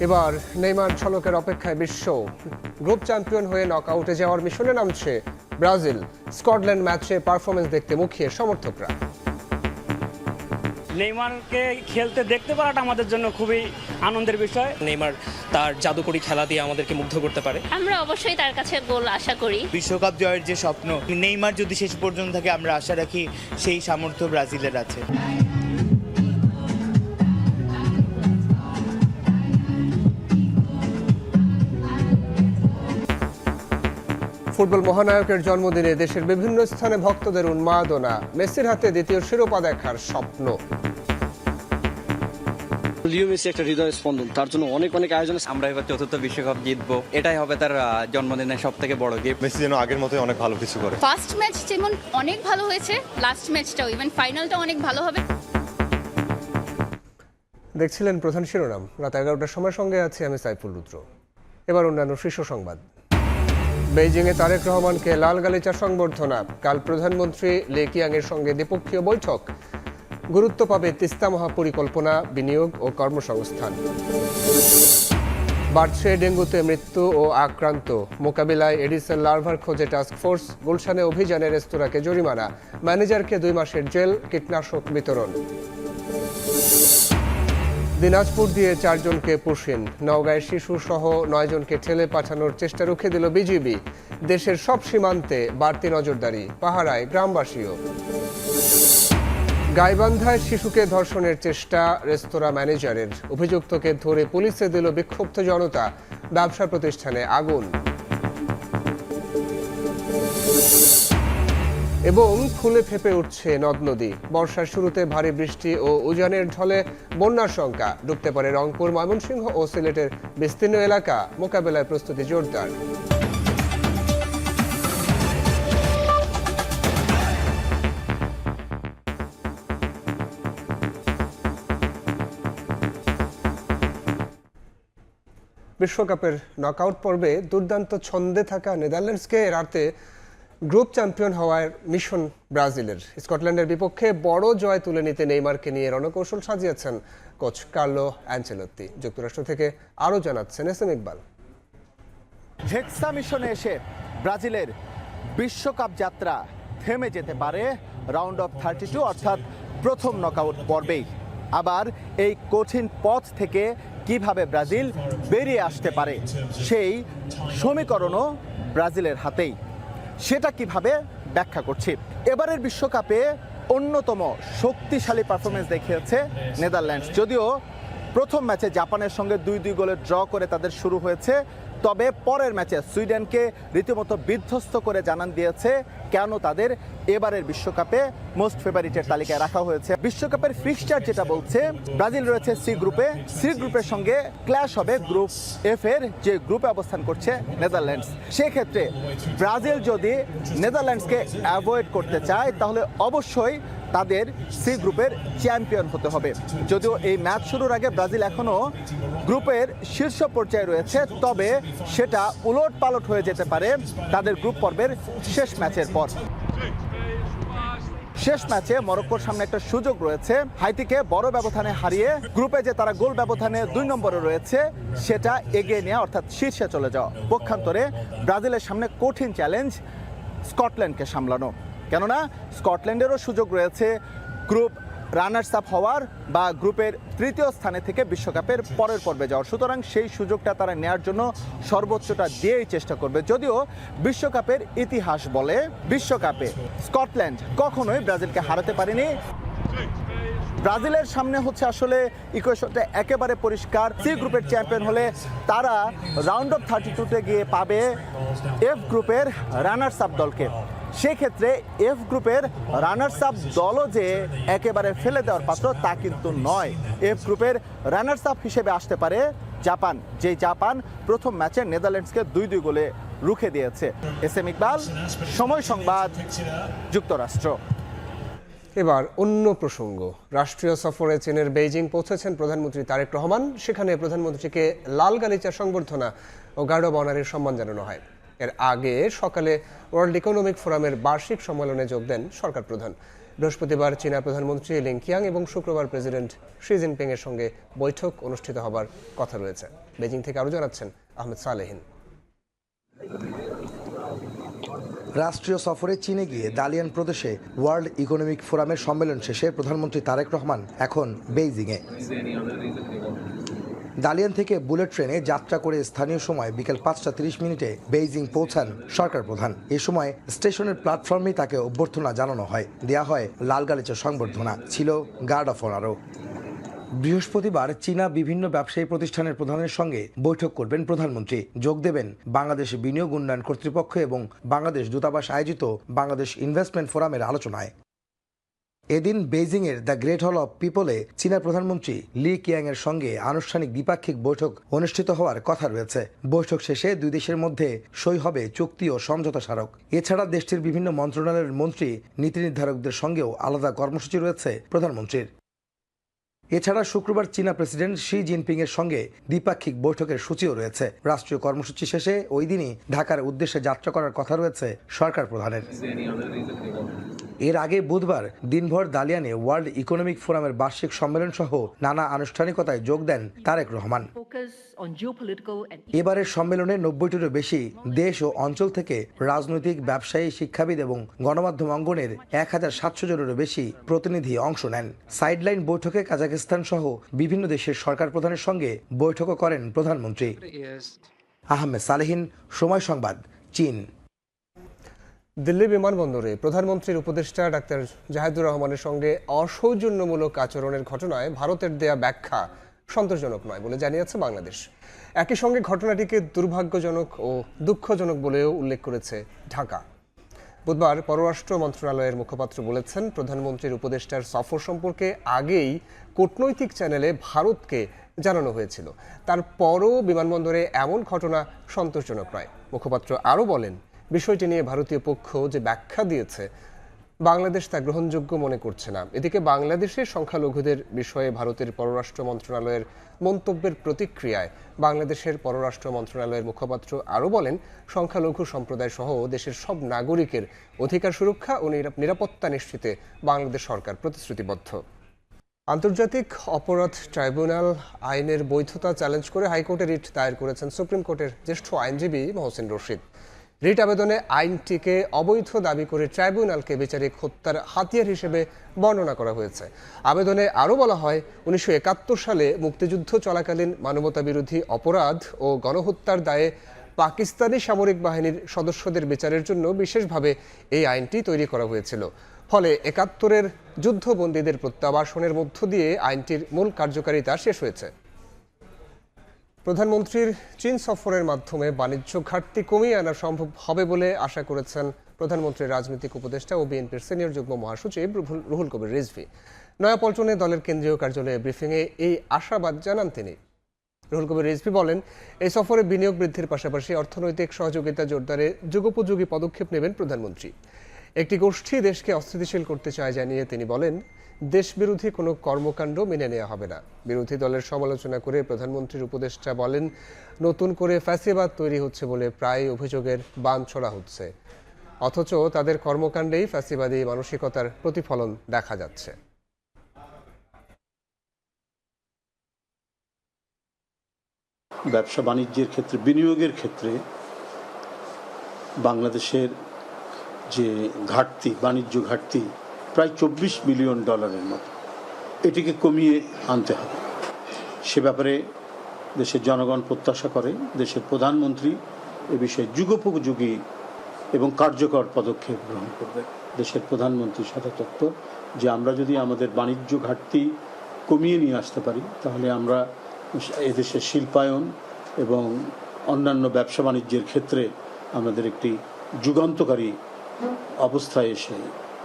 এবার নেইমার ঝলকের অপেক্ষায় বিশ্ব। গ্রুপ চ্যাম্পিয়ন হয়ে নকআউটে যাওয়ার মিশনে নামছে ব্রাজিল। স্কটল্যান্ড ম্যাচে পারফরমেন্স দেখতে মুখিয়ে সমর্থকরা। নেইমারকে খেলতে দেখতে পারাটা আমাদের জন্য খুবই আনন্দের বিষয়। নেইমার তার জাদুকরি খেলা দিয়ে আমাদেরকে মুগ্ধ করতে পারে। আমরা অবশ্যই তার কাছে গোল আশা করি। বিশ্বকাপ জয়ের যে স্বপ্ন, নেইমার যদি শেষ পর্যন্ত থাকে, আমরা আশা রাখি সেই সামর্থ্য ব্রাজিলের আছে। ফুটবল মহানায়কের জন্মদিনে দেশের বিভিন্ন স্থানে ভক্তদের উন্মাদনা। মেসির হাতে দ্বিতীয় শিরোপা দেখার স্বপ্ন। লিও মেসি একটা হৃদয় স্পন্দন, তার জন্য অনেক অনেক আয়োজন। আমরা এবার চতুর্থ বিশ্বকাপ জিতবো, এটাই হবে তার জন্মদিনের সব থেকে বড় গিফট। মেসি যেন আগের মতোই অনেক ভালো কিছু করে। ফার্স্ট ম্যাচ যেমন অনেক ভালো হয়েছে, লাস্ট ম্যাচটাও ইভেন ফাইনালটা অনেক ভালো হবে। দেখছিলেন প্রধান শিরোনাম। রাত 11টার সময় সঙ্গে আছি আমি সাইফুল রুদ্র। এবার অন্যান্য শীর্ষ সংবাদ। বেইজিংয়ে তারেক রহমানকে লাল গালিচা সংবর্ধনা। কাল প্রধানমন্ত্রী লি কিয়াংয়ের সঙ্গে দ্বিপক্ষীয় বৈঠক। গুরুত্ব পাবে তিস্তা মহাপরিকল্পনা, বিনিয়োগ ও কর্মসংস্থান। বাড়ছে ডেঙ্গুতে মৃত্যু ও আক্রান্ত। মোকাবিলায় এডিসের লার্ভার খোঁজে টাস্কফোর্স। গুলশানে অভিযানে রেস্তোরাঁকে জরিমানা। ম্যানেজারকে 2 মাসের জেল। কীটনাশক বিতরণ। দিনাজপুর দিয়ে 4 জনকে পুশিন। নওগাঁয় শিশু সহ 9 জনকে ঠেলে পাঠানোর চেষ্টা রুখে দিল বিজিবি। দেশের সব সীমান্তে বাড়তি নজরদারি, পাহারায় গ্রামবাসীও। গাইবান্ধায় শিশুকে ধর্ষণের চেষ্টা রেস্তোরাঁ ম্যানেজারের। অভিযুক্তকে ধরে পুলিশে দিল বিক্ষুব্ধ জনতা। ব্যবসা প্রতিষ্ঠানে আগুন। এবং ফুলে ফেপে উঠছে নদ নদী। বর্ষার শুরুতে ভারী বৃষ্টি ও উজানের ঢলে বন্যার শঙ্কা। ডুবতে পারে রংপুর, ময়মনসিংহ ও সিলেটের বিস্তীর্ণ এলাকা। মোকাবেলায় প্রস্তুতি জোরদার। বিশ্বকাপের নকআউট পর্বে দুর্দান্ত ছন্দে থাকা নেদারল্যান্ডসকে রাতে গ্রুপ চ্যাম্পিয়ন হওয়ার মিশন ব্রাজিলের। স্কটল্যান্ডের বিপক্ষে বড় জয় তুলে নিতে নেইমারকে নিয়ে রণকৌশল সাজিয়েছেন কোচ কার্লো অ্যানচেলত্তি। যুক্তরাষ্ট্র থেকে আরও জানাচ্ছেন এস এম ইকবাল। হেক্সা মিশনে এসে ব্রাজিলের বিশ্বকাপ যাত্রা থেমে যেতে পারে রাউন্ড অফ 32 অর্থাৎ প্রথম নকআউট পর্বেই। আবার এই কঠিন পথ থেকে কিভাবে ব্রাজিল বেরিয়ে আসতে পারে সেই সমীকরণও ব্রাজিলের হাতেই। সেটা কিভাবে ব্যাখ্যা করছি। এবারের বিশ্বকাপে অন্যতম শক্তিশালী পারফরমেন্স দেখিয়েছে নেদারল্যান্ডস। যদিও প্রথম ম্যাচে জাপানের সঙ্গে 2-2 গোলে ড্র করে তাদের শুরু হয়েছে, তবে পরের ম্যাচে সুইডেনকে রীতিমতো বিধ্বস্ত করে জানান দিয়েছে কেন তাদের এবারের বিশ্বকাপে মোস্ট ফেভারিটের তালিকায় রাখা হয়েছে। বিশ্বকাপের ফিক্সচার যেটা বলছে, ব্রাজিল রয়েছে সি গ্রুপে। সি গ্রুপের সঙ্গে ক্ল্যাশ হবে গ্রুপ এফ এর, যে গ্রুপে অবস্থান করছে নেদারল্যান্ডস। সেক্ষেত্রে ব্রাজিল যদি নেদারল্যান্ডসকে অ্যাভয়েড করতে চায় তাহলে অবশ্যই তাদের সি গ্রুপের চ্যাম্পিয়ন হতে হবে। যদিও এই ম্যাচ শুরুর আগে ব্রাজিল এখনও গ্রুপের শীর্ষ পর্যায়ে রয়েছে, তবে সেটা উলট পালট হয়ে যেতে পারে তাদের গ্রুপ পর্বের শেষ ম্যাচের পর। শেষ ম্যাচে মরক্কোর সামনে একটা সুযোগ রয়েছে হাইতিকে বড় ব্যবধানে হারিয়ে গ্রুপে যে তারা গোল ব্যবধানে 2 নম্বরে রয়েছে সেটা এগিয়ে নেওয়া, অর্থাৎ শীর্ষে চলে যাওয়া। পক্ষান্তরে ব্রাজিলের সামনে কঠিন চ্যালেঞ্জ স্কটল্যান্ডকে সামলানো, কেননা স্কটল্যান্ডেরও সুযোগ রয়েছে গ্রুপ রানার্স আপ হওয়ার বা গ্রুপের 3য় স্থানে থেকে বিশ্বকাপের পরের পর্বে যাওয়ার। সুতরাং সেই সুযোগটা তারা নেওয়ার জন্য সর্বোচ্চটা দিয়েই চেষ্টা করবে। যদিও বিশ্বকাপের ইতিহাস বলে বিশ্বকাপে স্কটল্যান্ড কখনোই ব্রাজিলকে হারাতে পারেনি। ব্রাজিলের সামনে হচ্ছে আসলে ইকুয়েশনটা একেবারে পরিষ্কার। সি গ্রুপের চ্যাম্পিয়ন হলে তারা রাউন্ড অফ 32-তে গিয়ে পাবে এফ গ্রুপের রানার্স আপ দলকে। সেক্ষেত্রে এফ গ্রুপের রানার্স আপ দলও যে একেবারে ফেলে দেওয়ার পাত্র তা কিন্তু নয়। এফ গ্রুপের রানার্স আপ হিসেবে আসতে পারে জাপান, যে জাপান প্রথম ম্যাচে নেদারল্যান্ডসকে 2-2 গোলে রুখে দিয়েছে। এস এম ইকবাল, সময় সংবাদ, যুক্তরাষ্ট্র। এবার অন্য প্রসঙ্গ। রাষ্ট্রীয় সফরে চীনের বেইজিং পৌঁছেছেন প্রধানমন্ত্রী তারেক রহমান। সেখানে প্রধানমন্ত্রীকে লাল গালিচা সংবর্ধনা ও গার্ড অব অনারের সম্মান জানানো হয়। এর আগে সকালে ওয়ার্ল্ড ইকোনমিক ফোরামের বার্ষিক সম্মেলনে যোগ দেন সরকার প্রধান। বৃহস্পতিবার চীনা প্রধানমন্ত্রী লিং কিয়াং এবং শুক্রবার প্রেসিডেন্ট শি জিনপিং এর সঙ্গে বৈঠক অনুষ্ঠিত হবার কথা রয়েছে। বেজিং থেকে আরও জানাচ্ছেন আহমেদ সালেহিন। রাষ্ট্রীয় সফরে চীনে গিয়ে দালিয়ান প্রদেশে ওয়ার্ল্ড ইকোনমিক ফোরামের সম্মেলন শেষে প্রধানমন্ত্রী তারেক রহমান এখন বেইজিংয়ে। দালিয়ান থেকে বুলেট ট্রেনে যাত্রা করে স্থানীয় সময় বিকেল 5:30 বেইজিং পৌঁছান সরকার প্রধান। এ সময় স্টেশনের প্ল্যাটফর্মেই তাকে অভ্যর্থনা জানানো হয়, দেয়া হয় লাল গালিচা সংবর্ধনা, ছিল গার্ড অফ অনারও। বৃহস্পতিবার চীনা বিভিন্ন ব্যবসায়ী প্রতিষ্ঠানের প্রধানের সঙ্গে বৈঠক করবেন প্রধানমন্ত্রী। যোগ দেবেন বাংলাদেশ বিনিয়োগ উন্নয়ন কর্তৃপক্ষ এবং বাংলাদেশ দূতাবাস আয়োজিত বাংলাদেশ ইনভেস্টমেন্ট ফোরামের আলোচনায়। এদিন বেইজিংয়ের দ্য গ্রেট হল অব পিপলে চীনা প্রধানমন্ত্রী লি কিয়াং এর সঙ্গে আনুষ্ঠানিক দ্বিপাক্ষিক বৈঠক অনুষ্ঠিত হওয়ার কথা রয়েছে। বৈঠক শেষে দুই দেশের মধ্যে সই হবে চুক্তি ও সমঝোতা স্মারক। এছাড়া দেশটির বিভিন্ন মন্ত্রণালয়ের মন্ত্রী, নীতি নির্ধারকদের সঙ্গেও আলাদা কর্মসূচি রয়েছে প্রধানমন্ত্রীর। এছাড়া শুক্রবার চীনা প্রেসিডেন্ট শি জিনপিং এর সঙ্গে দ্বিপাক্ষিক বৈঠকের সূচিও রয়েছে। রাষ্ট্রীয় কর্মসূচি শেষে ওই দিনই ঢাকার উদ্দেশ্যে যাত্রা করার কথা রয়েছে সরকার প্রধানের। এর আগে বুধবার দিনভর দালিয়ানে ওয়ার্ল্ড ইকোনমিক ফোরামের বার্ষিক সম্মেলন সহ নানা আনুষ্ঠানিকতায় যোগ দেন তারেক রহমান। এবারের সম্মেলনে 90টিরও বেশি দেশ ও অঞ্চল থেকে রাজনৈতিক, ব্যবসায়ী, শিক্ষাবিদ এবং গণমাধ্যম অঙ্গনের 1700 জনেরও বেশি প্রতিনিধি অংশ নেন। সাইডলাইন বৈঠকে কাজাখস্তান সহ বিভিন্ন দেশের সরকার প্রধানের সঙ্গে বৈঠকও করেন প্রধানমন্ত্রী। আহমেদ সালেহিন, সময় সংবাদ, চীন। দিল্লি বিমানবন্দরে প্রধানমন্ত্রীর উপদেষ্টা ডাক্তার জাহিদুর রহমানের সঙ্গে অসৌজন্যমূলক আচরণের ঘটনায় ভারতের দেয়া ব্যাখ্যা সন্তোষজনক নয় বলে জানিয়েছে বাংলাদেশ। একই সঙ্গে ঘটনাটিকে দুর্ভাগ্যজনক ও দুঃখজনক বলেও উল্লেখ করেছে ঢাকা। বুধবার পররাষ্ট্র মন্ত্রণালয়ের মুখপাত্র বলেছেন, প্রধানমন্ত্রীর উপদেষ্টার সফর সম্পর্কে আগেই কূটনৈতিক চ্যানেলে ভারতকে জানানো হয়েছিল। তারপরও বিমানবন্দরে এমন ঘটনা সন্তোষজনক নয়। মুখপাত্র আরও বলেন, বিষয়টি নিয়ে ভারতীয় পক্ষ যে ব্যাখ্যা দিয়েছে বাংলাদেশ তা গ্রহণযোগ্য মনে করছে না। এদিকে বাংলাদেশের সংখ্যালঘুদের বিষয়ে ভারতের পররাষ্ট্র মন্ত্রণালয়ের মন্তব্যের প্রতিক্রিয়ায় বাংলাদেশের পররাষ্ট্র মন্ত্রণালয়ের মুখপাত্র আরও বলেন, সংখ্যালঘু সম্প্রদায় সহ দেশের সব নাগরিকের অধিকার সুরক্ষা ও নিরাপত্তা নিশ্চিতে বাংলাদেশ সরকার প্রতিশ্রুতিবদ্ধ। আন্তর্জাতিক অপরাধ ট্রাইব্যুনাল আইনের বৈধতা চ্যালেঞ্জ করে হাইকোর্টে রিট দায়ের করেছেন সুপ্রিম কোর্টের জ্যেষ্ঠ আইনজীবী মহসিন রশিদ। রিট আবেদনে আইনটিকে অবৈধ দাবি করে ট্রাইব্যুনালকে বিচারিক হত্যার হাতিয়ার হিসেবে বর্ণনা করা হয়েছে। আবেদনে আরও বলা হয়, 1971 সালে মুক্তিযুদ্ধ চলাকালীন মানবতাবিরোধী অপরাধ ও গণহত্যার দায়ে পাকিস্তানি সামরিক বাহিনীর সদস্যদের বিচারের জন্য বিশেষভাবে এই আইনটি তৈরি করা হয়েছিল। ফলে 71-এর যুদ্ধবন্দীদের প্রত্যাবাসনের মধ্য দিয়ে আইনটির মূল কার্যকারিতা শেষ হয়েছে। প্রধানমন্ত্রীর চীন সফরের মাধ্যমে বাণিজ্য ঘাটতি কমিয়ে আনা সম্ভব হবে বলে আশা করেছেন প্রধানমন্ত্রীর রাজনৈতিক উপদেষ্টা ও বিএনপির সিনিয়র যুগ্ম মহাসচিব রুহুল কবির রিজভী। নয়াপল্টনে দলের কেন্দ্রীয় কার্যালয়ে ব্রিফিংয়ে এই আশাবাদ জানান তিনি। রুহুল কবির রিজভী বলেন, এই সফরে বিনিয়োগ বৃদ্ধির পাশাপাশি অর্থনৈতিক সহযোগিতা জোরদারে যুগোপযোগী পদক্ষেপ নেবেন প্রধানমন্ত্রী। একটি গোষ্ঠী দেশকে অস্থিতিশীল করতে চায় জানিয়ে তিনি বলেন, দেশবিরোধী কোনো কর্মকাণ্ড মেনে নেওয়া হবে না। বিরোধী দলের সমালোচনা করে প্রধানমন্ত্রীর উপদেষ্টা বলেন, নতুন করে ফ্যাসিবাদ তৈরি হচ্ছে বলে প্রায় অভিযোগের বান ছড়া হচ্ছে, অথচ তাদের কর্মকাণ্ডেই ফ্যাসিবাদী মানসিকতার প্রতিফলন দেখা যাচ্ছে। ব্যবসা বাণিজ্যের ক্ষেত্রে, বিনিয়োগের ক্ষেত্রে বাংলাদেশের যে ঘাটতি, বাণিজ্য ঘাটতি প্রায় $24 বিলিয়ন মতো, এটিকে কমিয়ে আনতে হবে। সে ব্যাপারে দেশের জনগণ প্রত্যাশা করে দেশের প্রধানমন্ত্রী এ বিষয়ে যুগোপযোগী এবং কার্যকর পদক্ষেপ গ্রহণ করবে। দেশের প্রধানমন্ত্রী সততৎপর যে আমরা যদি আমাদের বাণিজ্য ঘাটতি কমিয়ে নিয়ে আসতে পারি, তাহলে আমরা এদেশের শিল্পায়ন এবং অন্যান্য ব্যবসা বাণিজ্যের ক্ষেত্রে আমাদের একটি যুগান্তকারী অবস্থায় এসে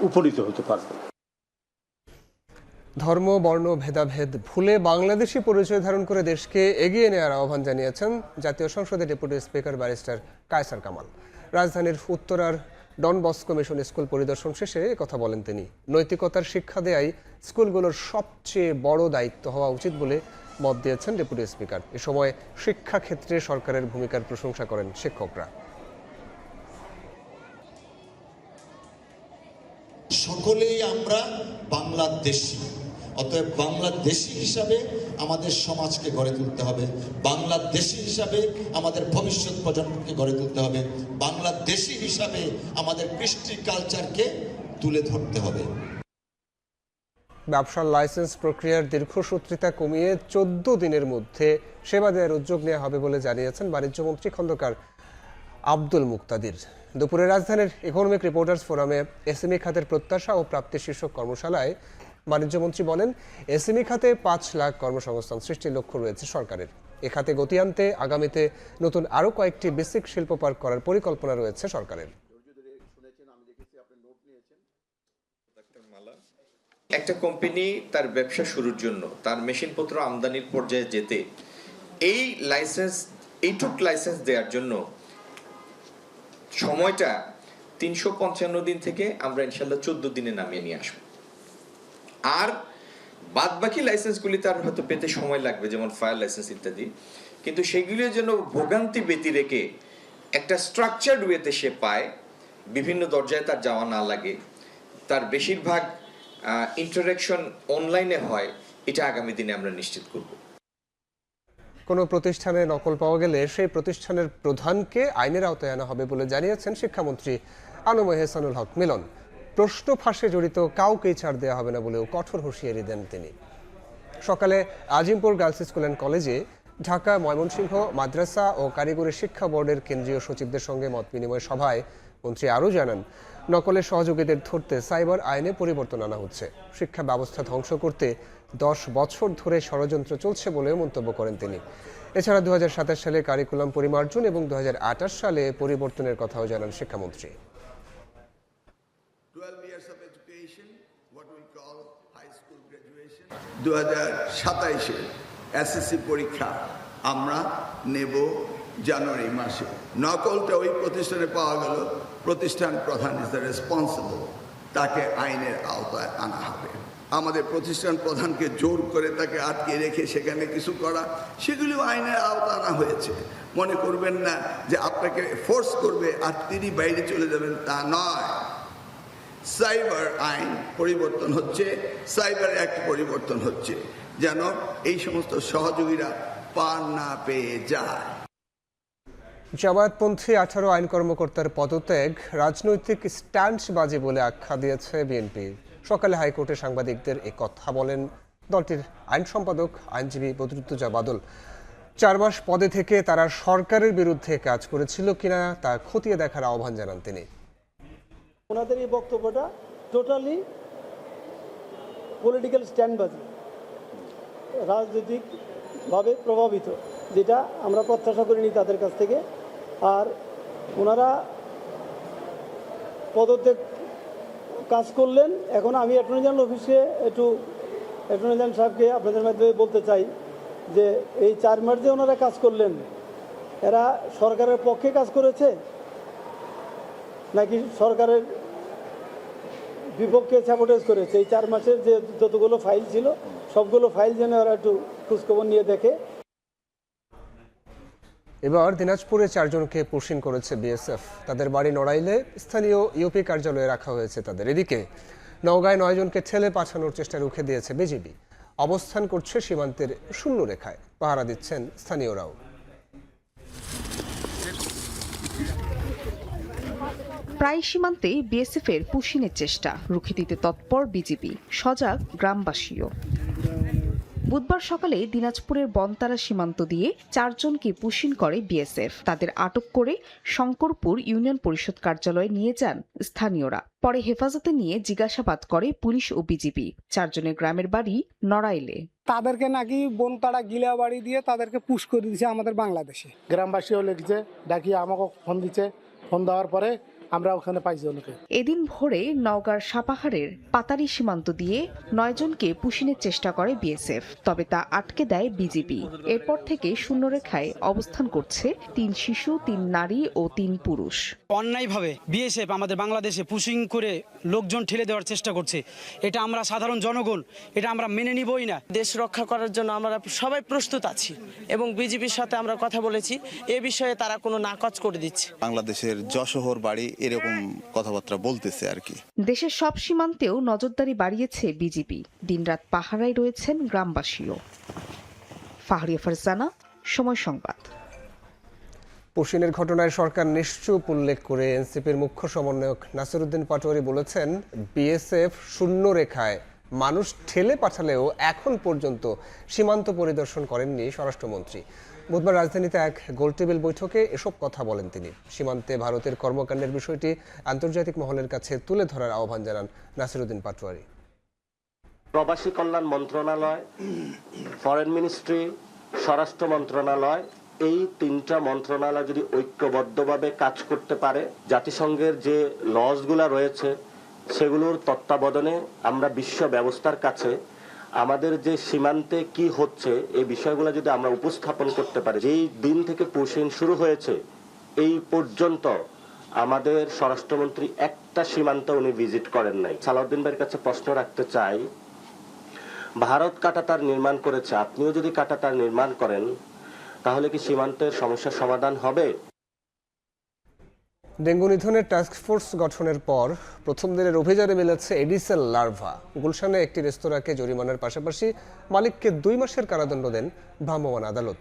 উপনীত হতে পারবে। ধর্ম, বর্ণ ভেদাভেদ ভুলে বাংলাদেশি পরিচয় ধারণ করে দেশকে এগিয়ে নেওয়ার আহ্বান জানিয়েছেন জাতীয় সংসদের deputy speaker barrister Kaiser Kamal. রাজধানীর উত্তরার ডন বস্কো মিশন স্কুল পরিদর্শন শেষে কথা বলেন তিনি। নৈতিকতার শিক্ষা দেয়াই স্কুলগুলোর সবচেয়ে বড় দায়িত্ব হওয়া উচিত বলে মত দিয়েছেন ডেপুটি স্পিকার। এ সময় শিক্ষা ক্ষেত্রে সরকারের ভূমিকার প্রশংসা করেন শিক্ষকরা। সকলেই আমরা বাংলাদেশী। অতএব বাংলাদেশী হিসাবে আমাদের সমাজকে গড়ে তুলতে হবে, বাংলাদেশী হিসাবে আমাদের ভবিষ্যৎ প্রজন্মকে গড়ে তুলতে হবে, বাংলাদেশী হিসাবে আমাদের কৃষ্টি কালচারকে তুলে ধরতে হবে। ব্যবসার লাইসেন্স প্রক্রিয়ার দীর্ঘসূত্রিতা কমিয়ে 14 দিনের মধ্যে সেবা দেওয়ার উদ্যোগ নেওয়া হবে বলে জানিয়েছেন বাণিজ্যমন্ত্রী খন্দকার আব্দুল মুক্তাদির। দুপুরে রাজধানীর ইকোনমিক রিপোর্টার্স ফোরামে এসএমই খাতের প্রত্যাশা ও প্রাপ্তি শীর্ষক কর্মশালায় বাণিজ্যমন্ত্রী বলেন, এসএমই খাতে 5 লাখ কর্মসংস্থান সৃষ্টির লক্ষ্য রয়েছে সরকারের। এ খাতে গতি আনতে আগামীতে নতুন আরও কয়েকটি বেসিক শিল্প পার্ক করার পরিকল্পনা রয়েছে সরকারের। একটা কোম্পানি তার ব্যবসা শুরুর জন্য তার মেশিনপত্র আমদানির পর্যায়ে যেতে এইটুক লাইসেন্স দেওয়ার জন্য সময়টা 355 দিন থেকে আমরা ইনশাল্লাহ 14 দিনে নামিয়ে নিয়ে আসবো। আর বাদ বাকি লাইসেন্সগুলি তার হয়তো পেতে সময় লাগবে, যেমন ফায়ার লাইসেন্স ইত্যাদি, কিন্তু সেগুলির জন্য ভোগান্তি ব্যতি রেখে একটা স্ট্রাকচার্ড ওয়েতে সে পায়, বিভিন্ন দরজায় তার যাওয়া না লাগে, তার বেশিরভাগ ইন্টারাকশন অনলাইনে হয়, এটা আগামী দিনে আমরা নিশ্চিত করব। কোনো প্রতিষ্ঠানে নকল পাওয়া গেলে সেই প্রতিষ্ঠানের প্রধানকে আইনের আওতায় আনা হবে বলে জানিয়েছেন শিক্ষামন্ত্রী আনম এহসানুল হক মিলন। প্রশ্ন ফাঁসে জড়িত কাউকেই ছাড় দেওয়া হবে না বলেও কঠোর হুঁশিয়ারি দেন তিনি। সকালে আজিমপুর গার্লস স্কুল অ্যান্ড কলেজে ঢাকা, ময়মনসিংহ মাদ্রাসা ও কারিগরি শিক্ষা বোর্ডের কেন্দ্রীয় সচিবদের সঙ্গে মত বিনিময় সভায় মন্ত্রী আরও জানান, নকলের সহযোগীদের ধরতে সাইবার আইনে পরিবর্তন আনা হচ্ছে। শিক্ষা ব্যবস্থা ধ্বংস করতে 10 বছর ধরে ষড়যন্ত্র চলছে বলেও মন্তব্য করেন তিনি। এছাড়া 2027 সালে কারিকুলাম পরিমার্জন এবং 2028 সালে পরিবর্তনের কথাও জানান শিক্ষামন্ত্রী। 2027 এসএসসি পরীক্ষা আমরা নেব জানুয়ারি মাসে। নকলটা ওই প্রতিষ্ঠানে পাওয়া গেল, প্রতিষ্ঠান প্রধান ইজ দ্য রেসপন্সিবল, তাকে আইনের আওতায় আনা হবে। আমাদের প্রতিষ্ঠান প্রধানকে জোর করে তাকে আটকে রেখে সেখানে কিছু করা, সেগুলিও আইনের আওতায় আনা হয়েছে। মনে করবেন না যে আপনাকে ফোর্স করবে আর তিনি বাইরে চলে যাবেন, তা নয়। সাইবার আইন পরিবর্তন হচ্ছে, সাইবার অ্যাক্ট পরিবর্তন হচ্ছে, যেন এই সমস্ত সহযোগীরা পার না পেয়ে যায়। জামায়াতপন্থী 18 আইন কর্মকর্তার পদত্যাগ রাজনৈতিক স্ট্যান্ডবাজি বলে আখ্যা দিয়েছে বিএনপি। সকালে হাইকোর্টে সাংবাদিকদের এ কথা বলেন দলটির আইন সম্পাদক আইনজীবী বদরুদ্দোজা বাদল। 4 মাস পদে থেকে তারা সরকারের বিরুদ্ধে কাজ করেছিল কিনা তা খতিয়ে দেখার আহ্বান জানান তিনি। ওনাদের এই বক্তব্যটা টোটালি পলিটিক্যাল স্ট্যান্ডবাজি, রাজনৈতিকভাবে প্রভাবিত, যেটা আমরা প্রত্যাশা করিনি তাদের কাছ থেকে। আর ওনারা পদত্যাগ কাজ করলেন। এখন আমি অ্যাটর্নি জেনারেল অফিসে অ্যাটর্নি জেনারেল সাহেবকে আপনাদের মাধ্যমে বলতে চাই যে এই 4 মাস যে ওনারা কাজ করলেন, এরা সরকারের পক্ষে কাজ করেছে নাকি সরকারের বিপক্ষে স্যাবোটেজ করেছে? এই 4 মাসের যে যতগুলো ফাইল ছিল সবগুলো ফাইল যেন ওরা একটু খোঁজখবর নিয়ে দেখে। এবার দিনাজপুরে 4 জনকে পুশিং করেছে বিএসএফ। তাদের বাড়ি নড়াইলে, স্থানীয় ইউপি কার্যালয়ে রাখা হয়েছে তাদের। এদিকে নওগাঁয় 9 জনকে ঠেলে পাঠানোর চেষ্টা রুখে দিয়েছে বিজিবি। অবস্থান করছে সীমান্তের শূন্য রেখায়, পাহারা দিচ্ছেন স্থানীয়রাও। প্রায় সীমান্তে বিএসএফের পুশিনের চেষ্টা রুখে দিতে তৎপর বিজিবি, সজাগ গ্রামবাসীও। বুধবার সকালে দিনাজপুরের বনতারা সীমান্ত দিয়ে 4 জনকে পুশিন করে বিএসএফ। তাদের আটক করে শঙ্করপুর ইউনিয়ন পরিষদ কার্যালয়ে নিয়ে যান স্থানীয়রা। পরে হেফাজতে নিয়ে জিজ্ঞাসাবাদ করে পুলিশ ও বিজিবি। 4 জনের গ্রামের বাড়ি নড়াইলে। তাদেরকে নাকি বনতারা গিলা বাড়ি দিয়ে তাদেরকে পুশ করে দিয়েছে আমাদের বাংলাদেশে। গ্রামবাসীও লিখছে, ডাকি আমাকে ফোন দিচ্ছে, ফোন দেওয়ার পরে আমরা ওখানে পাইছি ওনাকে। এদিন ভোরে নওগাঁর সাপাহারের পাতারি সীমান্ত দিয়ে 9 জনকে পুশিনের চেষ্টা করে বিএসএফ, তবে তা আটকে দেয় বিজিবি। এরপর থেকে শূন্যরেখায় অবস্থান করছে 3 শিশু, 3 নারী ও 3 পুরুষ। অন্যায়ভাবে বিএসএফ আমাদের বাংলাদেশে পুশিং করে লোকজন ঠেলে দেওয়ার চেষ্টা করছে। এটা আমরা সাধারণ জনগণ, এটা আমরা মেনে নিবই না। দেশ রক্ষা করার জন্য আমরা সবাই প্রস্তুত আছি এবং বিজিবির সাথে আমরা কথা বলেছি, এ বিষয়ে তারা কোনো নাকচ করে দিচ্ছে। বাংলাদেশের যশোহর বাড়ি এরকম কথাবার্তা বলতেছে আর কি। দেশের সব সীমান্তেও নজরদারি বাড়িয়েছে বিজিবি। দিনরাত পাহারায় রয়েছেন গ্রামবাসীও। ফাহরিয়া ফারজানা, সময় সংবাদ। পুশিনের ঘটনায় সরকার নিশ্চুপ উল্লেখ করে এনসিপির মুখ্য সমন্বয়ক নাসিরউদ্দিন পাটোয়ারি বলেছেন, বিএসএফ শূন্য রেখায় মানুষ ঠেলে পাঠালেও এখন পর্যন্ত সীমান্ত পরিদর্শন করেননি স্বরাষ্ট্রমন্ত্রী। বুধবার রাজধানীতে এক গোলটেবিল বৈঠকে এসব কথা বলেন তিনি। সীমান্তে ভারতের কর্মকাণ্ডের বিষয়টি আন্তর্জাতিক মহলের কাছে তুলে ধরার আহ্বান জানান নাসিরউদ্দিন পাটোয়ারি। প্রবাসী কল্যাণ মন্ত্রণালয়, ফরেন মিনিস্ট্রি, স্বরাষ্ট্র মন্ত্রণালয়, এই তিনটা মন্ত্রণালয় যদি ঐক্যবদ্ধভাবে কাজ করতে পারে, জাতিসংঘের যে লসগুলা রয়েছে সেগুলোর তত্ত্বাবধানে আমরা বিশ্ব ব্যবস্থার কাছে আমাদের যে সীমান্তে কি হচ্ছে এই বিষয়গুলো যদি আমরা উপস্থাপন করতে পারি। যেই দিন থেকে পুশিন শুরু হয়েছে এই পর্যন্ত আমাদের স্বরাষ্ট্রমন্ত্রী একটা সীমান্ত উনি ভিজিট করেন নাই। সালাউদ্দিন ভাইয়ের কাছে প্রশ্ন রাখতে চাই, ভারত কাঁটাতার নির্মাণ করেছে, আপনিও যদি কাঁটাতার নির্মাণ করেন তাহলে কি সীমান্তের সমস্যার সমাধান হবে? ডেঙ্গু নিধনের টাস্কফোর্স গঠনের পর প্রথম দিনের অভিযানে মিলেছে এডিসেল লার্ভা। গুলশানে একটি রেস্তোরাঁকে জরিমানার পাশাপাশি মালিককে 2 মাসের কারাদণ্ড দেন ভ্রাম্যমাণ আদালত।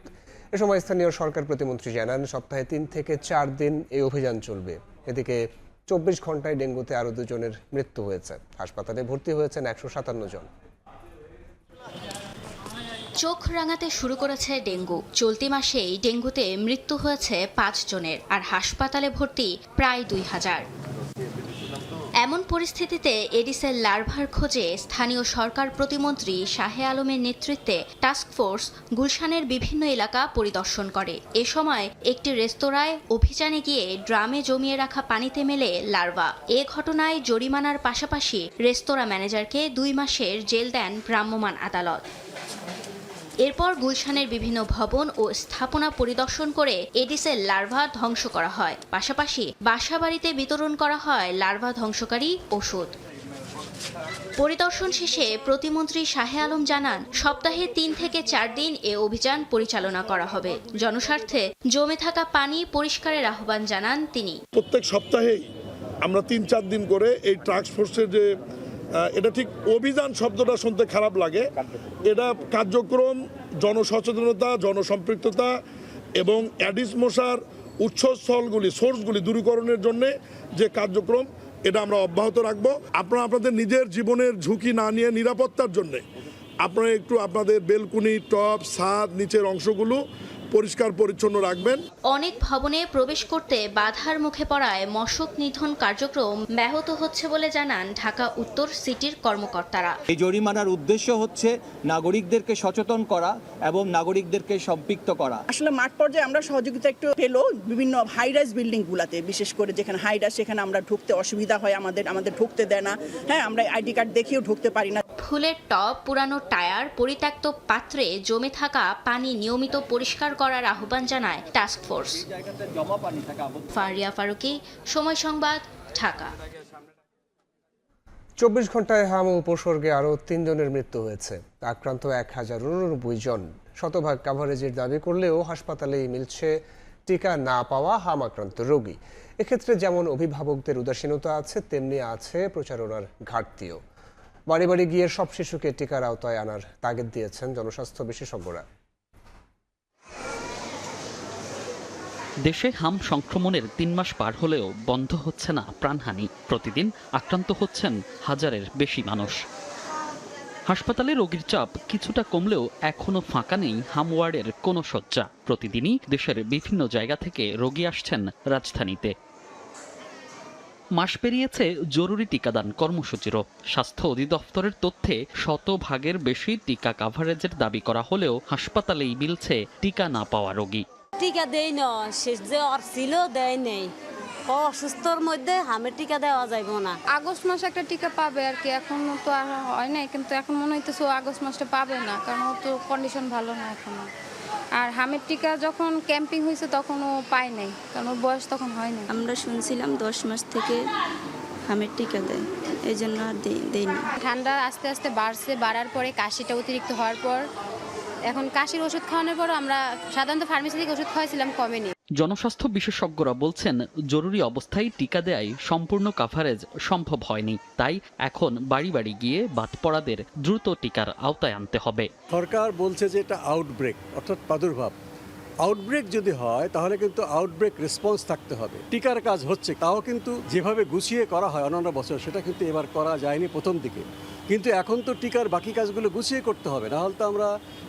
এ সময় স্থানীয় সরকার প্রতিমন্ত্রী জানান, সপ্তাহে 3 থেকে 4 দিন এই অভিযান চলবে। এদিকে 24 ঘন্টায় ডেঙ্গুতে আরও 2 জনের মৃত্যু হয়েছে। হাসপাতালে ভর্তি হয়েছেন 157 জন। চোখ রাঙাতে শুরু করেছে ডেঙ্গু। চলতি মাসেই ডেঙ্গুতে মৃত্যু হয়েছে 5 জনের, আর হাসপাতালে ভর্তি প্রায় 2000। এমন পরিস্থিতিতে এডিসেল লার্ভার খোঁজে স্থানীয় সরকার প্রতিমন্ত্রী শাহে আলমের নেতৃত্বে টাস্কফোর্স গুলশানের বিভিন্ন এলাকা পরিদর্শন করে। এ সময় একটি রেস্তোরাঁয় অভিযানে গিয়ে ড্রামে জমিয়ে রাখা পানিতে মেলে লার্ভা। এ ঘটনায় জরিমানার পাশাপাশি রেস্তোরাঁ ম্যানেজারকে 2 মাসের জেল দেন ভ্রাম্যমাণ আদালত। এরপর গুলশানের বিভিন্ন ভবন ও স্থাপনা পরিদর্শন করে এডিসেল লার্ভা ধ্বংস করা হয়। পাশাপাশি বাসাবাড়িতে বিতরণ করা হয় লার্ভা ধ্বংসকারী ওষুধ। পরিদর্শন শেষে প্রতিমন্ত্রী শাহে আলম জানান, সপ্তাহে 3 থেকে 4 দিন এ অভিযান পরিচালনা করা হবে। জনস্বার্থে জমে থাকা পানি পরিষ্কারের আহ্বান জানান তিনি। প্রত্যেক সপ্তাহেই আমরা 3-4 দিন করে এই টাস্কফোর্সের যে এটা ঠিক অভিযান শব্দটা শুনতে খারাপ লাগে, এটা কার্যক্রম, জনসচেতনতা, জনসম্পৃক্ততা এবং অ্যাডিস মশার উৎসস্থলগুলি, সোর্সগুলি দূরীকরণের জন্য যে কার্যক্রম, এটা আমরা অব্যাহত রাখবো। আপনারা আপনাদের নিজের জীবনের ঝুঁকি না নিয়ে নিরাপত্তার জন্যে আপনারা একটু আপনাদের বেলকুনি, টপ, ছাদ, নিচের অংশগুলো পরিষ্কার পরিচ্ছন্ন রাখবেন। অনেক ভবনে প্রবেশ করতে বাধার মুখে পড়ায় মশক নিধন কার্যক্রম ব্যাহত হচ্ছে বলে জানান ঢাকা উত্তর সিটির কর্মকর্তারা। এই জরিমানার উদ্দেশ্য হচ্ছে নাগরিকদেরকে সচেতন করা এবং নাগরিকদেরকে সম্পৃক্ত করা। আসলে মাঠ পর্যায়ে আমরা সহযোগিতা একটু পেলো বিভিন্ন হাইরাইজ বিল্ডিং গুলাতে, বিশেষ করে যেখানে হাইরাইজ সেখানে আমরা ঢুকতে অসুবিধা হয়, আমাদের ঢুকতে দেয় না। হ্যাঁ, আমরা আইডি কার্ড দেখিয়েও ঢুকতে পারি না। ফুলের টব, পুরানো টায়ার, পরিত্যক্ত পাত্রে জমে থাকা পানি নিয়মিত পরিষ্কার করার আহ্বান জানায় টাস্কফোর্স। ফারিয়া ফারুকি, সময় সংবাদ, ঢাকা। 24 ঘন্টায় হাম উপসর্গে আরও 3 জনের মৃত্যু হয়েছে। আক্রান্ত 1089 জন। শতভাগ কাভারেজের দাবি করলেও হাসপাতালেই মিলছে টিকা না পাওয়া হাম আক্রান্ত রোগী। এক্ষেত্রে যেমন অভিভাবকদের উদাসীনতা আছে, তেমনি আছে প্রচারণার ঘাটতিও। বাড়ি বাড়ি গিয়ে সব শিশুকে টিকার আওতায় আনার তাগিদ দিয়েছেন জনস্বাস্থ্য বিশেষজ্ঞরা। দেশে হাম সংক্রমণের 3 মাস পার হলেও বন্ধ হচ্ছে না প্রাণহানি। প্রতিদিন আক্রান্ত হচ্ছেন 1000-এর বেশি মানুষ। হাসপাতালে রোগীর চাপ কিছুটা কমলেও এখনো ফাঁকা নেই হাম ওয়ার্ডের কোনো শয্যা। প্রতিদিনই দেশের বিভিন্ন জায়গা থেকে রোগী আসছেন রাজধানীতে। মাস পেরিয়েছে জরুরি টিকাদান কর্মসূচিরও। স্বাস্থ্য অধিদপ্তরের তথ্যে 100%-এর বেশি টিকা কাভারেজের দাবি করা হলেও হাসপাতালেই মিলছে টিকা না পাওয়া রোগী। টিকা দেয় না, শেষ যে আর ছিল দেয় নেই। অসুস্থর মধ্যে হামের টিকা দেওয়া যাইব না। আগস্ট মাসে একটা টিকা পাবে আর কি, এখন তো আর হয় নাই, কিন্তু এখন মনে হইতেছে আগস্ট মাসটা পাবে না, কারণ ও তো কন্ডিশন ভালো না এখনো। আর হামের টিকা যখন ক্যাম্পিং হয়েছে তখন ও পায় নাই, কারণ ওর বয়স তখন হয় না। আমরা শুনছিলাম 10 মাস থেকে হামের টিকা দেয়, এই জন্য আর দেয়নি। ঠান্ডা আস্তে আস্তে বাড়ছে, বাড়ার পরে কাশিটা অতিরিক্ত হওয়ার পর এখন কাশির ওষুধ খাওয়ানোর পর আমরা সাধারণত ফার্মেসি থেকে ওষুধ খাওয়াইছিলাম, কমেনি। জনস্বাস্থ্য বিশেষজ্ঞরা বলছেন জরুরি অবস্থায় টিকা দেয়াই সম্পূর্ণ কাভারেজ সম্ভব হয়নি, তাই এখন বাড়ি বাড়ি গিয়ে বাদ পড়াদের দ্রুত টিকার আওতায় আনতে হবে। সরকার বলছে যে এটা আউটব্রেক অর্থাৎ প্রাদুর্ভাব। আউটব্রেক যদি হয় তাহলে কিন্তু আউটব্রেক রেসপন্স থাকতে হবে। টিকার কাজ হচ্ছে, তাও কিন্তু যেভাবে গুছিয়ে করা হয় অন্যান্য বছর সেটা কিন্তু এবার করা যায়নি প্রথম দিকে। কিন্তু এখন তো টিকার বাকি কাজগুলো গুছিয়ে করতে হবে, না হলে তো আমরা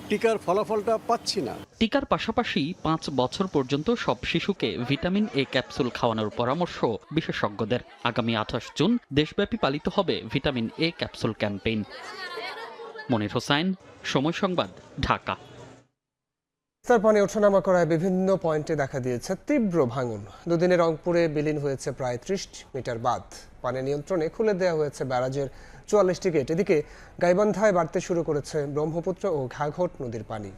টিকার ফলাফলটা পাচ্ছি না। টিকার পাশাপাশি 5 বছর পর্যন্ত সব শিশুকে ভিটামিন এ ক্যাপসুল খাওয়ানোর পরামর্শ বিশেষজ্ঞদের। আগামী 28 জুন দেশব্যাপী পালিত হবে ভিটামিন এ ক্যাপসুল ক্যাম্পেইন। মনির হোসাইন, সময় সংবাদ, ঢাকা। তার পানি ওঠানামা করায় বিভিন্ন পয়েন্টে দেখা দিয়েছে তীব্র ভাঙন। দুদিনে রংপুরে বিলীন হয়েছে প্রায় 30 মিটার বাঁধ। পানি নিয়ন্ত্রণে খুলে দেওয়া হয়েছে ব্যারাজের 44টি গেট। এদিকে গাইবান্ধায় বাড়তে শুরু করেছে ব্রহ্মপুত্র ও ঘাঘট নদীর পানি।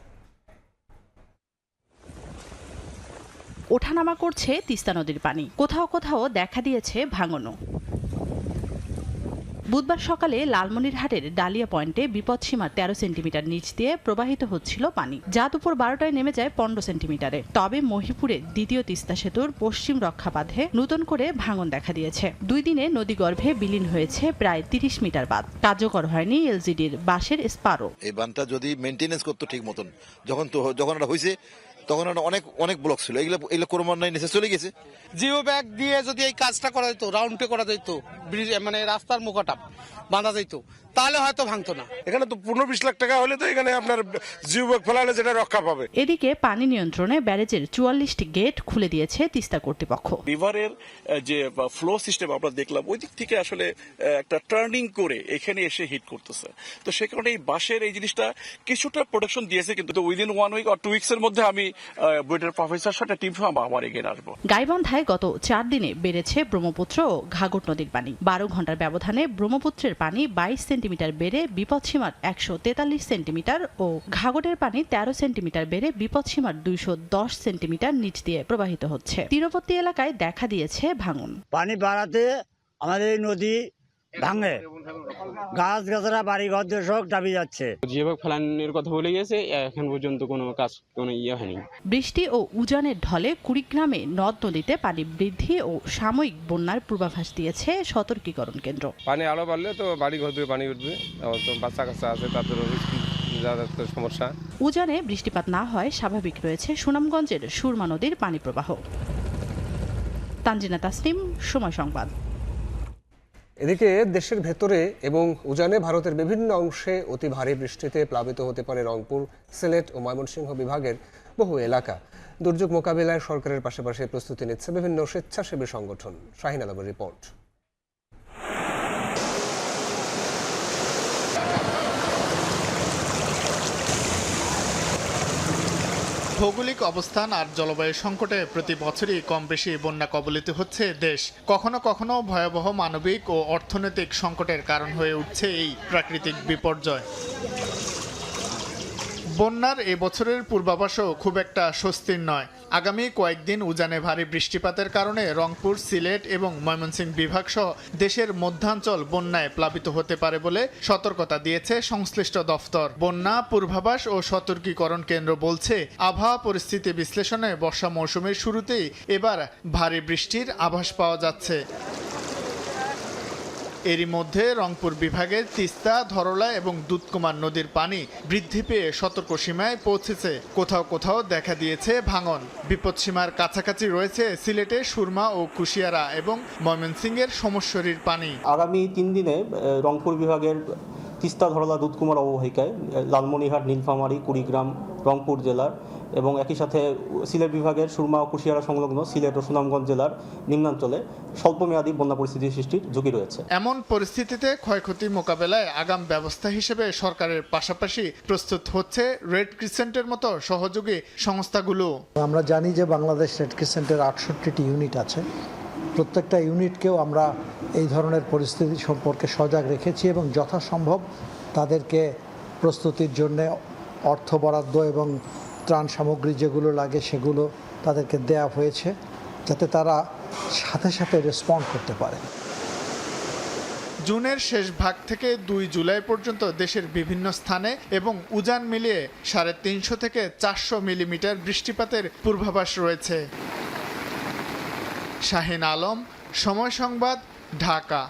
ওঠানামা করছে তিস্তা নদীর পানি, কোথাও কোথাও দেখা দিয়েছে ভাঙনও। বুধবার সকালে লালমনিরহাটের ডালিয়া পয়েন্টে বিপদসীমার 13 সেন্টিমিটার নিচ দিয়ে প্রবাহিত হচ্ছিল পানি, যা দুপুর 12টায় নেমে যায় 15 সেন্টিমিটারে। তবে মহিপুরে দ্বিতীয় তিস্তা সেতুর পশ্চিম রক্ষা বাঁধে নতুন করে ভাঙন দেখা দিয়েছে। 2 দিনে নদীগর্ভে বিলীন হয়েছে প্রায় 30 মিটার বাঁধ। কার্যকর হয়নি এলজিডির বাঁশের স্পারও। এই বাঁধটা যদি মেনটেনেন্স করতো ঠিক মতন, যখন এটা হয়েছে তখন অনেক ব্লক ছিল, এগুলো ক্রমান্বয়ে নিচে চলে গেছে। জিও ব্যাগ দিয়ে যদি এই কাজটা করা যেত, রাউন্ডে করা যেত, মানে রাস্তার মুখটা বাঁধা যেত, তাহলে হয়তো ভাঙতো না। এখানে তো 15-20 লাখ টাকা হলে তো এখানে আপনার জিও ব্যাগ ফেলালে যেটা রক্ষা পাবে। এদিকে পানি নিয়ন্ত্রণে ব্যারেজের 44টি গেট খুলে দিয়েছে তিস্তা কর্তৃপক্ষ। রিভারের যে ফ্লো সিস্টেম আমরা দেখলাম, ওই দিক থেকে আসলে একটা টার্নিং করে এখানে এসে হিট করতেছে। তো সে কারণে এই বাঁশের এই জিনিসটা কিছুটা প্রোটেকশন দিয়েছে, কিন্তু উইদিন 1 উইক আর 2 উইক্সের মধ্যে আমি বুয়েটের প্রফেসর সাথে টিম সহ আবার এগিয়ে আসবো। গাইবান্ধায় গত 4 দিনে বেড়েছে ব্রহ্মপুত্র ও ঘাঘট নদীর পানি। 12 ঘন্টার ব্যবধানে ব্রহ্মপুত্রের পানি 22 সেন্টিমিটার বেড়ে বিপদসীমার 143 সেন্টিমিটার ও ঘাঘটের পানি 13 সেন্টিমিটার বেড়ে বিপদসীমার 210 সেন্টিমিটার নিচ দিয়ে প্রবাহিত হচ্ছে। তীরবর্তী এলাকায় দেখা দিয়েছে ভাঙন। পানি বাড়াতে আমাদের এই নদী ভাঙে, গাছ গাছরা বাড়ি ঘর দিয়ে সব ডাবি যাচ্ছে। জিও ফেলানোর কথা বলে গেছে, এখন পর্যন্ত কোনো কাজ হয়নি। বৃষ্টি ও উজানের ঢলে কুড়িগ্রামে নদ নদীতে পানি বৃদ্ধি ও সাময়িক বন্যার পূর্বাভাস দিয়েছে সতর্কীকরণ কেন্দ্র। পানি আরো বাড়লে তো বাড়ি ঘর দিয়ে পানি উঠবে, তো বাচ্চা কাচ্চা আছে তাদের সমস্যা। উজানে বৃষ্টিপাত না হয় স্বাভাবিক রয়েছে সুনামগঞ্জের সুরমা নদীর পানি প্রবাহ। তানজিনা তাসনিম, সময় সংবাদ। এদিকে দেশের ভেতরে এবং উজানে ভারতের বিভিন্ন অংশে অতি ভারী বৃষ্টিতে প্লাবিত হতে পারে রংপুর, সিলেট ও ময়মনসিংহ বিভাগের বহু এলাকা। দুর্যোগ মোকাবিলায় সরকারের পাশাপাশি প্রস্তুতি নিচ্ছে বিভিন্ন স্বেচ্ছাসেবী সংগঠন। শাহিন আলমের রিপোর্ট। ভৌগোলিক অবস্থান আর জলবায়ু সংকটে প্রতি বছরই কম বেশি বন্যা কবলিত হচ্ছে দেশ। কখনো কখনো ভয়াবহ মানবিক ও অর্থনৈতিক সংকটের কারণ হয়ে উঠছে এই প্রাকৃতিক বিপর্যয়। বন্যার এবছরের পূর্বাভাসও খুব একটা স্বস্তির নয়। আগামী কয়েকদিন উজানে ভারী বৃষ্টিপাতের কারণে রংপুর, সিলেট এবং ময়মনসিংহ বিভাগ সহ দেশের মধ্যাঞ্চল বন্যায় প্লাবিত হতে পারে বলে সতর্কতা দিয়েছে সংশ্লিষ্ট দফতর। বন্যা পূর্বাভাস ও সতর্কীকরণ কেন্দ্র বলছে, আবহাওয়া পরিস্থিতি বিশ্লেষণে বর্ষা মৌসুমের শুরুতেই এবার ভারী বৃষ্টির আভাস পাওয়া যাচ্ছে। এরই মধ্যে রংপুর বিভাগের তিস্তা, ধরলা এবং দুধকুমার নদীর পানি বৃদ্ধি পেয়ে সতর্ক সীমায় পৌঁছেছে। কোথাও কোথাও দেখা দিয়েছে ভাঙন। বিপদসীমার কাছাকাছি রয়েছে সিলেটের সুরমা ও কুশিয়ারা এবং ময়মনসিংহের সমস্যরীর পানি। আগামী 3 দিনে রংপুর বিভাগের তিস্তা, ধরলা, দুধকুমার অববাহিকায় লালমনিরহাট, নীলফামারী, কুড়িগ্রাম, রংপুর জেলার এবং একই সাথে সিলেট বিভাগের সুরমা ও কুশিয়ারা সংলগ্ন সিলেট ও সুনামগঞ্জ জেলার নিম্নাঞ্চলে স্বল্পমেয়াদী বন্যা পরিস্থিতি সৃষ্টির ঝুঁকি রয়েছে। এমন পরিস্থিতিতে ক্ষয়ক্ষতি মোকাবেলায় আগাম ব্যবস্থা হিসেবে সরকারের পাশাপাশি প্রস্তুত হচ্ছে রেড ক্রিসেন্টের মতো সহযোগী সংস্থাগুলো। আমরা জানি যে বাংলাদেশ রেড ক্রিসেন্টের 68টি ইউনিট আছে। প্রত্যেকটা ইউনিটকেও আমরা এই ধরনের পরিস্থিতি সম্পর্কে সজাগ রেখেছি এবং যথাসম্ভব তাদেরকে প্রস্তুতির জন্য অর্থ বরাদ্দ এবং ত্রাণ সামগ্রী যেগুলো লাগে সেগুলো তাদেরকে দেয়া হয়েছে, যাতে তারা সাথে সাথে রেসপন্ড করতে পারে। জুনের শেষ ভাগ থেকে 2 জুলাই পর্যন্ত দেশের বিভিন্ন স্থানে এবং উজান মিলিয়ে 350 থেকে 400 মিলিমিটার বৃষ্টিপাতের পূর্বাভাস রয়েছে। শাহিন আলম, সময় সংবাদ, ঢাকা।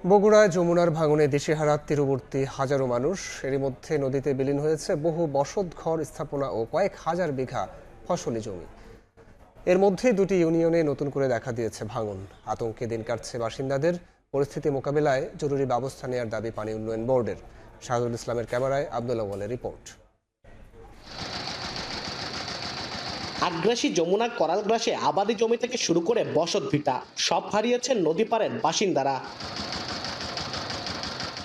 বগুড়ায় যমুনার ভাঙনে দিশেহারা তীরবর্তী হাজারো মানুষ। এরই মধ্যে নদীতে বিলীন হয়েছে বহু বসতঘর, স্থাপনা ও কয়েক হাজার বিঘা ফসলি জমি। এর মধ্যে 2টি ইউনিয়নে নতুন করে দেখা দিয়েছে ভাঙন। আতঙ্কে দিন কাটছে বাসিন্দাদের। পরিস্থিতি মোকাবিলায় জরুরি ব্যবস্থা নেওয়ার দাবি পানি উন্নয়ন বোর্ডের। শাহরুল ইসলামের ক্যামেরায় আব্দুল আউয়ালের রিপোর্ট। আগ্রাসী যমুনা করালগ্রাসে আবাদি জমি থেকে শুরু করে বসত ভিটা সব হারিয়েছেন নদী পাড়ের বাসিন্দারা।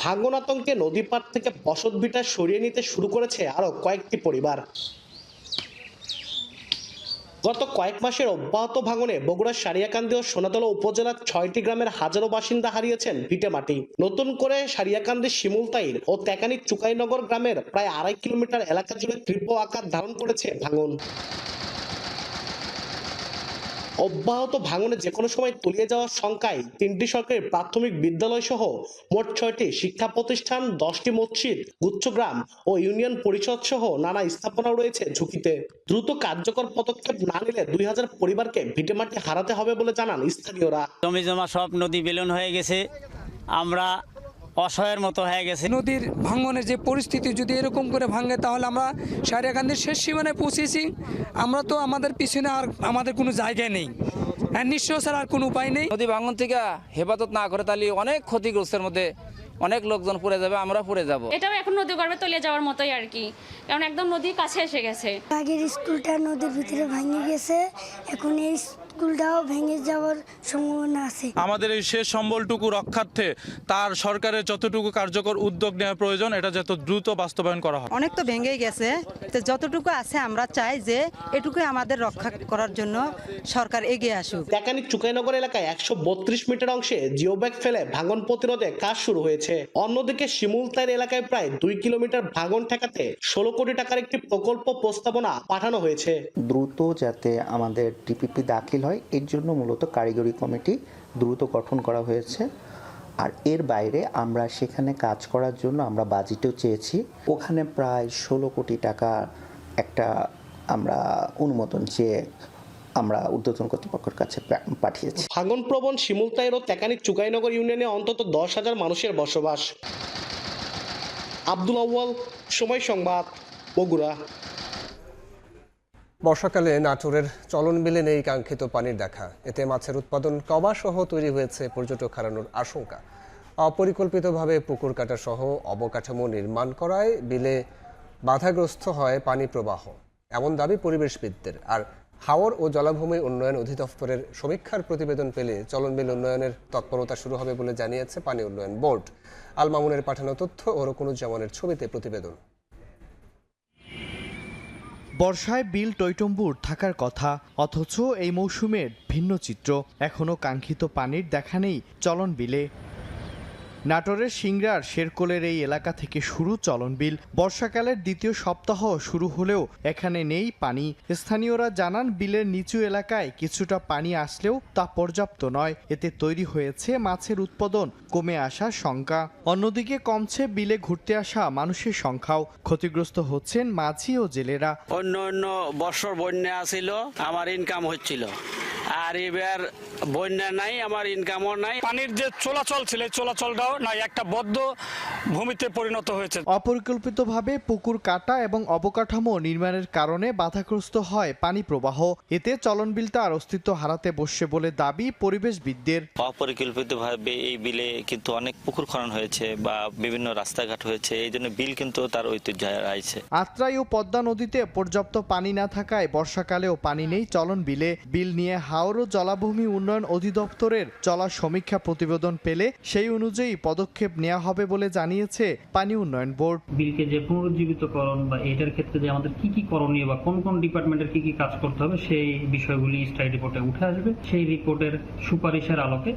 ভাঙন আতঙ্কে নদী পাড় থেকে বসত ভিটা সরিয়ে নিতে শুরু করেছে আরো কয়েকটি পরিবার। গত কয়েক মাসের অব্যাহত ভাঙনে বগুড়ার সারিয়াকান্দি ও সোনাতলা উপজেলার 6টি গ্রামের হাজারো বাসিন্দা হারিয়েছেন ভিটে মাটি। নতুন করে সারিয়াকান্দির শিমুলতাইর ও তেকানির চুকাইনগর গ্রামের প্রায় 2.5 কিলোমিটার এলাকা জুড়ে তীব্র আকার ধারণ করেছে ভাঙন। অব্যাহত ভাঙনে যে কোনো সময় তলিয়ে যাওয়ার শঙ্কায় 3টি সরকারি প্রাথমিক বিদ্যালয় সহ মোট 6টি শিক্ষা প্রতিষ্ঠান, 10টি মসজিদ, গুচ্ছগ্রাম ও ইউনিয়ন পরিষদ সহ নানা স্থাপনা রয়েছে ঝুঁকিতে। দ্রুত কার্যকর পদক্ষেপ না নিলে 2000 পরিবারকে ভিটেমাটি হারাতে হবে বলে জানান স্থানীয়রা। জমি জমা সব নদী বিলীন হয়ে গেছে, আমরা অসহায়ের মতো হয়ে গেছে। নদীর ভাঙনের যে পরিস্থিতি যদি এরকম করে ভাঙে তাহলে আমরা সারিয়াকান্দির শেষ সীমানায় পৌঁছেছি। আমরা তো আমাদের পিছনে আর আমাদের কোনো জায়গা নেই, নিঃস্ব ছাড়া আর কোনো উপায় নেই। নদী ভাঙন থেকে হেফাজত না করে তাহলে অনেক ক্ষতিগ্রস্তের মধ্যে অনেক লোকজন পড়ে যাবে, আমরা পড়ে যাব। এটাও এখন নদী গর্ভে তলিয়ে যাওয়ার মতোই আর কি, কারণ একদম নদীর কাছে এসে গেছে। আগের স্কুলটা নদীর ভিতরে ভেঙে গেছে, এখন এই স্কুলটাও ভেঙে যাওয়ার সম্ভাবনা আছে। আমাদের এই শেষ সম্বলটুকু রক্ষার্থে তার সরকারের যতটুকু কার্যকর উদ্যোগ নেওয়া প্রয়োজন এটা যত দ্রুত বাস্তবায়ন করা হয়। অনেক তো ভেঙেই গেছে, তো যতটুকু আছে আমরা চাই যে এটুকু আমাদের রক্ষা করার জন্য সরকার এগিয়ে আসুক। তেকানির চুকাইনগর এলাকায় 132 মিটার অংশে জিওব্যাগ ফেলে ভাঙন প্রতিরোধে কাজ শুরু হয়েছে। অন্যদিকে শিমুলতাইর এলাকায় প্রায় 2 কিলোমিটার ভাঙন ঠেকাতে 16 কোটি টাকার একটি প্রকল্প প্রস্তাবনা পাঠানো হয়েছে। দ্রুত যাতে আমাদের টিপিপি দাখিল হয় এর জন্য মূলত কারিগরি কমিটি দ্রুত গঠন করা হয়েছে। আর এর বাইরে আমরা সেখানে কাজ করার জন্য আমরা বাজেটও চেয়েছি, ওখানে প্রায় 16 কোটি টাকা একটা আমরা অনুমোদন চেয়ে আমরা ঊর্ধ্বতন কর্তৃপক্ষের কাছে পাঠিয়েছি। ভাঙন প্রবণ শিমুলতাইর ও তেকানির চুকাইনগর ইউনিয়নে অন্তত 10,000 মানুষের বসবাস। আব্দুল আউয়াল, সময় সংবাদ, বগুড়া। বর্ষাকালে নাটোরের চলন বিলে নেই কাঙ্ক্ষিত পানির দেখা। এতে মাছের উৎপাদন কমা সহ তৈরি হয়েছে পর্যটক হারানোর আশঙ্কা। অপরিকল্পিতভাবে পুকুর কাটা সহ অবকাঠামো নির্মাণ করায় বিলে বাধাগ্রস্ত হয় পানি প্রবাহ, এমন দাবি পরিবেশবিদদের। আর হাওর ও জলাভূমি উন্নয়ন অধিদপ্তরের সমীক্ষার প্রতিবেদন পেলে চলন বিল উন্নয়নের তৎপরতা শুরু হবে বলে জানিয়েছে পানি উন্নয়ন বোর্ড। আল মামুনের পাঠানো তথ্য ও রকুনুজ্জামানের ছবিতে প্রতিবেদন। বর্ষায় বিল টইটম্বুর থাকার কথা, অথচ এই মৌসুমের ভিন্ন চিত্র। এখনও কাঙ্ক্ষিত পানির দেখা নেই চলন বিলে। নাটোরের সিংড়ার শেরকোলের এই এলাকা থেকে শুরু চলন বিল। বর্ষাকালের দ্বিতীয় সপ্তাহ শুরু হলেও এখানে নেই পানি। স্থানীয়রা জানান বিলের নিচু এলাকায় কিছুটা পানি আসলেও তা পর্যাপ্ত নয়। এতে তৈরি হয়েছে মাছের উৎপাদন কমে আসার শঙ্কা। অন্যদিকে কমছে বিলে ঘুরতে আসা মানুষের সংখ্যাও। ক্ষতিগ্রস্ত হচ্ছেন মাঝি ও জেলেরা। অন্য বছর বন্যা আসিল, আমার ইনকাম হচ্ছিল, আর এবার বন্যা নাই, আমার ইনকামও নাই। পানির যে চলাচল ছিল চলাচলটাও নাই, একটা বদ্ধ ভূমিতে পরিণত হয়েছে। অপরিকল্পিতভাবে পুকুর কাটা এবং অবকাঠামো নির্মাণের কারণে বাধাগ্রস্ত হয় পানি প্রবাহ। এতে চলন বিলটা আর অস্তিত্ব হারাতে বসছে বলে দাবি পরিবেশবিদদের। অপরিকল্পিতভাবে এই বিলে কিন্তু অনেক পুকুর খনন হয়েছে বা বিভিন্ন রাস্তাঘাট হয়েছে, এই জন্য বিল কিন্তু তার ঐতিহ্য হারাইছে। আত্রাই ও পদ্মা নদীতে পর্যাপ্ত পানি না থাকায় বর্ষাকালেও পানি নেই চলন বিলে। বিল নিয়ে হাওর ও জলাভূমি উন্নয়ন অধিদপ্তরের চলা সমীক্ষা প্রতিবেদন পেলে সেই অনুযায়ী পদক্ষেপ নেওয়া হবে বলে জানিয়েছে পানি উন্নয়ন বোর্ড। বিলকে যে পুনরুজ্জীবিতকরণ বা এটার ক্ষেত্রে যে আমাদের কি কি করণীয় বা কোন কোন ডিপার্টমেন্টের কি কি কাজ করতে হবে সেই বিষয়গুলি স্টাডি রিপোর্টে উঠে আসবে। সেই রিপোর্টের সুপারিশের আলোকে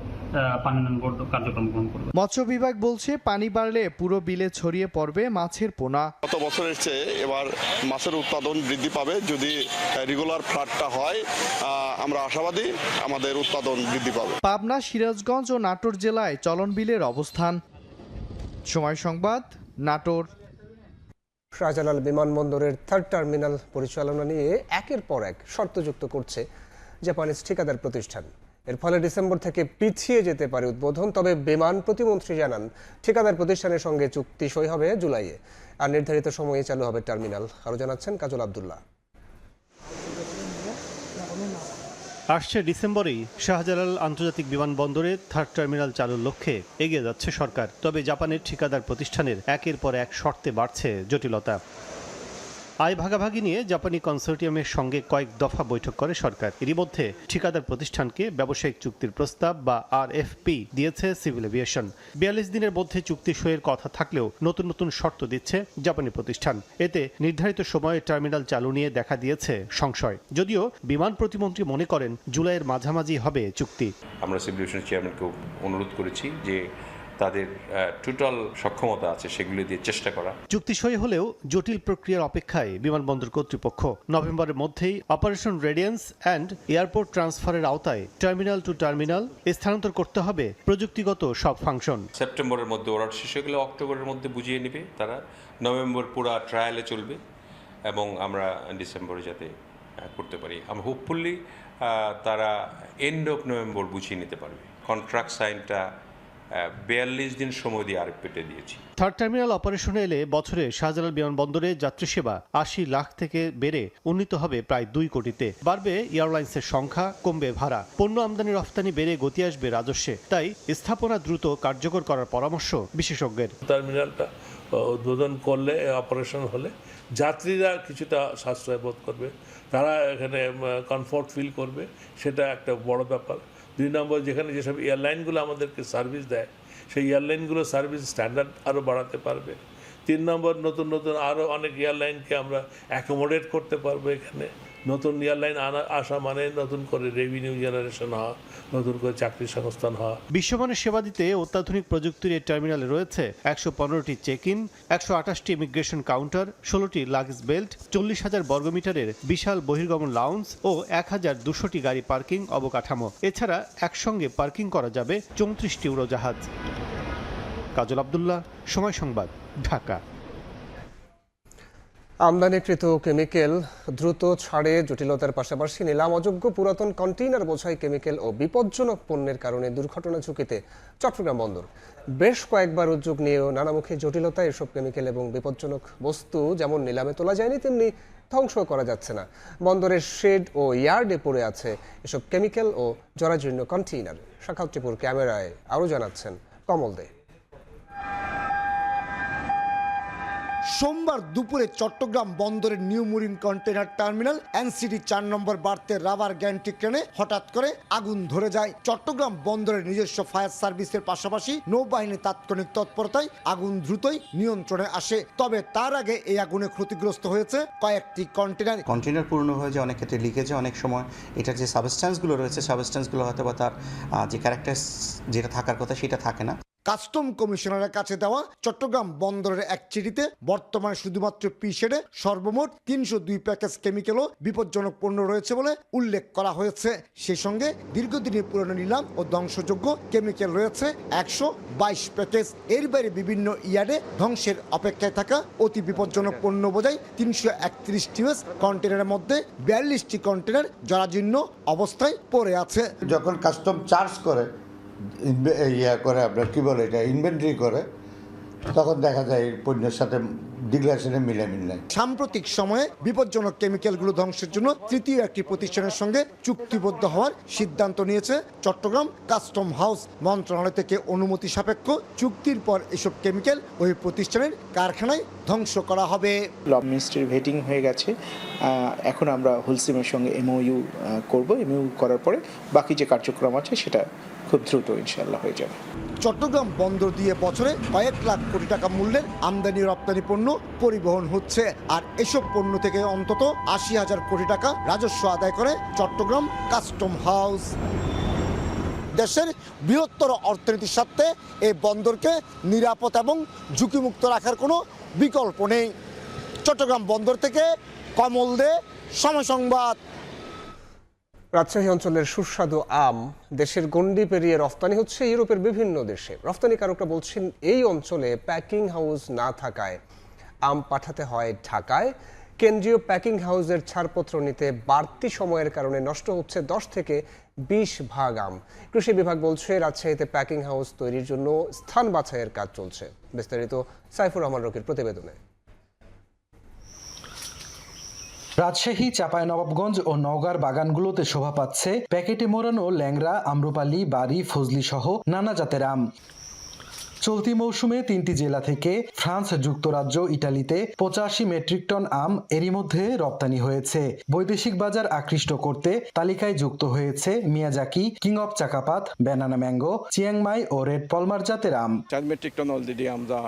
পানি উন্নয়ন বোর্ড কার্যক্রম গ্রহণ করবে। মৎস্য বিভাগ বলছে পানি বাড়লে পুরো বিলে ছড়িয়ে পড়বে মাছের পোনা। গত বছরের চেয়ে এবার মাছের উৎপাদন বৃদ্ধি পাবে যদি রেগুলার ফ্লাডটা হয়। আমরা আশাবাদী আশাবাদী আমাদের উৎপাদন বৃদ্ধি পাবে। পাবনা, সিরাজগঞ্জ ও নাটোর জেলায় চলন বিলের অবস্থান। সময় সংবাদ, নাটোর। শাহজালাল বিমানবন্দরের থার্ড টার্মিনাল পরিচালনা নিয়ে একের পর এক শর্তযুক্ত করছে জাপানিজ ঠিকাদার প্রতিষ্ঠান। এর ফলে ডিসেম্বর থেকে পিছিয়ে যেতে পারে উদ্বোধন। তবে বিমান প্রতিমন্ত্রী জানান, ঠিকাদার প্রতিষ্ঠানের সঙ্গে চুক্তি সই হবে জুলাইয়ে, আর নির্ধারিত সময়ে চালু হবে টার্মিনাল। আরও জানাচ্ছেন কাজল আব্দুল্লাহ। আসছে ডিসেম্বরেই শাহজালাল আন্তর্জাতিক বিমানবন্দরে থার্ড টার্মিনাল চালুর লক্ষ্যে এগিয়ে যাচ্ছে সরকার। তবে জাপানের ঠিকাদার প্রতিষ্ঠানের একের পর এক শর্তে বাড়ছে জটিলতা। আয় ভাগাভাগি নিয়ে জাপানি কনসোর্টিয়ামের সঙ্গে কয়েক দফা বৈঠক করে সরকার। এরই মধ্যে ঠিকাদার প্রতিষ্ঠানকে ব্যবসায়িক চুক্তির প্রস্তাব বা RFP দিয়েছে সিভিল এভিয়েশন। 42 দিনের মধ্যে চুক্তি সইয়ের কথা থাকলেও নতুন নতুন শর্ত দিচ্ছে জাপানি প্রতিষ্ঠান। এতে নির্ধারিত সময়ে টার্মিনাল চালু নিয়ে দেখা দিয়েছে সংশয়। যদিও বিমান প্রতিমন্ত্রী মনে করেন জুলাইয়ের মাঝামাঝি হবে চুক্তি। আমরা সিভিল এভিয়েশন চেয়ারম্যানকে অনুরোধ করেছি যে তাদের টোটাল সক্ষমতা আছে সেগুলি দিয়ে চেষ্টা করা। চুক্তি সই হলেও জটিল প্রক্রিয়ার অপেক্ষায় বিমানবন্দর কর্তৃপক্ষ। নভেম্বরের মধ্যেই অপারেশন রেডিয়েন্স অ্যান্ড এয়ারপোর্ট ট্রান্সফারের আওতায় টার্মিনাল টু টার্মিনাল স্থানান্তর করতে হবে প্রযুক্তিগত সব ফাংশন। সেপ্টেম্বরের মধ্যে অর্ডার শেষ হয়ে গেলে অক্টোবরের মধ্যে বুঝিয়ে নেবে তারা। নভেম্বর পুরো ট্রায়ালে চলবে এবং আমরা ডিসেম্বরে যাতে করতে পারি। আমরা হোপফুলি তারা এন্ড অফ নভেম্বর বুঝিয়ে নিতে পারবে। কন্ট্রাক্ট সাইনটা 42 দিন সময় দিয়ে আরপিতে দিয়েছি। থার্ড টার্মিনাল অপারেশনে এলে বছরে শাহজালাল বিমানবন্দরে যাত্রী সেবা 80 লাখ থেকে বেড়ে উন্নীত হবে প্রায় 2 কোটিতে। বাড়বে এয়ারলাইন্সের সংখ্যা, কমবে ভাড়া, পণ্য আমদানি রফতানি বেড়ে গতি আসবে রাজস্বে। তাই স্থাপনা দ্রুত কার্যকর করার পরামর্শ বিশেষজ্ঞের। টার্মিনালটা উদ্বোধন করলে, অপারেশন হলে যাত্রীরা কিছুটা সাশ্রয় বোধ করবে, তারা এখানে কমফোর্ট ফিল করবে, সেটা একটা বড় ব্যাপার। 2 নম্বর, যেখানে যেসব এয়ারলাইনগুলো আমাদেরকে সার্ভিস দেয় সেই এয়ারলাইনগুলো সার্ভিস স্ট্যান্ডার্ড আরও বাড়াতে পারবে। 3 নম্বর, নতুন নতুন আরও অনেক এয়ারলাইনকে আমরা অ্যাকোমোডেট করতে পারবো এখানে। নতুন এয়ারলাইন আসা মানে নতুন করে রেভিনিউ জেনারেশন হওয়া, নতুন করে চাকরি সংস্থান হওয়া। বিশ্বমানের সেবা দিতে অত্যাধুনিক প্রযুক্তির এই টার্মিনালে রয়েছে 115টি চেক ইন, 128টি ইমিগ্রেশন কাউন্টার, 16টি লাগেজ বেল্ট, 40,000 বর্গমিটারের বিশাল বহির্গমন লাউঞ্জ ও 1200টি গাড়ি পার্কিং অবকাঠামো। এছাড়া একসঙ্গে পার্কিং করা যাবে 34টি উড়োজাহাজ। কাজল আব্দুল্লাহ, সময় সংবাদ, ঢাকা। আমদানিকৃত কেমিক্যাল দ্রুত ছাড়ে জটিলতার পাশাপাশি নিলাম অযোগ্য পুরাতন কন্টেইনার বোঝাই কেমিক্যাল ও বিপজ্জনক পণ্যের কারণে দুর্ঘটনা ঝুঁকিতে চট্টগ্রাম বন্দর। বেশ কয়েকবার উদ্যোগ নিয়েও নানামুখী জটিলতা এসব কেমিক্যাল এবং বিপজ্জনক বস্তু যেমন নিলামে তোলা যায়নি, তেমনি ধ্বংস করা যাচ্ছে না। বন্দরের শেড ও ইয়ার্ডে পড়ে আছে এসব কেমিক্যাল ও জরাজীর্ণ কন্টেইনার। শাখাউত টিপুর ক্যামেরায় আরও জানাচ্ছেন কমল দে। সোমবার দুপুরে চট্টগ্রাম বন্দরের নিউ মুরিন কন্টেইনার টার্মিনাল NCD 4 নম্বর বার্তে রাবার গ্যান্ট্রি ক্রেনে হঠাৎ করে আগুন ধরে যায়। চট্টগ্রাম বন্দরের নিজস্ব ফায়ার সার্ভিসের পাশাপাশি নৌবাহিনীর তাৎক্ষণিক তৎপরতায় আগুন দ্রুতই নিয়ন্ত্রণে আসে। তবে তার আগে এই আগুনে ক্ষতিগ্রস্ত হয়েছে কয়েকটি কন্টেইনার পূর্ণ হয়ে যায়, অনেক ক্ষেত্রে লিকেজে, অনেক সময় এটার যে সাবস্ট্যান্সগুলো রয়েছে সাবস্ট্যান্সগুলো হয়তো বা তার যে ক্যারেক্টার যেটা থাকার কথা সেটা থাকে না। কাস্টম কমিশনারের কাছে দেওয়া চট্টগ্রাম বন্দরের এক চিঠিতে বর্তমানে শুধুমাত্র পিশেডে সর্বমোট 302 প্যাকেজ কেমিক্যাল ও বিপজ্জনক পণ্য রয়েছে বলে উল্লেখ করা হয়েছে। সেই সঙ্গে দীর্ঘদিনের পুরনো নিলাম ও ধ্বংসযোগ্য কেমিক্যাল রয়েছে 122 প্যাকেজ। এর বাইরে বিভিন্ন ইয়ার্ডে ধ্বংসের অপেক্ষায় থাকা অতি বিপজ্জনক পণ্য বোঝাই 331টি কন্টেনারের মধ্যে 42টি কন্টেনার জরাজীর্ণ অবস্থায় পড়ে আছে। যখন কাস্টম চার্জ করে আপনার কি বলে এটা ইনভেন্টরি করে, তখন দেখা যায় পণ্যের সাথে ডিক্লারেশনে মিলে নাই। সাম্প্রতিক সময়ে বিপজ্জনক কেমিক্যালগুলো ধ্বংসের জন্য তৃতীয় একটি প্রতিষ্ঠানের সঙ্গে চুক্তিবদ্ধ হওয়ার সিদ্ধান্ত নিয়েছে চট্টগ্রাম কাস্টম হাউস। মন্ত্রণালয় থেকে অনুমতি সাপেক্ষ চুক্তির পর এসব কেমিক্যাল ওই প্রতিষ্ঠানের কারখানায় ধ্বংস করা হবে। ল মিনিস্ট্রির ভেটিং হয়ে গেছে, এখন আমরা হোলসিমের সঙ্গে MOU করব। MOU করার পরে বাকি যে কার্যক্রম আছে সেটা খুব দ্রুত ইনশাআল্লাহ হয়ে যাবে। চট্টগ্রাম বন্দর দিয়ে বছরে কয়েক লাখ কোটি টাকা মূল্যের আমদানি রপ্তানি পণ্য পরিবহন হচ্ছে, আর এসব পণ্য থেকে অন্তত 80,000 কোটি টাকা রাজস্ব আদায় করে চট্টগ্রাম কাস্টম হাউস। দেশের বৃহত্তর অর্থনীতির স্বার্থে এই বন্দরকে নিরাপদ এবং ঝুঁকিমুক্ত রাখার কোনো বিকল্প নেই। চট্টগ্রাম বন্দর থেকে কমল দে, সময় সংবাদ। রাজশাহী অঞ্চলের সুস্বাদু আম দেশের গণ্ডি পেরিয়ে রফতানি হচ্ছে ইউরোপের বিভিন্ন দেশে। রফতানিকারকরা বলছেন এই অঞ্চলে প্যাকিং হাউস না থাকায় আম পাঠাতে হয় ঢাকায়। কেন্দ্রীয় প্যাকিং হাউসের ছাড়পত্র নিতে বাড়তি সময়ের কারণে নষ্ট হচ্ছে 10 থেকে 20 ভাগ আম। কৃষি বিভাগ বলছে রাজশাহীতে প্যাকিং হাউস তৈরির জন্য স্থান বাছাইয়ের কাজ চলছে। বিস্তারিত সাইফুর রহমান রকির প্রতিবেদনে। রাজশাহী, চাঁপাইনবাবগঞ্জ ও নওগাঁর বাগানগুলোতে শোভা পাচ্ছে প্যাকেটে মোড়ানো ল্যাংড়া, আম্রপালি, বাড়ি, ফজলি সহ নানা জাতের আম। চলতি মৌসুমে 3টি জেলা থেকে ফ্রান্স, যুক্তরাজ্য, ইটালিতে 85 মেট্রিক টন আম এরই মধ্যে রপ্তানি হয়েছে। বৈদেশিক বাজার আকৃষ্ট করতে তালিকায় যুক্ত হয়েছে মিয়াজাকি, কিং অফ চাকাপাত, ব্যানানা ম্যাঙ্গো, চিয়াংমাই ও রেড পলমার জাতের আম। 4 মেট্রিক টন অলরেডি আমরা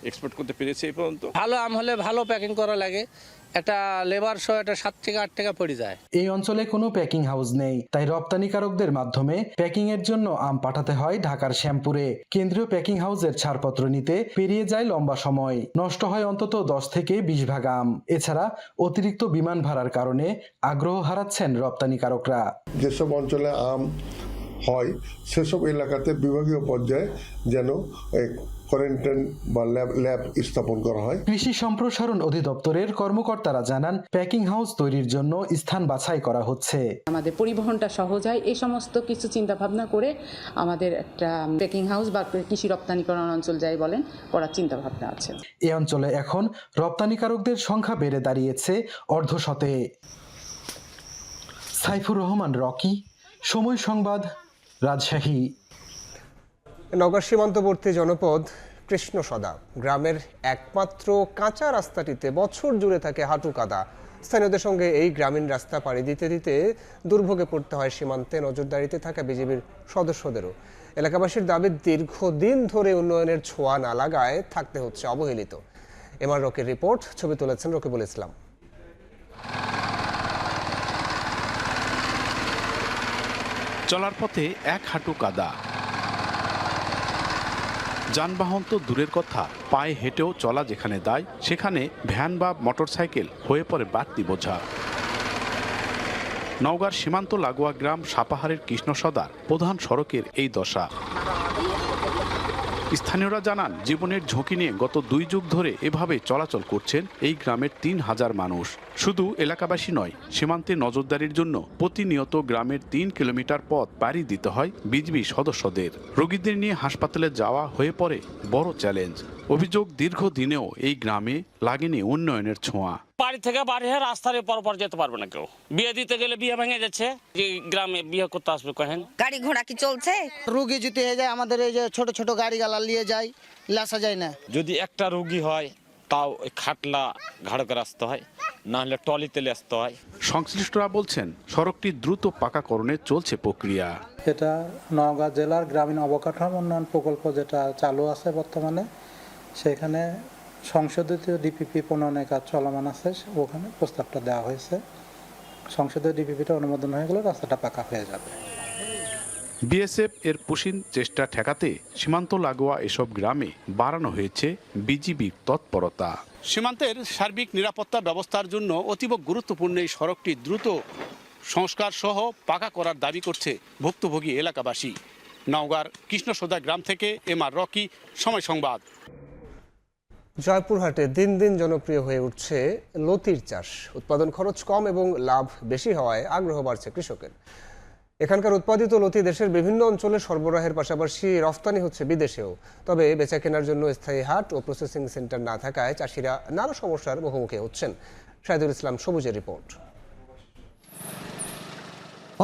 এক্সপোর্ট করতে পেরেছি এই পর্যন্ত। ভালো আম হলে ভালো প্যাকিং করা লাগে, একটা লেবার সহ এটা 7 থেকে 8 টাকা পড়ে যায়। এই অঞ্চলে কোনো প্যাকিং হাউস নেই, তাই রপ্তানিকারকদের মাধ্যমে প্যাকিং এর জন্য আম পাঠাতে হয় ঢাকার শ্যামপুরে। কেন্দ্রীয় প্যাকিং হাউসের ছাড়পত্র নিতে পেরিয়ে যায় লম্বা সময়, নষ্ট হয় অন্তত 10 থেকে 20 ভাগ আম। এছাড়া অতিরিক্ত বিমান ভাড়ার কারণে আগ্রহ হারাচ্ছেন রপ্তানিকারকরা। যেসব অঞ্চলে আম হয় সেসব এলাকাতে বিভাগীয় পর্যায়ে যেন কোয়ারেন্টাইন বা ল্যাব স্থাপন করা হয়। কৃষি সম্প্রসারণ অধিদপ্তরের কর্মকর্তারা জানান প্যাকিং হাউস তৈরির জন্য স্থান বাছাই করা হচ্ছে। আমাদের পরিবহনটা সহজ হয়, এই সমস্ত কিছু চিন্তা ভাবনা করে আমাদের একটা প্যাকিং হাউস বা কৃষি রপ্তানিকরণ অঞ্চল যাই বলেন করার চিন্তা ভাবনা আছে। এই অঞ্চলে এখন রপ্তানিকারকদের সংখ্যা বেড়ে দাঁড়িয়েছে অর্ধশতে। সাইফুর রহমান রকি, সময় সংবাদ, রাজশাহী। নওগাঁ সীমান্তবর্তী জনপদ কৃষ্ণসদা গ্রামের একমাত্র কাঁচা রাস্তাটিতে বছর জুড়ে থাকে হাঁটু কাদা। স্থানীয়দের সঙ্গে এই গ্রামীণ রাস্তা পাড়ি দিতে দিতে দুর্ভোগে পড়তে হয় সীমান্তে নজরদারিতে থাকা বিজিবির সদস্যদেরও। এলাকাবাসীর দাবি দীর্ঘদিন ধরে উন্নয়নের ছোঁয়া না লাগায় থাকতে হচ্ছে অবহেলিত। এমআর রকির রিপোর্ট, ছবি তুলেছেন রকিবুল ইসলাম। চলার পথে এক হাঁটু কাদা, যানবাহন তো দূরের কথা, পায়ে হেঁটেও চলা যেখানে দায় সেখানে ভ্যান বা মোটরসাইকেল হয়ে পড়ে বাড়তি বোঝা। নওগাঁর সীমান্ত লাগোয়া গ্রাম সাপাহারের কৃষ্ণসদার প্রধান সড়কের এই দশা। স্থানীয়রা জানান জীবনের ঝুঁকি নিয়ে গত 2 যুগ ধরে এভাবে চলাচল করছেন এই গ্রামের 3000 মানুষ। শুধু এলাকাবাসী নয়, সীমান্তে নজরদারির জন্য প্রতিনিয়ত গ্রামের 3 কিলোমিটার পথ পাড়ি দিতে হয় বিজিবি সদস্যদের। রোগীদের নিয়ে হাসপাতালে যাওয়া হয়ে পড়ে বড় চ্যালেঞ্জ। অভিযোগ দীর্ঘদিনেও এই গ্রামে লাগেনি উন্নয়নের ছোঁয়া। বাড়ি থেকে বাড়ি হয়ে রাস্তার পর যেতে পারবে না কেউ। বিয়ে দিতে গেলে বিয়ে ভেঙে যাচ্ছে, যে গ্রামে বিয়ে করতে আসবে কহেন। গাড়ি ঘোড়া কি চলছে? রোগী যদি হয়ে যায় আমাদের এই যে ছোট ছোট গাড়ি গালা নিয়ে যায়, লাসা যায় না। যদি একটা রোগী হয় তাও খাটলা ঘাড় করে আসতে হয়, না হলে টলিতে আসতে হয়। সংশ্লিষ্টরা বলছেন সড়কটি দ্রুত পাকাকরণে চলছে প্রক্রিয়া। এটা নওগাঁ জেলার গ্রামীণ অবকাঠামো উন্নয়ন প্রকল্প যেটা চালু আছে বর্তমানে, সেখানে সংশোধিত ডিপিপি প্রণয়নের কাজ চলমান আছে। ওখানে প্রস্তাবটা দেওয়া হয়েছে, সংশোধিত ডিপিপিটা অনুমোদন হয়ে গেলে রাস্তাটা পাকা হয়ে যাবে। বিএসএফ এর পুশিন চেষ্টা ঠেকাতে সীমান্ত লাগোয়া এসব গ্রামে বাড়ানো হয়েছে বিজিবির তৎপরতা। সীমান্তের সার্বিক নিরাপত্তা ব্যবস্থার জন্য অতীব গুরুত্বপূর্ণ এই সড়কটি দ্রুত সংস্কার সহ পাকা করার দাবি করছে ভুক্তভোগী এলাকাবাসী। নওগাঁর কৃষ্ণসদা গ্রাম থেকে এমআর রকি, সময় সংবাদ। জয়পুরহাটে দিন দিন জনপ্রিয় হয়ে উঠছে লতির চাষ। উৎপাদন খরচ কম এবং লাভ বেশি হওয়ায় আগ্রহ বাড়ছে কৃষকের। এখানকার উৎপাদিত লতি দেশের বিভিন্ন অঞ্চলে সরবরাহের পাশাপাশি রফতানি হচ্ছে বিদেশেও। তবে বেচা কেনার জন্য স্থায়ী হাট ও প্রসেসিং সেন্টার না থাকায় চাষিরা নানা সমস্যার মুখোমুখি হচ্ছেন। শাহিদুল ইসলাম সবুজের রিপোর্ট।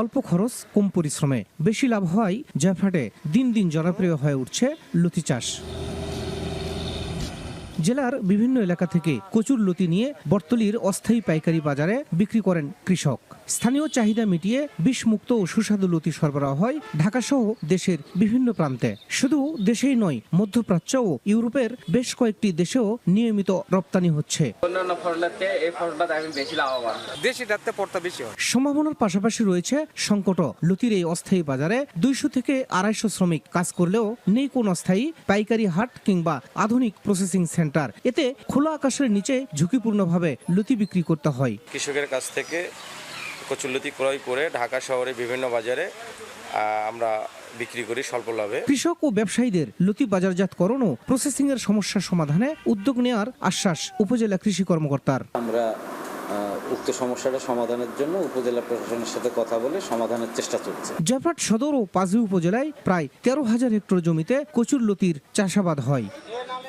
অল্প খরচ কম পরিশ্রমে বেশি লাভ হওয়ায় জয়পুরহাটে দিন দিন জনপ্রিয় হয়ে উঠছে লতি চাষ। জেলার বিভিন্ন এলাকা থেকে কচুর লতি নিয়ে বর্তলির অস্থায়ী পাইকারি বাজারে বিক্রি করেন কৃষক। স্থানীয় চাহিদা মিটিয়ে বিষমুক্ত ও সুস্বাদু লতি সরবরাহ হয় ঢাকাসহ দেশের বিভিন্ন প্রান্তে। শুধু দেশেই নয়, মধ্যপ্রাচ্য ও ইউরোপের বেশ কয়েকটি দেশেও নিয়মিত রপ্তানি হচ্ছে। সম্ভাবনার পাশাপাশি রয়েছে সংকট। লতির এই অস্থায়ী বাজারে 200 থেকে 250 শ্রমিক কাজ করলেও নেই কোন অস্থায়ী পাইকারি হাট কিংবা আধুনিক প্রসেসিং সেন্টার। এতে খোলা আকাশের নিচে ঝুঁকিপূর্ণভাবে লতি বিক্রি করতে হয়। কৃষকের কাছ থেকে কচুরলতি ক্রয় করে ঢাকা শহরে বিভিন্ন বাজারে আমরা বিক্রি করি স্বল্প লাভে। কৃষক ও ব্যবসায়ীদের লতি বাজারজাতকরণ ও প্রসেসিং এর সমস্যার সমাধানে উদ্যোগ নেওয়ার আশ্বাস উপজেলা কৃষি কর্মকর্তার। আমরা উক্ত সমস্যাটা সমাধানের জন্য উপজেলা প্রশাসনের সাথে কথা বলে সমাধানের চেষ্টা চলছে। জয়পুরহাট সদর ও পাঁচবি উপজেলায় প্রায় 13,000 হেক্টর জমিতে কচুর লতির চাষাবাদ হয়।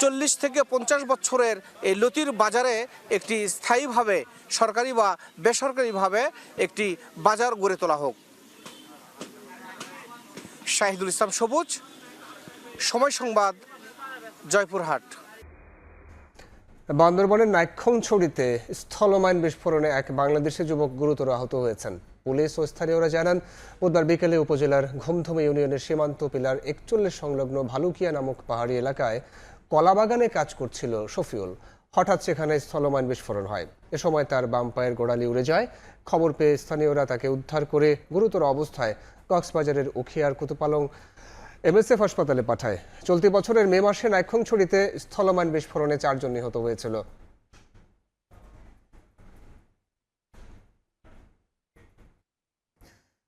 40 থেকে 50 বছরের এই লতির বাজারে একটি স্থায়ীভাবে সরকারি বা বেসরকারিভাবে একটি বাজার গড়ে তোলা হোক। শাহিদুল ইসলাম সবুজ, সময় সংবাদ, জয়পুরহাট। বান্দরবানের নাইক্ষ্যংছড়িতে স্থলমাইন বিস্ফোরণে এক বাংলাদেশি যুবক গুরুতর আহত হয়েছেন। পুলিশ ও স্থানীয়রা জানান, বুধবার বিকেলে উপজেলার ঘুমধুমি ইউনিয়নের সীমান্ত পিলার 41 সংলগ্ন ভালুকিয়া নামক পাহাড়ি এলাকায় কলাবাগানে কাজ করছিল শফিউল। হঠাৎ সেখানে স্থলমাইন বিস্ফোরণ হয়। এ সময় তার বাম পায়ের গোড়ালি উড়ে যায়। খবর পেয়ে স্থানীয়রা তাকে উদ্ধার করে গুরুতর অবস্থায় কক্সবাজারের উখিয়ার কুতুপালং MSF হাসপাতালে পাঠায়। চলতি বছরের মে মাসে নাইক্ষ্যংছড়িতে স্থলমাইন বিস্ফোরণে 4 জন নিহত হয়েছিল।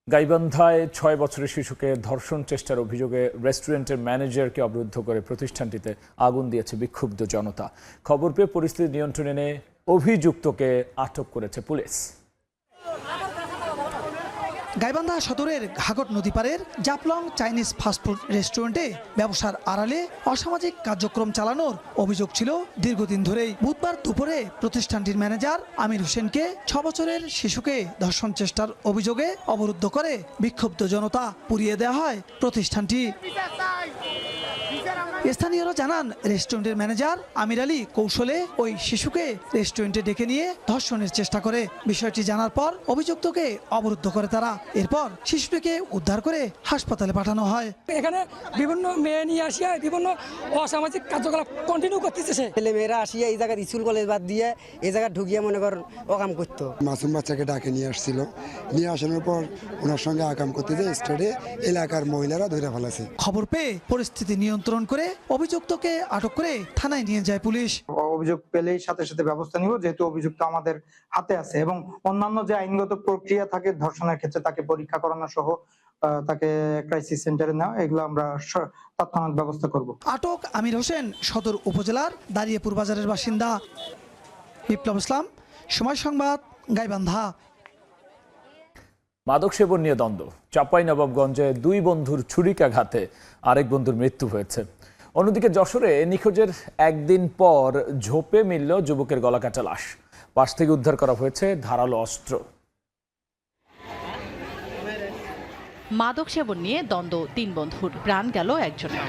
গাইবান্ধায় 6 বছরের শিশুকে ধর্ষণ চেষ্টার অভিযোগে রেস্টুরেন্টের ম্যানেজারকে অবরুদ্ধ করে প্রতিষ্ঠানটিতে আগুন দিয়েছে বিক্ষুব্ধ জনতা। খবর পেয়ে পরিস্থিতি নিয়ন্ত্রণে এনে অভিযুক্তকে আটক করেছে পুলিশ। গাইবান্ধা সদরের ঘাগট নদী পাড়ের জাপলং চাইনিজ ফাস্টফুড রেস্টুরেন্টে ব্যবসার আড়ালে অসামাজিক কার্যক্রম চালানোর অভিযোগ ছিল দীর্ঘদিন ধরেই। বুধবার দুপুরে প্রতিষ্ঠানটির ম্যানেজার আমির হোসেনকে 6 বছরের শিশুকে ধর্ষণ চেষ্টার অভিযোগে অবরুদ্ধ করে বিক্ষুব্ধ জনতা পুড়িয়ে দেওয়া হয় প্রতিষ্ঠানটি। স্থানীয়রা জানান, রেস্টুরেন্টের ম্যানেজার আমির আলী কৌশলে ওই শিশুকে রেস্টুরেন্টে ডেকে নিয়ে ধর্ষণের চেষ্টা করে। বিষয়টি জানার পর অভিযুক্তকে অবরুদ্ধ করে তারা। এরপর শিশুটিকে উদ্ধার করে হাসপাতালে পাঠানো হয়। এখানে বিভিন্ন মেয়ে নিয়ে আসিয়া বিভিন্ন অসামাজিক কার্যকলাপ কন্টিনিউ করতেছে। ছেলে মেয়েরা আসিয়া এই জায়গার স্কুল কলেজ বাদ দিয়ে এই জায়গায় ঢুকিয়ে মনে কর অকাম করতো। মাসুম বাচ্চাকে ডাকে নিয়ে আসছিল, নিয়ে আসানোর পর ওনার সঙ্গে আকাম করতে যে স্টেডে এলাকার মহিলারা ধরে ফেলেছে। খবর পেয়ে পরিস্থিতি নিয়ন্ত্রণ করে অভিযুক্তকে আটক করে থানায় নিয়ে যায় পুলিশ। অভিযোগ পেলেই সাথে সাথে ব্যবস্থা নিব, যেহেতু অভিযুক্ত আমাদের হাতে আছে, এবং অন্যান্য যে আইনগত প্রক্রিয়া থাকে ধর্ষণের ক্ষেত্রে তাকে পরীক্ষা করানো সহ তাকে ক্রাইসিস সেন্টারে নেওয়া, এগুলো আমরা তৎক্ষণাৎ ব্যবস্থা করব। আটক আমির হোসেন সদর উপজেলার দাঁড়িয়েপুর বাজারের বাসিন্দা। বিপ্লব ইসলাম, সময় সংবাদ, গাইবান্ধা। মাদক সেবন নিয়ে দ্বন্দ্ব। চাঁপাইনবাবগঞ্জে 2 বন্ধুর ছুরিকাঘাতে আরেক বন্ধুর মৃত্যু হয়েছে। অন্যদিকে যশোরে নিখোঁজের একদিন পর ঝোপে মিলল যুবকের গলাকাটা লাশ। পাশ থেকে উদ্ধার করা হয়েছে ধারালো অস্ত্র। মাদক সেবন নিয়ে দ্বন্দ্ব 3 বন্ধুর, প্রাণ গেল একজনের।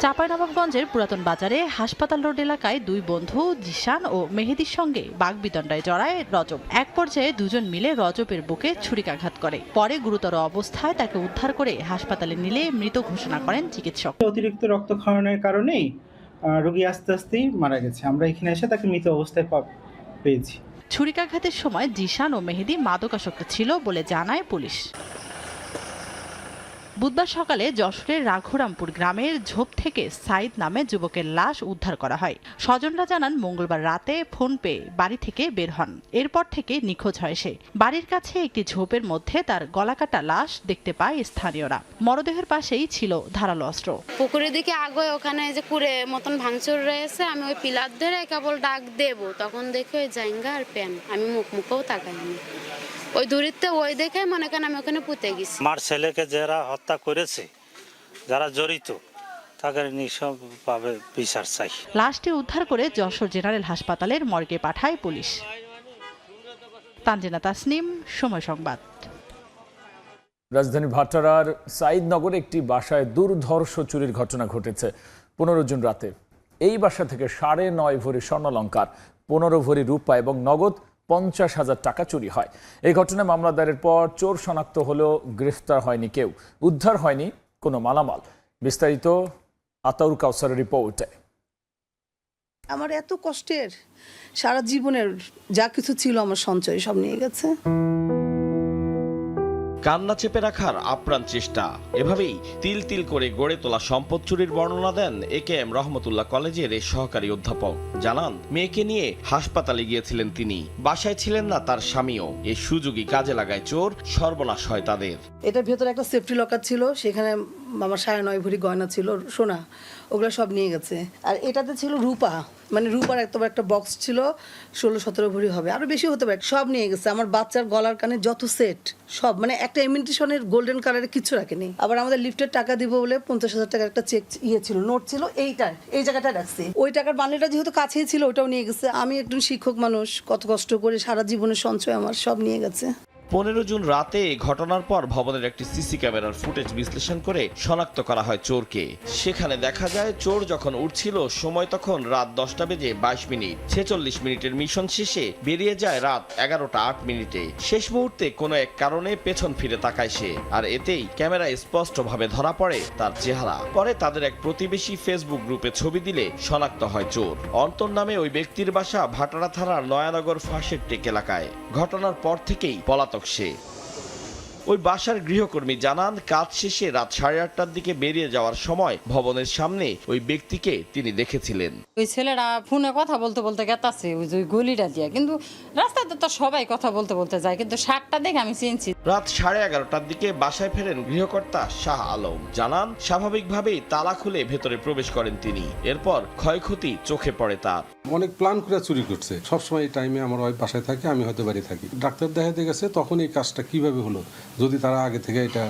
চাঁপাইনবাবগঞ্জের পুরাতন বাজারে হাসপাতাল রোড এলাকায় 2 বন্ধু জিশান ও মেহেদির সঙ্গে বাগবিতণ্ডায় জড়ায় রজব। এক পর্যায়ে 2 জন মিলে রজবের বুকে ছুরিকাঘাত করে। পরে গুরুতর অবস্থায় তাকে উদ্ধার করে হাসপাতালে নিলে মৃত ঘোষণা করেন চিকিৎসক। অতিরিক্ত রক্তক্ষরণের কারণেই রোগী আস্তে আস্তেই মারা গেছে। আমরা এখানে এসে তাকে মৃত অবস্থায় পেয়েছি। ছুরিকাঘাতের সময় জিশান ও মেহেদি মাদকাসক্ত ছিল বলে জানায় পুলিশ। বুধবার সকালে যশোরের রাঘুরামপুর গ্রামের ঝোপ থেকে সাইদ নামে যুবকের লাশ উদ্ধার করা হয়। স্বজনরা জানান, মঙ্গলবার রাতে ফোন পেয়ে বাড়ি থেকে বের হন। এরপর থেকে নিখোঁজ হয় সে। বাড়ির কাছে একটি ঝোপের মধ্যে তার গলাকাটা লাশ দেখতে পায় স্থানীয়রা। মরদেহের পাশেই ছিল ধারালো অস্ত্র। পুকুরের দিকে আগে ওখানে যে কুড়ে মতন ভাঙচুর রয়েছে, আমি ওই পিলার ধরে কেবল ডাক দেব, তখন দেখে ওই জাইঙ্গা আর প্যান, আমি মুখেও তাকাইনি। ওই দূরিতে ওই দেখে মনে করেন আমি ওখানে পুঁতে গেছি। আমার ছেলেকে যারা হত্যা করেছে, যারা জড়িত, তাদের নিঃসংবাদভাবে বিচার চাই। লাশটি উদ্ধার করে যশোর জেনারেল হাসপাতালের মর্গে পাঠায় পুলিশ। তানজিনা তাসনিম, সময় সংবাদ। রাজধানী ভাটারার সাইদনগরে একটি বাসায় দুর্ধর্ষ চুরির ঘটনা ঘটেছে 15 জুন রাতে। এই বাসা থেকে 9.5 ভরি স্বর্ণালংকার, 15 ভরি রূপা এবং নগদ 50,000 টাকা চুরি হয়। এই ঘটনায় মামলা দায়েরের পর চোর শনাক্ত হলেও গ্রেফতার হয়নি কেউ, উদ্ধার হয়নি কোনো মালামাল। বিস্তারিত আতাউর কাউসারের রিপোর্টে। আমার এত কষ্টের সারা জীবনের যা কিছু ছিল আমার সঞ্চয় সব নিয়ে গেছে। কান্না চেপে রাখার আপ্রাণ চেষ্টা। এভাবেই তিল তিল করে গড়ে তোলা সম্পদ চুরির বর্ণনা দেন AKM রহমতুল্লাহ কলেজের এই সহকারী অধ্যাপক। জানান, মেয়েকে নিয়ে হাসপাতালে গিয়েছিলেন তিনি, বাসায় ছিলেন না তার স্বামীও। এই সুযোগই কাজে লাগায় চোর, সর্বনাশ হয় তাদের। এটার ভেতরে একটা সেফটি লকার ছিল, সেখানে আমার 9.5 ভরি গয়না ছিল, সোনা, ওগুলো সব নিয়ে গেছে। আর এটাতে ছিল রূপা, মানে রূপার একটা বক্স ছিল, 16-17 ভরি হবে, আরো বেশি হতে পারে, সব নিয়ে গেছে। আমার বাচ্চার গলার কানে যত সেট সব, মানে একটা ইমিটেশনের গোল্ডেন কালারের কিছু রাখেনি। আবার আমাদের লিফটের টাকা দিব বলে 50,000 টাকার একটা চেক ছিল, নোট ছিল, এই জায়গাটা রাখছে। ওই টাকার বান্ডেলটা যেহেতু কাছেই ছিল, ওটাও নিয়ে গেছে। আমি একজন শিক্ষক মানুষ, কত কষ্ট করে সারা জীবনের সঞ্চয় আমার সব নিয়ে গেছে। 15 জুন রাতে ঘটনার পর ভবনের একটি সিসি ক্যামেরার ফুটেজ বিশ্লেষণ করে শনাক্ত করা হয় চোরকে। সেখানে দেখা যায়, চোর যখন উঠছিল সময় তখন রাত 10:22। 46 মিনিটের মিশন শেষে বেরিয়ে যায় রাত 11:08। শেষ মুহূর্তে কোনো এক কারণে পেছন ফিরে তাকায় সে, আর এতেই ক্যামেরায় স্পষ্টভাবে ধরা পড়ে তার চেহারা। পরে তাদের এক প্রতিবেশী ফেসবুক গ্রুপে ছবি দিলে শনাক্ত হয় চোর। অন্তর নামে ওই ব্যক্তির বাসা ভাটারা থানার নয়ানগর ফাঁসের টেক এলাকায়। ঘটনার পর থেকেই পলাতক সে। ওই বাসার গৃহকর্মী জানান, কাজ শেষে রাত 8:30টার দিকে বেরিয়ে যাওয়ার সময় ভবনের সামনে ওই ব্যক্তিকে তিনি দেখেছিলেন। ওই ছেলেরা ফোনে কথা বলতে বলতে গেতাছে ওই গলিটা দিয়ে, কিন্তু রাস্তাতে তো সবাই কথা বলতে বলতে যায়, কিন্তু শার্টটা দেখে আমি চিনছি। রাত 11:30টার দিকে বাসায় ফেরেন গৃহকর্তা শাহ আলম। জানান, স্বাভাবিকভাবেই তালা খুলে ভেতরে প্রবেশ করেন তিনি। এরপর ক্ষয়ক্ষতি চোখে পড়ে তার। অনেক প্ল্যান করে চুরি করছে। সবসময় এই টাইমে আমার ওয়াইফ বাসায় থাকে, আমি হয়তো বাড়ি থাকি। ডাক্তার দেখাতে গেছে, তখন এই কাজটা কিভাবে হলো যদি তারা আগে থেকে এটা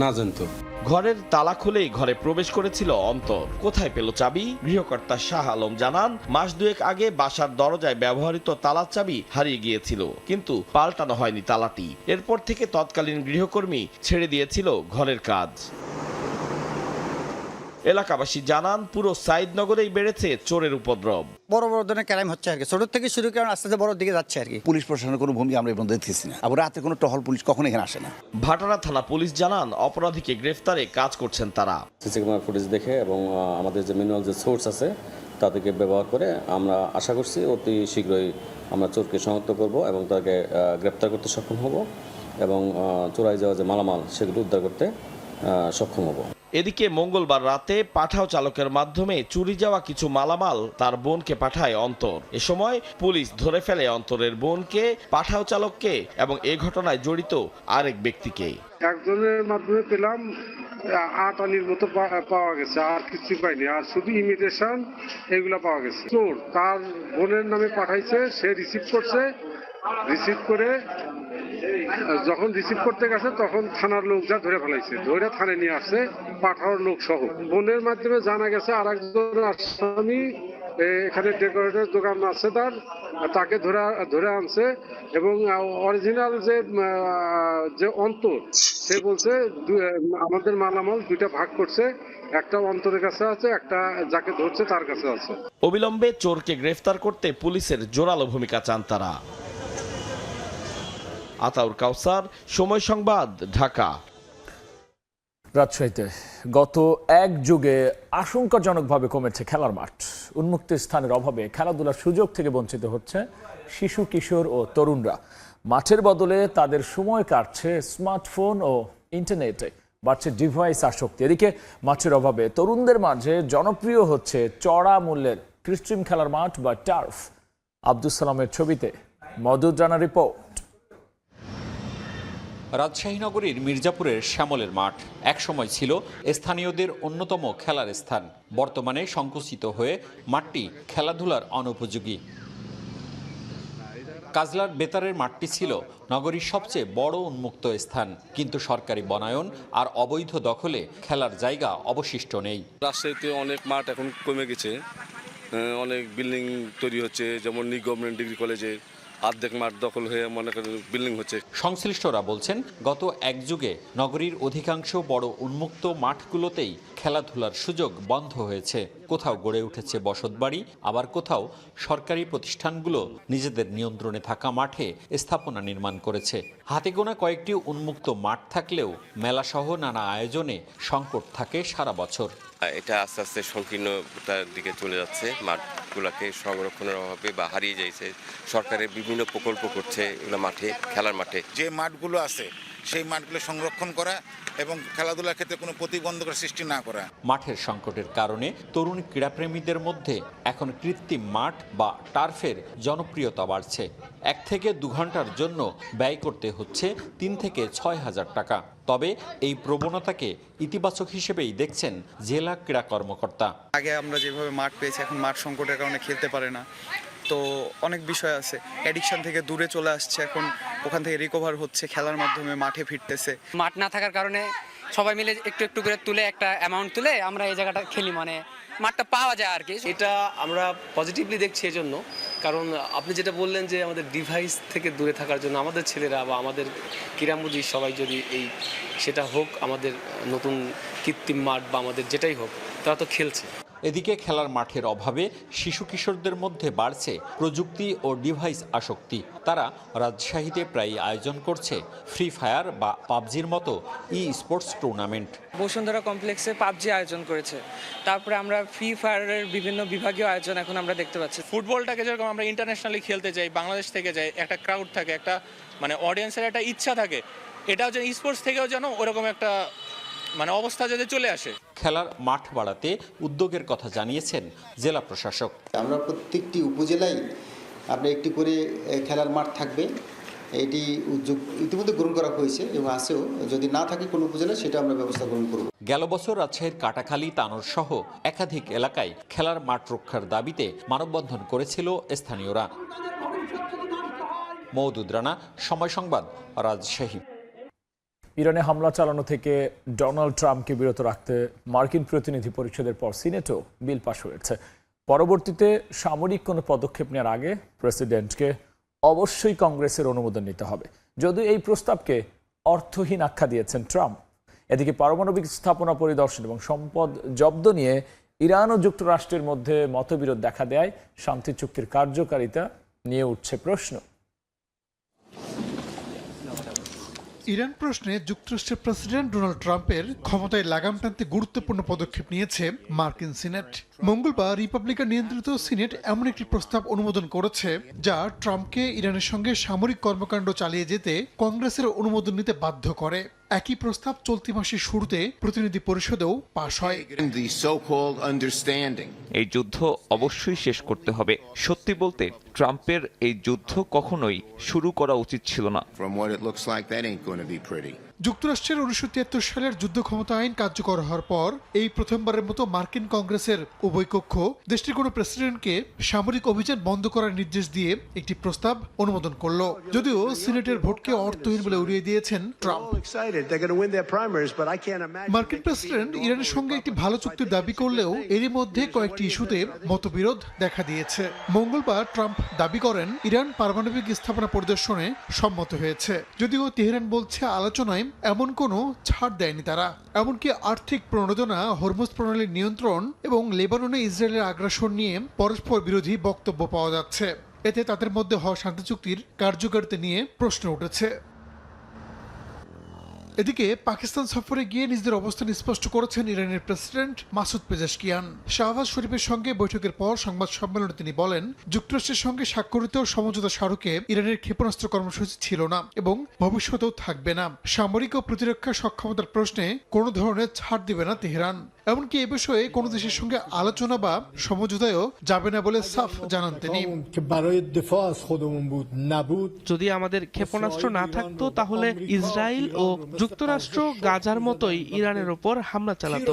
না জানতো। ঘরের তালা খুলেই ঘরে প্রবেশ করেছিল অন্তর। কোথায় পেল চাবি? গৃহকর্তা শাহ আলম জানান, মাস 2 আগে বাসার দরজায় ব্যবহৃত তালার চাবি হারিয়ে গিয়েছিল, কিন্তু পাল্টানো হয়নি তালাটি। এরপর থেকে তৎকালীন গৃহকর্মী ছেড়ে দিয়েছিল ঘরের কাজ। এলাকাবাসী জানান, পুরো সাইদনগরেই বেড়েছে চোরের উপদ্রব। বড় বড় ধরনের ক্রাইম হচ্ছে আর কি, ছোট থেকে শুরু করে আস্তে আস্তে বড় দিকে যাচ্ছে আর কি। পুলিশ প্রশাসনের কোনো ভূমিকা আমরা এখন দেখতেছি না। আবার রাতে কোনো টহল পুলিশ কখনো এখানে আসে না। ভাটারা থানা পুলিশ জানান, অপরাধীকে গ্রেফতারে কাজ করছেন তারা। সিসি ক্যামেরা ফুটেজ দেখে এবং আমাদের যে ম্যানুয়াল যে সোর্স আছে তাদেরকে ব্যবহার করে আমরা আশা করছি অতি শীঘ্রই আমরা চোরকে শনাক্ত করব এবং তাকে গ্রেফতার করতে সক্ষম হব এবং চোরাই যাওয়া যে মালামাল সেগুলো উদ্ধার করতে সক্ষম হব। এদিকে মঙ্গলবার রাতে পাঠাও চালকের মাধ্যমে চুরি যাওয়া কিছু মালামাল তার বোনকে পাঠায় অন্তর। এ সময় পুলিশ ধরে ফেলে অন্তরের বোনকে, পাঠাও চালককে এবং এ ঘটনায় জড়িত আরেক ব্যক্তিকে। একজনের মাধ্যমে পেলাম 8 আনির মতো পাওয়া গেছে, আর কিছু পাইনি, আর শুধু ইমিটেশন এগুলো পাওয়া গেছে। চোর তার বোনের নামে পাঠাইছে, সে রিসিভ করছে, রিসিভ করে যখন রিসিভ করতে গেছে তখন থানার লোক যা ধরে ফেলাইছে, ধরে থানায় নিয়ে আসছে পাঠাওয়ার লোক সহ। বোনের মাধ্যমে জানা গেছে আর একজন আসামি এখানে ডেকোরেটর দোকান আছে তাকে ধরে আনছে এবং অরিজিনাল যে অন্তর, সে বলছে আমাদের মালামাল 2টা ভাগ করছে, একটা অন্তরের কাছে আছে, একটা যাকে ধরছে তার কাছে আছে। অবিলম্বে চোরকে গ্রেফতার করতে পুলিশের জোরালো ভূমিকা চান তারা। আতাউর কাউসার, সময় সংবাদ, ঢাকা। রাজশাহীতে গত 1 যুগে আশঙ্কাজনকভাবে কমেছে খেলার মাঠ। উন্মুক্ত স্থানের অভাবে খেলাধুলার সুযোগ থেকে বঞ্চিত হচ্ছে শিশু, কিশোর ও তরুণরা। মাঠের বদলে তাদের সময় কাটছে স্মার্টফোন ও ইন্টারনেটে, বাড়ছে ডিভাইস আসক্তি। এদিকে মাঠের অভাবে তরুণদের মাঝে জনপ্রিয় হচ্ছে চড়া মূল্যের কৃত্রিম খেলার মাঠ বা টার্ফ। আব্দুল সালামের ছবিতে মদুদ রানা রিপোর্ট। রাজশাহী নগরীর মির্জাপুরের শ্যামলের মাঠ একসময় ছিল স্থানীয়দের অন্যতম খেলার স্থান। বর্তমানে সংকুচিত হয়ে মাঠটি খেলাধুলার অনুপযোগী। কাজলার বেতারের মাঠটি ছিল নগরীর সবচেয়ে বড় উন্মুক্ত স্থান, কিন্তু সরকারি বনায়ন আর অবৈধ দখলে খেলার জায়গা অবশিষ্ট নেই। রাজশাহীতে অনেক মাঠ এখন কমে গেছে, অনেক বিল্ডিং তৈরি হচ্ছে, যেমন নিউ গভর্নমেন্ট ডিগ্রি কলেজে অর্ধেক মাঠ দখল হয়ে মনে করেন বিল্ডিং হচ্ছে। সংশ্লিষ্টরা বলছেন, গত 1 যুগে নগরীর অধিকাংশ বড় উন্মুক্ত মাঠগুলোতেই খেলাধুলার সুযোগ বন্ধ হয়েছে। কোথাও গড়ে উঠেছে বসতবাড়ি, আবার কোথাও সরকারি প্রতিষ্ঠানগুলো নিজেদের নিয়ন্ত্রণে থাকা মাঠে স্থাপনা নির্মাণ করেছে। হাতে গোনা কয়েকটি উন্মুক্ত মাঠ থাকলেও মেলাসহ নানা আয়োজনে সংকট থাকে সারা বছর। এটা আস্তে আস্তে সংকীর্ণতার দিকে চলে যাচ্ছে মাঠ। মাঠগুলোকে সংরক্ষণের অভাবে বা হারিয়ে যাইছে। সরকারের বিভিন্ন প্রকল্প করছে এগুলো মাঠে, খেলার মাঠে। যে মাঠগুলো আছে সেই মাঠগুলো সংরক্ষণ করা এবং খেলাধুলার ক্ষেত্রে কোনো প্রতিবন্ধকতা সৃষ্টি না করা। মাঠের সংকটের কারণে তরুণ ক্রীড়াপ্রেমীদের মধ্যে এখন কৃত্রিম মাঠ বা টার্ফের জনপ্রিয়তা বাড়ছে। 1 থেকে 2 ঘন্টার জন্য ব্যয় করতে হচ্ছে 3 থেকে 6 হাজার টাকা। তবে এই প্রবণতাকে ইতিবাচক হিসেবেই দেখছেন জেলা ক্রীড়া কর্মকর্তা। আগে আমরা যেভাবে মাঠ পেয়েছি, এখন মাঠ সংকটের কারণে খেলতে পারে না, তো অনেক বিষয় আছে। অ্যাডিকশন থেকে দূরে চলে আসছে, এখন ওখান থেকে রিকভার হচ্ছে, খেলার মাধ্যমে মাঠে ফিরতেছে। মাঠ না থাকার কারণে সবাই মিলে একটু একটু করে তুলে একটা অ্যামাউন্ট তুলে আমরা এই জায়গাটা খেলি, মানে মাঠটা পাওয়া যায় আর কি। এটা আমরা পজিটিভলি দেখছি এজন্য, কারণ আপনি যেটা বললেন যে আমাদের ডিভাইস থেকে দূরে থাকার জন্য আমাদের ছেলেরা বা আমাদের ক্রীড়ামোদী সবাই যদি সেটা হোক আমাদের নতুন কৃত্রিম মাঠ বা আমাদের যেটাই হোক, তারা তো খেলছে। এদিকে খেলার মাঠের অভাবে শিশু কিশোরদের মধ্যে বাড়ছে প্রযুক্তি ও ডিভাইস আসক্তি। তারা রাজশাহীতে প্রায় আয়োজন করছে ফ্রি ফায়ার বা পাবজির মতো স্পোর্টস টুর্নামেন্ট। বসুন্ধরা কমপ্লেক্সে পাবজি আয়োজন করেছে, তারপরে আমরা ফ্রি ফায়ারের বিভিন্ন বিভাগীয় আয়োজন এখন আমরা দেখতে পাচ্ছি। ফুটবলটাকে যেরকম আমরা ইন্টারন্যাশনালি খেলতে যাই, বাংলাদেশ থেকে যাই, একটা ক্রাউড থাকে, একটা মানে অডিয়েন্সের একটা ইচ্ছা থাকে, এটাও যেন স্পোর্টস থেকেও যেন ওরকম একটা মানে অবস্থা যাতে চলে আসে। খেলার মাঠ বাড়াতে উদ্যোগের কথা জানিয়েছেন জেলা প্রশাসক। আমরা প্রত্যেকটি উপজেলায় আপনার একটি করে খেলার মাঠ থাকবে, এটি উদ্যোগ ইতিমধ্যে গ্রহণ করা হয়েছে এবং আছেও। যদি না থাকে কোনো উপজেলায় সেটা আমরা ব্যবস্থা গ্রহণ করব। গেল বছর রাজশাহীর কাটাখালী, তানোর সহ একাধিক এলাকায় খেলার মাঠ রক্ষার দাবিতে মানববন্ধন করেছিল স্থানীয়রা। মওদুদ রানা, সময় সংবাদ, রাজশাহী। ইরানে হামলা চালানো থেকে ডোনাল্ড ট্রাম্পকে বিরত রাখতে মার্কিন প্রতিনিধি পরিষদের পর সিনেটও বিল পাস হয়েছে। পরবর্তীতে সামরিক কোনো পদক্ষেপ নেওয়ার আগে প্রেসিডেন্টকে অবশ্যই কংগ্রেসের অনুমোদন নিতে হবে, যদিও এই প্রস্তাবকে অর্থহীন আখ্যা দিয়েছেন ট্রাম্প। এদিকে পারমাণবিক স্থাপনা পরিদর্শন এবং সম্পদ জব্দ নিয়ে ইরান ও যুক্তরাষ্ট্রের মধ্যে মতবিরোধ দেখা দেয় শান্তি চুক্তির কার্যকারিতা নিয়ে উঠছে প্রশ্ন। ইরান প্রশ্নে যুক্তরাষ্ট্রের প্রেসিডেন্ট ডোনাল্ড ট্রাম্পের ক্ষমতায় লাগাম টানতে গুরুত্বপূর্ণ পদক্ষেপ নিয়েছে মার্কিন সিনেট। মঙ্গলবার রিপাবলিকান নিয়ন্ত্রিত সিনেট এমন একটি প্রস্তাব অনুমোদন করেছে যা ট্রাম্পকে ইরানের সঙ্গে সামরিক কর্মকাণ্ড চালিয়ে যেতে কংগ্রেসের অনুমোদন নিতে বাধ্য করে। একই প্রস্তাব চলতি মাসের শুরুতে প্রতিনিধি পরিষদেও পাশ হয়। এই যুদ্ধ অবশ্যই শেষ করতে হবে। সত্যি বলতে ট্রাম্পের এই যুদ্ধ কখনোই শুরু করা উচিত ছিল না। যুক্তরাষ্ট্রের 1973 সালের যুদ্ধ ক্ষমতা আইন কার্যকর হওয়ার পর এই প্রথমবারের মতো মার্কিন কংগ্রেসের উভয় কক্ষ দেশটির কোনো প্রেসিডেন্টকে সামরিক অভিযান বন্ধ করার নির্দেশ দিয়ে একটি প্রস্তাব অনুমোদন করল, যদিও সিনেটের ভোটকে অর্থহীন বলে উড়িয়ে দিয়েছেন ট্রাম্প। মার্কিন প্রেসিডেন্ট ইরানের সঙ্গে একটি ভালো চুক্তির দাবি করলেও এরই মধ্যে কয়েকটি ইস্যুতে মতবিরোধ দেখা দিয়েছে। মঙ্গলবার ট্রাম্প দাবি করেন ইরান পারমাণবিক স্থাপনা পরিদর্শনে সম্মত হয়েছে, যদিও তেহরান বলছে আলোচনায় এমন কোনো ছাড় দেয়নি তারা। এমনকি আর্থিক প্রণোদনা, হরমুজ প্রণালীর নিয়ন্ত্রণ এবং লেবাননে ইসরায়েলের আগ্রাসন নিয়ে পরস্পর বিরোধী বক্তব্য পাওয়া যাচ্ছে। এতে তাদের মধ্যে হওয়া শান্তি চুক্তির কার্যকারিতা নিয়ে প্রশ্ন উঠেছে। এদিকে পাকিস্তান সফরে গিয়ে নিজেদের অবস্থান স্পষ্ট করেছেন ইরানের প্রেসিডেন্ট মাসুদ পেজেশকিয়ান। শাহবাজ শরীফের সঙ্গে বৈঠকের পর সংবাদ সম্মেলনে তিনি বলেন, যুক্তরাষ্ট্রের সঙ্গে স্বাক্ষরিত সমঝোতা স্মারকে ইরানের ক্ষেপণাস্ত্র কর্মসূচি ছিল না এবং ভবিষ্যতেও থাকবে না। সামরিক ও প্রতিরক্ষা সক্ষমতার প্রশ্নে কোনো ধরনের ছাড় দিবে না তেহরান। এমনকি এ বিষয়ে কোনো দেশের সঙ্গে আলোচনা বা সমঝোতায়ও যাবে না বলে সাফ জানান তিনি। যদি আমাদের ক্ষেপণাস্ত্র না থাকতো তাহলে ইসরায়েল ও যুক্তরাষ্ট্র গাজার মতোই ইরানের ওপর হামলা চালাতো।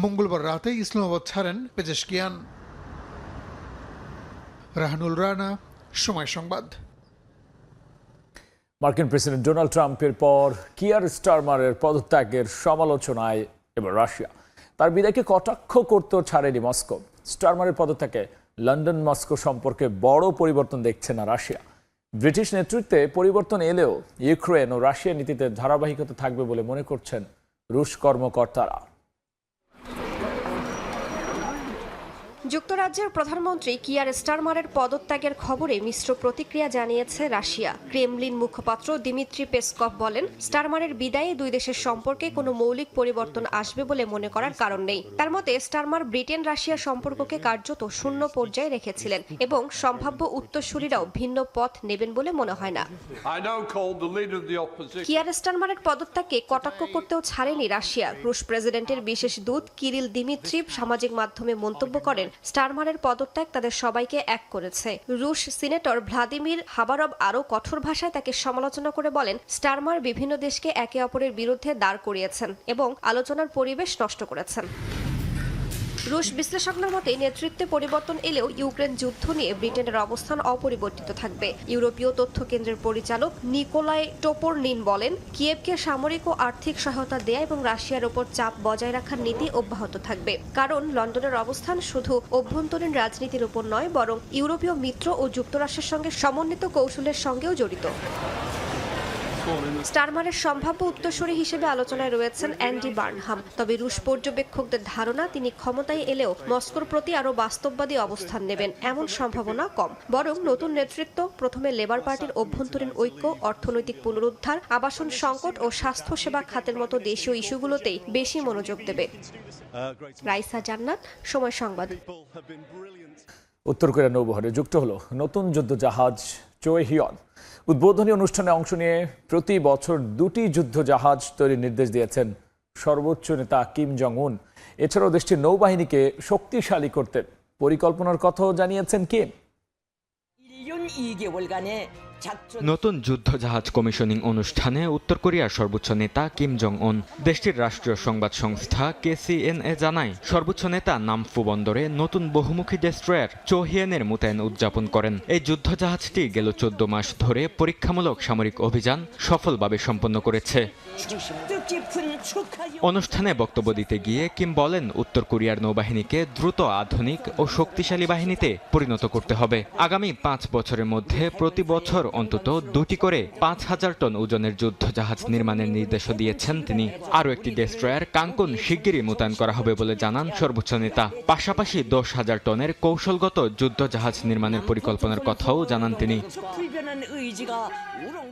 মঙ্গলবার রাতে ইসলামাবাদ ছাড়েন পেজেশকিয়ান। রাহানুল রানা, সময় সংবাদ। মার্কিন প্রেসিডেন্ট ডোনাল্ড ট্রাম্পের পর কিয়ার স্টারমারের পদত্যাগের সমালোচনায় এবার রাশিয়া। তার বিদায়কে কটাক্ষ করতেও ছাড়েনি মস্কো। স্টারমারের পদত্যাগে লন্ডন মস্কো সম্পর্কে বড় পরিবর্তন দেখছে না রাশিয়া। ব্রিটিশ নেতৃত্বে পরিবর্তন এলেও ইউক্রেন ও রাশিয়ার নীতিতে ধারাবাহিকতা থাকবে বলে মনে করছেন রুশ কর্মকর্তারা। যুক্তরাজ্যের প্রধানমন্ত্রী কিয়ার স্টারমারের পদত্যাগের খবরে মিশ্র প্রতিক্রিয়া জানিয়েছে রাশিয়া। ক্রেমলিন মুখপাত্র দিমিত্রি পেসকভ বলেন, স্টারমারের বিদায়ে দুই দেশের সম্পর্কে কোনো মৌলিক পরিবর্তন আসবে বলে মনে করার কারণ নেই। তার মতে, স্টারমার ব্রিটেন রাশিয়া সম্পর্ককে কার্যত শূন্য পর্যায়ে রেখেছিলেন এবং সম্ভাব্য উত্তরসূরিরাও ভিন্ন পথ নেবেন বলে মনে হয় না। কিয়ার স্টারমারের পদত্যাগকে কটাক্ষ করতেও ছাড়েনি রাশিয়া। রুশ প্রেসিডেন্টের বিশেষ দূত কিরিল দিমিত্রিভ সামাজিক মাধ্যমে মন্তব্য করেন, স্টারমারের পদত্যাগ তাদের সবাইকে এক করেছে। রুশ সিনেটর ভ্লাদিমির হাবারভ আরও কঠোর ভাষায় তাকে সমালোচনা করে বলেন, স্টারমার বিভিন্ন দেশকে একে অপরের বিরুদ্ধে দাঁড় করিয়েছেন এবং আলোচনার পরিবেশ নষ্ট করেছেন। রুশ বিশ্লেষকদের মতে, নেতৃত্বে পরিবর্তন এলেও ইউক্রেন যুদ্ধ নিয়ে ব্রিটেনের অবস্থান অপরিবর্তিত থাকবে। ইউরোপীয় তথ্য কেন্দ্রের পরিচালক নিকোলাই টোপরনিন বলেন, কিয়েভকে সামরিক ও আর্থিক সহায়তা দেয়া এবং রাশিয়ার ওপর চাপ বজায় রাখার নীতি অব্যাহত থাকবে, কারণ লন্ডনের অবস্থান শুধু অভ্যন্তরীণ রাজনীতির উপর নয়, বরং ইউরোপীয় মিত্র ও যুক্তরাষ্ট্রের সঙ্গে সমন্বিত কৌশলের সঙ্গেও জড়িত। স্টারমারের সম্ভাব্য উত্তরসূরি হিসেবে আলোচনায় রয়েছেন অ্যান্ডি বার্নহাম। তবে রুশ পর্যবেক্ষকদের ধারণা, তিনি ক্ষমতায় এলেও মস্কোর প্রতি আরও বাস্তববাদী অবস্থান নেবেন এমন সম্ভাবনা কম। বরং নতুন নেতৃত্ব প্রথমে লেবার পার্টির অভ্যন্তরীণ ঐক্য, অর্থনৈতিক পুনরুদ্ধার, আবাসন সংকট ও স্বাস্থ্যসেবা খাতের মতো দেশীয় ইস্যুগুলোতেই বেশি মনোযোগ দেবে। রাইসা জান্নাত, সময় সংবাদ। উত্তর কোরিয়া নৌবহরে যুক্ত হলো নতুন যুদ্ধজাহাজ চোহিয়ন। উদ্বোধনী অনুষ্ঠানে অংশ নিয়ে প্রতি বছর 2টি যুদ্ধজাহাজ তৈরির নির্দেশ দিয়েছেন সর্বোচ্চ নেতা কিম জং উন। এছাড়াও দেশটির নৌবাহিনীকে শক্তিশালী করতে পরিকল্পনার কথাও জানিয়েছেন কিম। নতুন যুদ্ধজাহাজ কমিশনিং অনুষ্ঠানে উত্তর কোরিয়ার সর্বোচ্চ নেতা কিম জং উন। দেশটির রাষ্ট্রীয় সংবাদ সংস্থা KCNA জানায়, সর্বোচ্চ নেতা নামফু বন্দরে নতুন বহুমুখী ডেস্ট্রয়ার চোহিয়েনের মোতায়েন উদযাপন করেন। এই যুদ্ধজাহাজটি গেল 14 মাস ধরে পরীক্ষামূলক সামরিক অভিযান সফলভাবে সম্পন্ন করেছে। অনুষ্ঠানে বক্তব্য দিতে গিয়ে কিম বলেন, উত্তর কোরিয়ার নৌবাহিনীকে দ্রুত আধুনিক ও শক্তিশালী বাহিনীতে পরিণত করতে হবে। আগামী 5 বছরের মধ্যে প্রতি বছর অন্তত 2টি করে 5000 টন ওজনের যুদ্ধজাহাজ নির্মাণের নির্দেশও দিয়েছেন তিনি। আরও একটি ডেস্ট্রয়ার কাঙ্কুন শিগগিরই মোতায়েন করা হবে বলে জানান সর্বোচ্চ নেতা। পাশাপাশি 10,000 টনের কৌশলগত যুদ্ধজাহাজ নির্মাণের পরিকল্পনার কথাও জানান তিনি।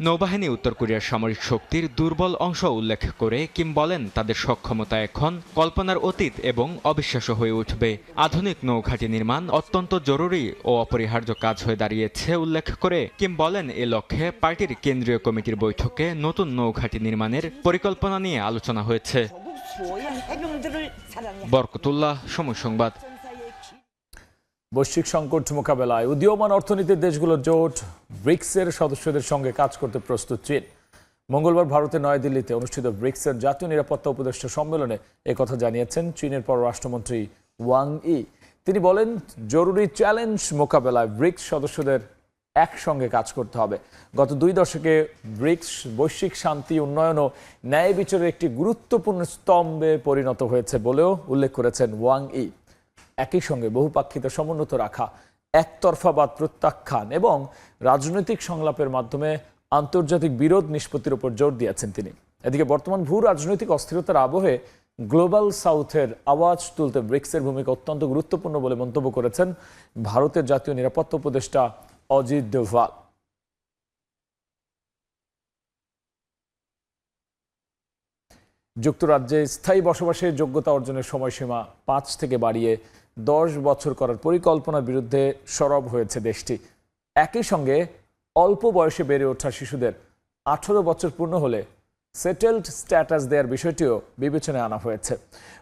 নৌবাহিনী উত্তর কোরিয়ার সামরিক শক্তির দুর্বল অংশ উল্লেখ করে কিম বলেন, তাদের সক্ষমতা এখন কল্পনার অতীত এবং অবিশ্বাস্য হয়ে উঠবে। আধুনিক নৌঘাঁটি নির্মাণ অত্যন্ত জরুরি ও অপরিহার্য কাজ হয়ে দাঁড়িয়েছে উল্লেখ করে কিম বলেন, এ লক্ষ্যে পার্টির কেন্দ্রীয় কমিটির বৈঠকে নতুন নৌঘাঁটি নির্মাণের পরিকল্পনা নিয়ে আলোচনা হয়েছে। বরকতুল্লাহ, সময় সংবাদ। বৈশ্বিক সংকট মোকাবেলায় উদীয়মান অর্থনীতির দেশগুলোর জোট ব্রিক্সের সদস্যদের সঙ্গে কাজ করতে প্রস্তুত চীন। মঙ্গলবার ভারতের নয়াদিল্লিতে অনুষ্ঠিত ব্রিক্সের জাতীয় নিরাপত্তা উপদেষ্টা সম্মেলনে একথা জানিয়েছেন চীনের পররাষ্ট্রমন্ত্রী ওয়াং ই। তিনি বলেন, জরুরি চ্যালেঞ্জ মোকাবেলায় ব্রিক্স সদস্যদের একসঙ্গে কাজ করতে হবে। গত 2 দশকে ব্রিক্স বৈশ্বিক শান্তি, উন্নয়ন ও ন্যায় বিচারের একটি গুরুত্বপূর্ণ স্তম্ভে পরিণত হয়েছে বলেও উল্লেখ করেছেন ওয়াং ই। একই সঙ্গে বহুপাক্ষিক সমুন্নত রাখা, একতরফাবাদ প্রত্যাখ্যান এবং রাজনৈতিক সংলাপের মাধ্যমে আন্তর্জাতিক বিরোধ নিষ্পত্তির উপর জোর দিয়েছেন তিনি। এদিকে বর্তমান ভূ রাজনৈতিক অস্থিরতার আবহে গ্লোবাল সাউথের আওয়াজ তুলতে ব্রিক্সের ভূমিকা অত্যন্ত গুরুত্বপূর্ণ বলে মন্তব্য করেছেন ভারতের জাতীয় নিরাপত্তা উপদেষ্টা অজিত ডোভাল। যুক্তরাজ্যে স্থায়ী বসবাসের যোগ্যতা অর্জনের সময়সীমা 5 থেকে বাড়িয়ে 10 বছর করার পরিকল্পনার বিরুদ্ধে সরব হয়েছে দেশটি। একই সঙ্গে অল্প বয়সে বেড়ে ওঠা শিশুদের 18 বছর পূর্ণ হলে সেটেলড স্ট্যাটাস দেওয়ার বিষয়টিও বিবেচনায় আনা হয়েছে।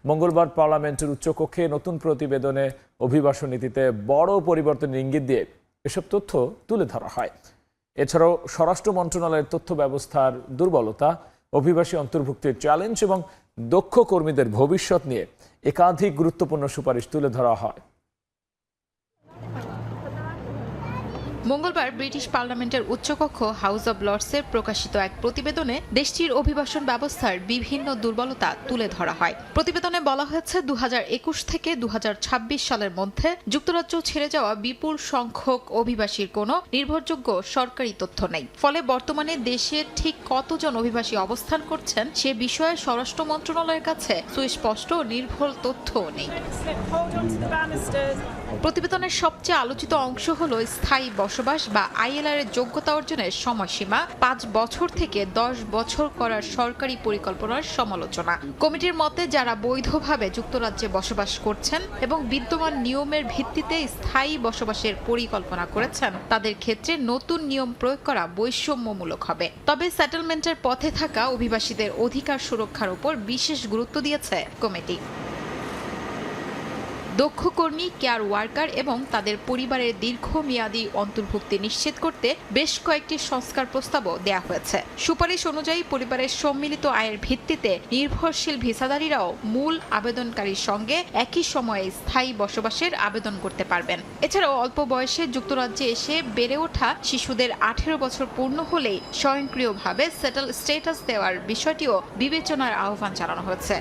মঙ্গলবার পার্লামেন্টের উচ্চকক্ষে নতুন প্রতিবেদনে অভিবাসন নীতিতে বড় পরিবর্তনের ইঙ্গিত দিয়ে এসব তথ্য তুলে ধরা হয়। এছাড়াও স্বরাষ্ট্র মন্ত্রণালয়ের তথ্য ব্যবস্থার দুর্বলতা, অভিবাসী অন্তর্ভুক্তির চ্যালেঞ্জ এবং দক্ষ কর্মীদের ভবিষ্যৎ নিয়ে একাধিক গুরুত্বপূর্ণ সুপারিশ তুলে ধরা হয়। মঙ্গলবার ব্রিটিশ পার্লামেন্টের উচ্চকক্ষ হাউস অব লর্ডসের প্রকাশিত এক প্রতিবেদনে দেশটির অভিবাসন ব্যবস্থার বিভিন্ন দুর্বলতা তুলে ধরা হয়। প্রতিবেদনে বলা হয়েছে 2021 থেকে 2026 সালের মধ্যে যুক্তরাজ্য ছেড়ে যাওয়া বিপুল সংখ্যক অভিবাসীর কোনো নির্ভরযোগ্য সরকারি তথ্য নেই। ফলে বর্তমানে দেশে ঠিক কতজন অভিবাসী অবস্থান করছেন সে বিষয়ে স্বরাষ্ট্র মন্ত্রণালয়ের কাছে সুস্পষ্ট নির্ভুল তথ্য নেই। প্রতিবেদনের সবচেয়ে আলোচিত অংশ হলো স্থায়ী বসবাস বা আইএলআর এর যোগ্যতা অর্জনের সময়সীমা 5 বছর থেকে 10 বছর করার সরকারি পরিকল্পনার সমালোচনা। কমিটির মতে যারা বৈধভাবে যুক্তরাজ্যে বসবাস করছেন এবং বিদ্যমান নিয়মের ভিত্তিতে স্থায়ী বসবাসের পরিকল্পনা করেছেন তাদের ক্ষেত্রে নতুন নিয়ম প্রয়োগ করা বৈষম্যমূলক হবে। তবে সেটেলমেন্টের পথে থাকা অভিবাসীদের অধিকার সুরক্ষার উপর বিশেষ গুরুত্ব দিয়েছে কমিটি। দক্ষ কর্মী, কেয়ার ওয়ার্কার এবং তাদের পরিবারের দীর্ঘমেয়াদী অন্তর্ভুক্তি নিশ্চিত করতে বেশ কয়েকটি সংস্কার প্রস্তাবও দেয়া হয়েছে। সুপারিশ অনুযায়ী পরিবারের সম্মিলিত আয়ের ভিত্তিতে নির্ভরশীল ভিসাধারীরাও মূল আবেদনকারীর সঙ্গে একই সময়ে স্থায়ী বসবাসের আবেদন করতে পারবেন। এছাড়াও অল্প বয়সে যুক্তরাজ্যে এসে বেড়ে ওঠা শিশুদের 18 বছর পূর্ণ হলেই স্বয়ংক্রিয়ভাবে সেটেল স্ট্যাটাস দেওয়ার বিষয়টিও বিবেচনার আহ্বান জানানো হয়েছে।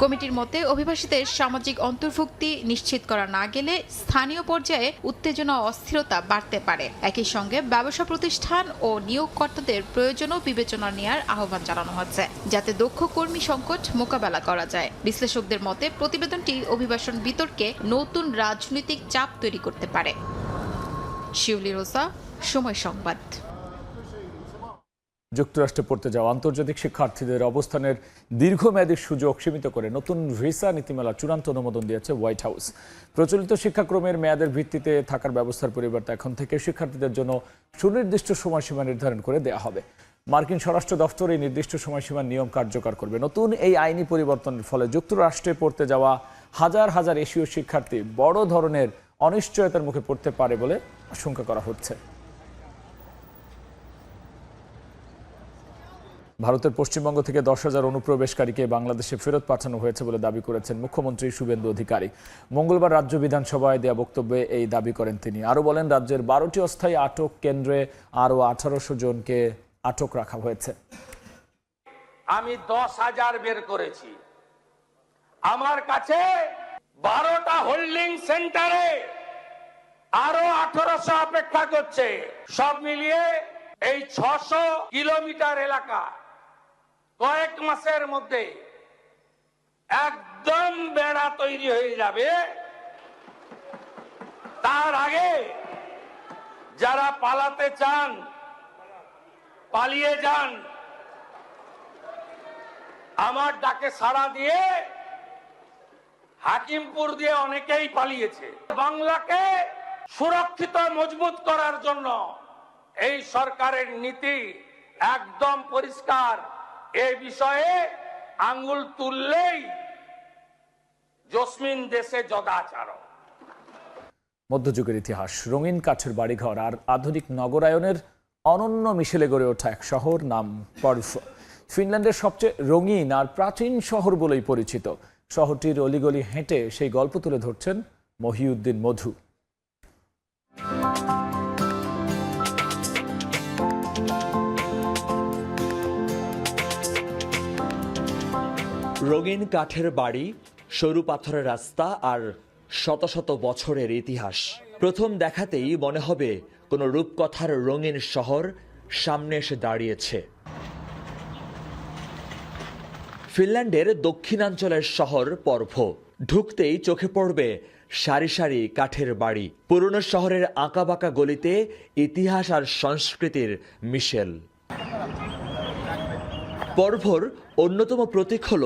কমিটির মতে অভিবাসীদের সামাজিক অন্তর্ভুক্তি নিশ্চিত করা না গেলে স্থানীয় পর্যায়ে উত্তেজনা ও অস্থিরতা বাড়তে পারে। একই সঙ্গে ব্যবসা প্রতিষ্ঠান ও নিয়োগকর্তাদের প্রয়োজনও বিবেচনা নেওয়ার আহ্বান জানানো হচ্ছে যাতে দক্ষ কর্মী সংকট মোকাবেলা করা যায়। বিশ্লেষকদের মতে প্রতিবেদনটি অভিবাসন বিতর্কে নতুন রাজনৈতিক চাপ তৈরি করতে পারে। শিউলি রোজা, সময় সংবাদ। যুক্তরাষ্ট্রে পড়তে যাওয়া আন্তর্জাতিক শিক্ষার্থীদের অবস্থানের দীর্ঘমেয়াদী সুযোগ সীমিত করে নতুন ভিসা নীতিমালার চূড়ান্ত অনুমোদন দিয়েছে হোয়াইট হাউস। প্রচলিত শিক্ষাক্রমের মেয়াদের ভিত্তিতে থাকার ব্যবস্থার পরিবর্তে এখন থেকে শিক্ষার্থীদের জন্য সুনির্দিষ্ট সময়সীমা নির্ধারণ করে দেয়া হবে। মার্কিন স্বরাষ্ট্র দফতর এই নির্দিষ্ট সময়সীমার নিয়ম কার্যকর করবে। নতুন এই আইনি পরিবর্তনের ফলে যুক্তরাষ্ট্রে পড়তে যাওয়া হাজার হাজার এশীয় শিক্ষার্থী বড় ধরনের অনিশ্চয়তার মুখে পড়তে পারে বলে আশঙ্কা করা হচ্ছে। ভারতের পশ্চিমবঙ্গ থেকে 10,000 অনুপ্রবেশকারীকে বাংলাদেশে ফেরত পাঠানো হয়েছে বলে দাবি করেছেন মুখ্যমন্ত্রী শুভেন্দু অধিকারী। মঙ্গলবার রাজ্য বিধানসভায় দেয়া বক্তব্যে এই দাবি করেন তিনি। আরও বলেন, রাজ্যের 12টি অস্থায়ী আটক কেন্দ্রে আরও 1800 জনকে আটক রাখা হয়েছে। আমি 10,000 বের করেছি। আমার কাছে 12টা হোল্ডিং সেন্টারে আরো 1800 অপেক্ষা করছে। সব মিলিয়ে এই 600 কিলোমিটার এলাকা কয়েক মাসের মধ্যে একদম বেড়া তৈরি হয়ে যাবে। তার আগে যারা পালাতে চান পালিয়ে যান, আমার ডাকে সাড়া দিয়ে হাকিমপুর দিয়ে অনেকেই পালিয়েছে। বাংলাকে সুরক্ষিত মজবুত করার জন্য এই সরকারের নীতি একদম পরিষ্কার। এই বিষয়ে আঙ্গুল তুললেই জসমিন দেশে যদাচার। মধ্যযুগের ইতিহাস, রঙিন কাঠের বাড়িঘর আর আধুনিক নগরায়নের অনন্য মিশেলে গড়ে ওঠা এক শহর, নাম পর্ভো। ফিনল্যান্ডের সবচেয়ে রঙিন আর প্রাচীন শহর বলেই পরিচিত। শহরটির অলিগলি হেঁটে সেই গল্প তুলে ধরছেন মহিউদ্দিন মধু। রঙিন কাঠের বাড়ি, সরু পাথরের রাস্তা আর শত শত বছরের ইতিহাস। প্রথম দেখাতেই মনে হবে কোনো রূপকথার রঙিন শহর সামনে এসে দাঁড়িয়েছে। ফিনল্যান্ডের দক্ষিণাঞ্চলের শহর পর্ভো। ঢুকতেই চোখে পড়বে সারি সারি কাঠের বাড়ি। পুরনো শহরের আঁকাবাঁকা গলিতে ইতিহাস আর সংস্কৃতির মিশেল। পর্ভোর অন্যতম প্রতীক হল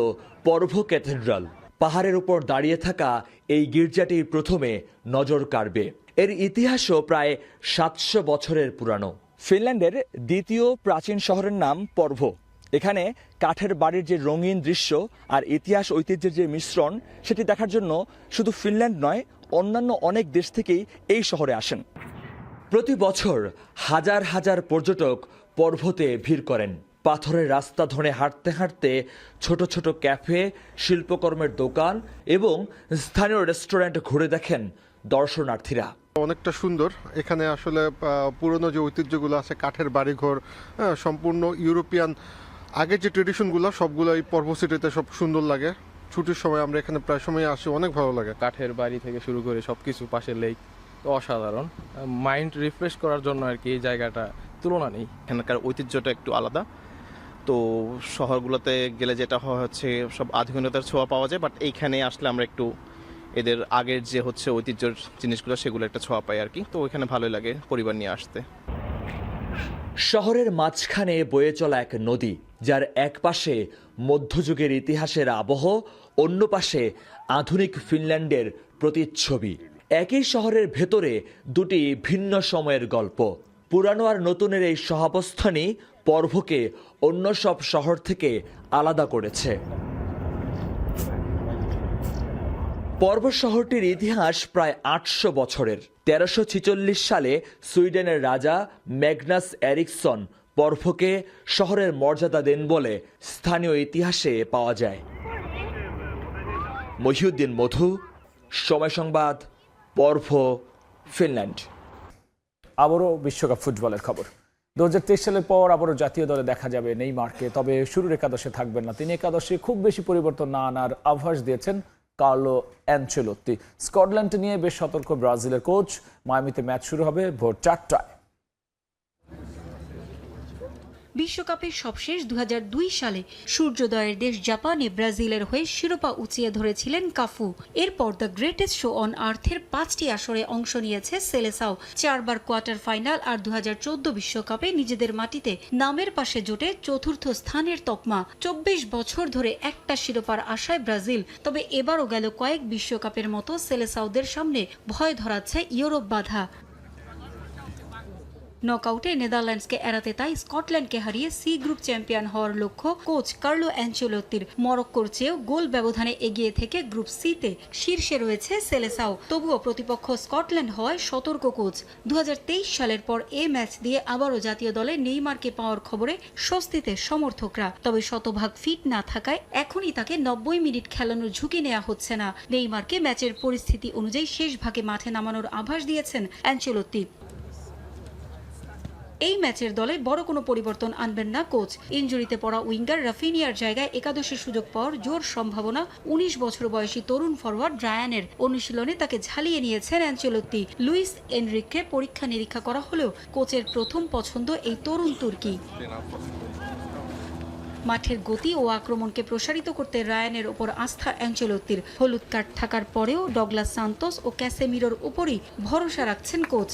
পর্ভো ক্যাথেড্রাল। পাহাড়ের উপর দাঁড়িয়ে থাকা এই গির্জাটি প্রথমে নজর কাড়বে। এর ইতিহাসও প্রায় 700 বছরের পুরানো। ফিনল্যান্ডের দ্বিতীয় প্রাচীন শহরের নাম পর্ভো। এখানে কাঠের বাড়ির যে রঙিন দৃশ্য আর ইতিহাস ঐতিহ্যের যে মিশ্রণ, সেটি দেখার জন্য শুধু ফিনল্যান্ড নয়, অন্যান্য অনেক দেশ থেকেই এই শহরে আসেন। প্রতি বছর হাজার হাজার পর্যটক পর্ভোতে ভিড় করেন। পাথরের রাস্তা ধরে হাঁটতে হাঁটতে ছোট ছোট ক্যাফে, শিল্পকর্মের দোকান এবং স্থানীয় রেস্টুরেন্ট ঘুরে দেখেন দর্শনার্থীরা। অনেকটা সুন্দর। এখানে আসলে পুরনো যে ঐতিহ্যগুলো আছে, কাঠের বাড়িঘর, সম্পূর্ণ ইউরোপিয়ান আগের যে ট্রেডিশনগুলো, সবগুলো এই পর্ভো সিটিতে সব সুন্দর লাগে। ছুটির সময় আমরা এখানে প্রায় সময় আসি, অনেক ভালো লাগে। কাঠের বাড়ি থেকে শুরু করে সবকিছু, পাশে লেক, অসাধারণ। মাইন্ড রিফ্রেশ করার জন্য আর কি এই জায়গাটা তুলনা নেই। এখানকার ঐতিহ্যটা একটু আলাদা। তো শহরগুলোতে গেলে যেটা হয় হচ্ছে সব আধুনিকতার ছোঁয়া পাওয়া যায়, বাট এইখানে আসলে আমরা একটু এদের আগের যে হচ্ছে ঐতিহ্যের জিনিসগুলো সেগুলো একটা ছোঁয়া পায় আর কি। তো ওইখানে ভালোই লাগে পরিবার নিয়ে আসতে। শহরের মাঝখানে বয়ে চলা এক নদী, যার এক পাশে মধ্যযুগের ইতিহাসের আবহ, অন্য পাশে আধুনিক ফিনল্যান্ডের প্রতিচ্ছবি। একই শহরের ভেতরে দুটি ভিন্ন সময়ের গল্প। পুরানো আর নতুনের এই সহাবস্থানই পর্ভকে অন্য সব শহর থেকে আলাদা করেছে। পর্ভ শহরটির ইতিহাস প্রায় 800 বছরের। 1346 সালে সুইডেনের রাজা ম্যাগনাস এরিকসন পর্ভকে শহরের মর্যাদা দেন বলে স্থানীয় ইতিহাসে পাওয়া যায়। মহিউদ্দিন মধু, সময় সংবাদ, পর্ভ, ফিনল্যান্ড। আবারও বিশ্বকাপ ফুটবলের খবর। 2023 সালের পর আবারও জাতীয় দলে দেখা যাবে নেইমারকে, তবে শুরুর একাদশে থাকবেন না তিনি। একাদশে খুব বেশি পরিবর্তন না আনার আভাস দিয়েছেন কার্লো অ্যানচেলোত্তি। স্কটল্যান্ড নিয়ে বেশ সতর্ক ব্রাজিলের কোচ। মায়ামিতে ম্যাচ শুরু হবে ভোর 4টায়। বিশ্বকাপের সবশেষ 2002 সালে সূর্যোদয়ের দেশ জাপানে ব্রাজিলের হয়ে শিরোপা উঁচিয়ে ধরেছিলেন কাফু। এরপর দ্য গ্রেটেস্ট শো অন আর্থের 5টি আসরে অংশ নিয়েছে সেলেসাও। 4বার কোয়ার্টার ফাইনাল আর 2014 বিশ্বকাপে নিজেদের মাটিতে নামের পাশে জোটে চতুর্থ স্থানের তকমা। 24 বছর ধরে একটা শিরোপার আশায় ব্রাজিল, তবে এবারও গেল কয়েক বিশ্বকাপের মতো সেলেসাওদের সামনে ভয় ধরাচ্ছে ইউরোপ বাধা। নকআউটে নেদারল্যান্ডসকে এড়াতে তাই স্কটল্যান্ডকে হারিয়ে সি গ্রুপ চ্যাম্পিয়ন হওয়ার লক্ষ্য কোচ কার্লো অ্যানচেলোত্তির। মরক্কোর চেয়েও গোল ব্যবধানে এগিয়ে থেকে গ্রুপ সিতে শীর্ষে রয়েছে সেলেসাও। তবুও প্রতিপক্ষ স্কটল্যান্ড হওয়ায় সতর্ক কোচ। 2023 সালের পর এ ম্যাচ দিয়ে আবারও জাতীয় দলে নেইমারকে পাওয়ার খবরে স্বস্তিতে সমর্থকরা, তবে শতভাগ ফিট না থাকায় এখনই তাকে 90 মিনিট খেলানোর ঝুঁকি নেওয়া হচ্ছে না। নেইমারকে ম্যাচের পরিস্থিতি অনুযায়ী শেষ ভাগে মাঠে নামানোর আভাস দিয়েছেন অ্যানচেলোত্তি। এই ম্যাচের দলে বড় কোনো পরিবর্তন আনবেন না কোচ। ইনজুরিতে পড়া উইঙ্গার রাফিনিয়ার জায়গায় একাদশে সুযোগ পাওয়ার জোর সম্ভাবনা 19 বছর বয়সী তরুণ ফরওয়ার্ড রায়ানের। অনুশীলনে তাকে ঝালিয়ে নিয়েছেন অ্যানচেলোত্তি। লুইস এনরিককে পরীক্ষা নিরীক্ষা করা হলেও কোচের প্রথম পছন্দ এই তরুণ তুর্কি। মাঠের গতি ও আক্রমণকে প্রসারিত করতে রায়ানের ওপর আস্থা অ্যানচেলোত্তির। হলুদ কার্ড থাকার পরেও ডগলাস সান্তোস ও ক্যাসেমিরোর উপরই ভরসা রাখছেন কোচ।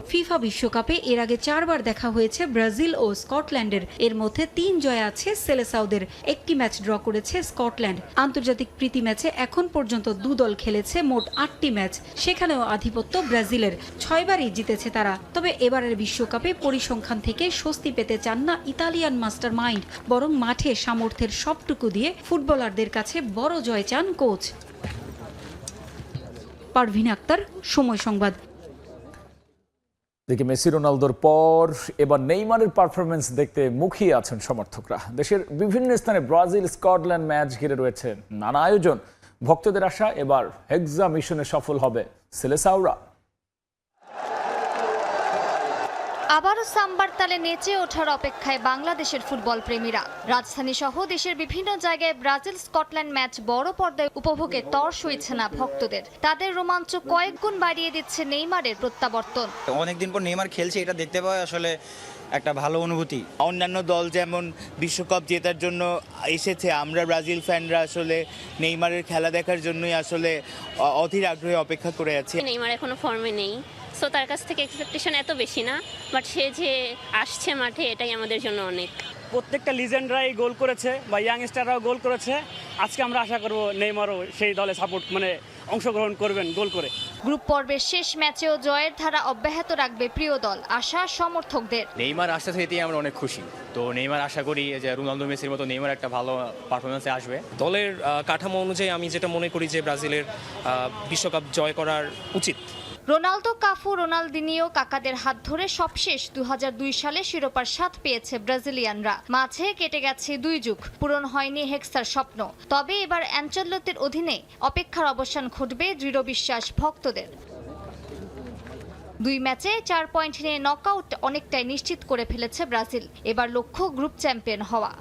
ফিফা বিশ্বকাপে এর আগে 4বার দেখা হয়েছে ব্রাজিল ও স্কটল্যান্ডের। এর মধ্যে 3 জয় আছে সেলেসাওদের, 1টি ম্যাচ ড্র করেছে স্কটল্যান্ড। আন্তর্জাতিক প্রীতি ম্যাচে এখন পর্যন্ত 2 দল খেলেছে মোট 8টি ম্যাচ, সেখানেও আধিপত্য ব্রাজিলের। 6বারই জিতেছে তারা। তবে এবারের বিশ্বকাপে পরিসংখ্যান থেকে স্বস্তি পেতে চান না ইতালিয়ান মাস্টার মাইন্ড, বরং মাঠে সামর্থ্যের সবটুকু দিয়ে ফুটবলারদের কাছে বড় জয় চান কোচ। পারভিন আক্তার, সময় সংবাদ। দেখি মেসি রোনালদোর পর এবার নেইমারের পারফরমেন্স দেখতে মুখিয়ে আছেন সমর্থকরা। দেশের বিভিন্ন স্থানে ব্রাজিল স্কটল্যান্ড ম্যাচ ঘিরে রয়েছে নানা আয়োজন। ভক্তদের আশা এবার হেক্সা মিশনে সফল হবে সেলেসাওরা। আবারও সাম্বার তালে নেচে ওঠার অপেক্ষায় বাংলাদেশের ফুটবল প্রেমীরা। রাজধানী সহ দেশের বিভিন্ন জায়গায় ব্রাজিল স্কটল্যান্ড ম্যাচ বড় পর্দায় উপভোগে তর সইছে না ভক্তদের। তাদের রোমাঞ্চ কয়েক গুণ বাড়িয়ে দিচ্ছে নেইমারের প্রত্যাবর্তন। অনেকদিন পর নেইমার খেলছে, এটা দেখতে পাওয়া আসলে একটা ভালো অনুভূতি। অন্যান্য দল যেমন বিশ্বকাপ জেতার জন্য এসেছে, আমরা ব্রাজিল ফ্যানরা আসলে নেইমারের খেলা দেখার জন্যই আসলে অধীর আগ্রহে অপেক্ষা করে আছি। নেইমার এখনো ফর্মে নেই, সো তার কাছ থেকে এক্সপেকটেশন এত বেশি না, বাট সে যে আসছে মাঠে এটাই আমাদের জন্য অনেক। প্রত্যেকটা লিজেন্ডরাই গোল করেছে বা ইয়াংস্টাররাও গোল করেছে। আজকে আমরা আশা করব নেইমারও সেই দলে সাপোর্ট অংশগ্রহণ করবেন গোল করে। গ্রুপ পর্বের শেষ ম্যাচেও জয়ের ধারা অব্যাহত রাখবে প্রিয় দল, আশা সমর্থকদের। নেইমার আসতে থেকেই আমরা অনেক খুশি। তো নেইমার আশা করি যে রোনালদো মেসির মতো নেইমার একটা ভালো পারফরমেন্সে আসবে। দলের কাঠামো অনুযায়ী আমি যেটা মনে করি যে ব্রাজিলের বিশ্বকাপ জয় করার উচিত। রোনালদো, কাফু, রোনালদিনিও কাকাদের হাত ধরে সবশেষ 2002 সালে শিরোপার স্বাদ পেয়েছে ব্রাজিলিয়ানরা। মাঝে কেটে গেছে 2 যুগ, পূরণ হয়নি হেক্সার স্বপ্ন। তবে এবার অ্যানচেলোত্তির অধীনে অপেক্ষার অবসান ঘটবে, দৃঢ় বিশ্বাস ভক্তদের। 2 ম্যাচে 4 পয়েন্ট নিয়ে নকআউট অনেকটাই নিশ্চিত করে ফেলেছে ব্রাজিল। এবার লক্ষ্য গ্রুপ চ্যাম্পিয়ন হওয়া।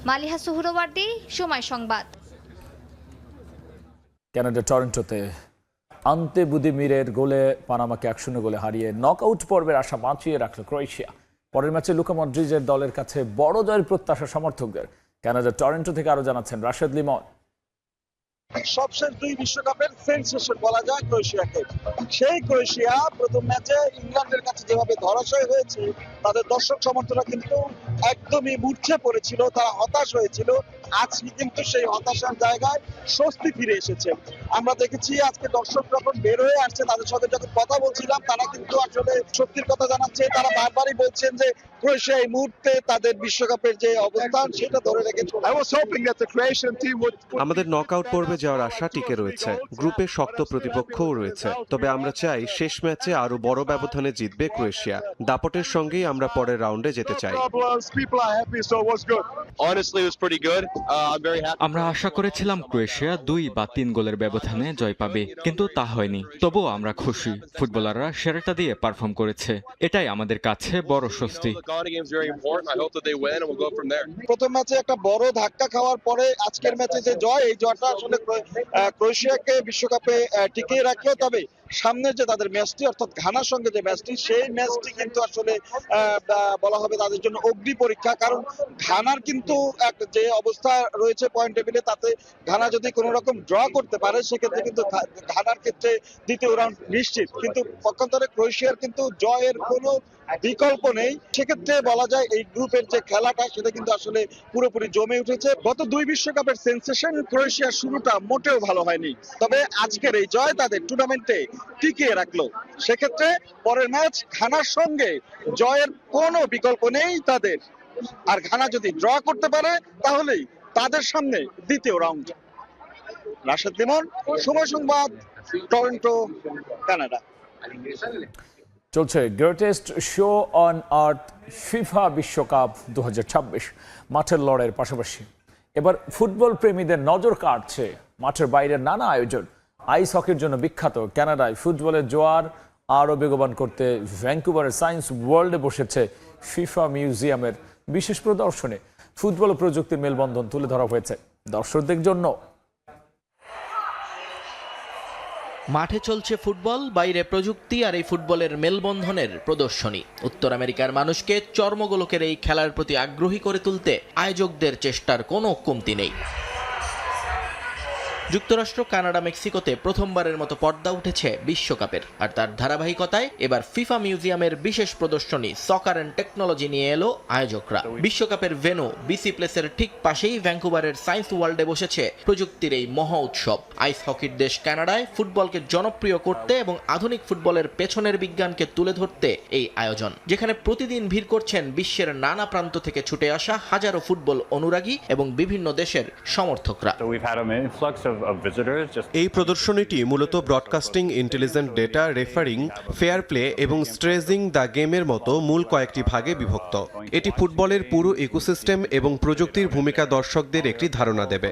মালিহা সুহরওয়ার্দী, সময় সংবাদ। কানাডা টরন্টোতে আন্তে বুদিমিরের গোলে পানামাকে 1-0 গোলে হারিয়ে নকআউট পর্বের আশা বাঁচিয়ে রাখল ক্রোয়েশিয়া। পরের ম্যাচে লুকা মডরিচের দলের কাছে বড় জয়ের প্রত্যাশা সমর্থকদের। কানাডা টরন্টো থেকে আরো জানাচ্ছেন রাশেদ লিমন। সবশেষ 2 বিশ্বকাপের সেনসেশন বলা যায় ক্রোয়েশিয়াকে। সেই ক্রোয়েশিয়া প্রথম ম্যাচে ইংল্যান্ডের কাছে যেভাবে ধরাশয় হয়েছে, তাদের দর্শক সমর্থকরা কিন্তু একদমই মূর্ছে পড়েছিল, তারা হতাশ হয়েছিল। আজকে কিন্তু সেই হতাশার জায়গায় স্বস্তি ফিরে এসেছে। আমরা দেখেছি আজকে দর্শক যখন বের হয়ে আসছে, তাদের সাথে যখন কথা বলছিলাম, তারা কিন্তু আসলে সত্যির কথা জানাচ্ছে। তারা বারবারই বলছেন যে ক্রোয়েশিয়া এই মুহূর্তে তাদের বিশ্বকাপের যে অবস্থান সেটা ধরে রেখেছে। আমাদের নকআউট পর্বে যাওয়ার আশা টিকে রয়েছে। গ্রুপে শক্ত প্রতিপক্ষও রয়েছে, তবে আমরা চাই শেষ ম্যাচে আরো বড় ব্যবধানে জিতবে ক্রোয়েশিয়া। দাপটের সঙ্গেই আমরা পরের রাউন্ডে যেতে চাই। আমরা আশা করেছিলাম ক্রোয়েশিয়া 2 বা 3 গোলের ব্যবধানে জয় পাবে, কিন্তু তা হয়নি। তবুও আমরা খুশি, ফুটবলাররা সেরাটা দিয়ে পারফর্ম করেছে, এটাই আমাদের কাছে বড় স্বস্তি। প্রথম ম্যাচে একটা বড় ধাক্কা খাওয়ার পরে আজকের ম্যাচে যে জয়, এই জয়টা আসলে ক্রোয়েশিয়াকে বিশ্বকাপে টিকিয়ে রাখলো। তবে সামনে যে তাদের ম্যাচটি অর্থাৎ ঘানার সঙ্গে যে ম্যাচটি, সেই ম্যাচটি কিন্তু আসলে বলা হবে তাদের জন্য অগ্নি পরীক্ষা। কারণ ঘানার কিন্তু যে অবস্থা রয়েছে পয়েন্ট টেবিলে, তাতে ঘানা যদি কোনো রকম ড্র করতে পারে, সেক্ষেত্রে কিন্তু ঘানার ক্ষেত্রে দ্বিতীয় রাউন্ড নিশ্চিত। কিন্তু পক্ষান্তরে ক্রোয়েশিয়ার কিন্তু জয়ের কোনো বিকল্প নেই। সেক্ষেত্রে বলা যায় এই গ্রুপের যে খেলাটা, সেটা কিন্তু আসলে পুরোপুরি জমে উঠেছে। গত 2 বিশ্বকাপের সেন্সেশন ক্রোয়েশিয়ার শুরুটা মোটেও ভালো হয়নি, তবে আজকের এই জয় তাদের টুর্নামেন্টে টিকিয়ে রাখলো। সেক্ষেত্রে পরের ম্যাচ ঘানার সঙ্গে জয়ের কোনো বিকল্প নেই তাদের। আর ঘানা যদি ড্র করতে পারে, তাহলেই তাদের সামনে দ্বিতীয় রাউন্ড। রাশেদ লিমন, সময় সংবাদ, টরন্টো, কানাডা। চলছে greatest show on earth FIFA বিশ্বকাপ 2026। মাঠের লড়াইয়ের পাশাপাশি এবার ফুটবল প্রেমীদের নজর কাটছে মাঠের বাইরের নানা আয়োজন। আইস হকির জন্য বিখ্যাত কানাডায় ফুটবলের জোয়ার আরও বেগবান করতে ভ্যাঙ্কুভারের সায়েন্স ওয়ার্ল্ডে বসেছে ফিফা মিউজিয়ামের বিশেষ প্রদর্শনী। ফুটবল ও প্রযুক্তির মেলবন্ধন তুলে ধরা হয়েছে দর্শকদের জন্য। মাঠে চলছে ফুটবল, বাইরে প্রযুক্তি, আর এই ফুটবলের মেলবন্ধনের প্রদর্শনী। উত্তর আমেরিকার মানুষকে চর্মগোলকের এই খেলার প্রতি আগ্রহী করে তুলতে আয়োজকদের চেষ্টার কোনো কমতি নেই। যুক্তরাষ্ট্র, কানাডা, মেক্সিকোতে প্রথমবারের মতো পর্দা উঠেছে বিশ্বকাপের, আর তার ধারাবাহিকতায় এবার ফিফা মিউজিয়ামের বিশেষ প্রদর্শনী সকার অ্যান্ড টেকনোলজি নিয়ে এলো আয়োজকরা। বিশ্বকাপের ভেন্যু বিসি প্লেসের ঠিক পাশেই ভ্যাঙ্কুভারের সায়েন্স ওয়ার্ল্ডে বসেছে প্রযুক্তির এই মহা উৎসব। আইস হকির দেশ কানাডায় ফুটবলকে জনপ্রিয় করতে এবং আধুনিক ফুটবলের পেছনের বিজ্ঞানকে তুলে ধরতে এই আয়োজন, যেখানে প্রতিদিন ভিড় করছেন বিশ্বের নানা প্রান্ত থেকে ছুটে আসা হাজারো ফুটবল অনুরাগী এবং বিভিন্ন দেশের সমর্থকরা। এই প্রদর্শনীটি মূলত broadcasting, intelligent data, referring, fair play এবং স্ট্রেজিং দ্য গেমের মতো মূল কয়েকটি ভাগে বিভক্ত। এটি ফুটবলের পুরো ইকোসিস্টেম এবং প্রযুক্তির ভূমিকা দর্শকদের একটি ধারণা দেবে।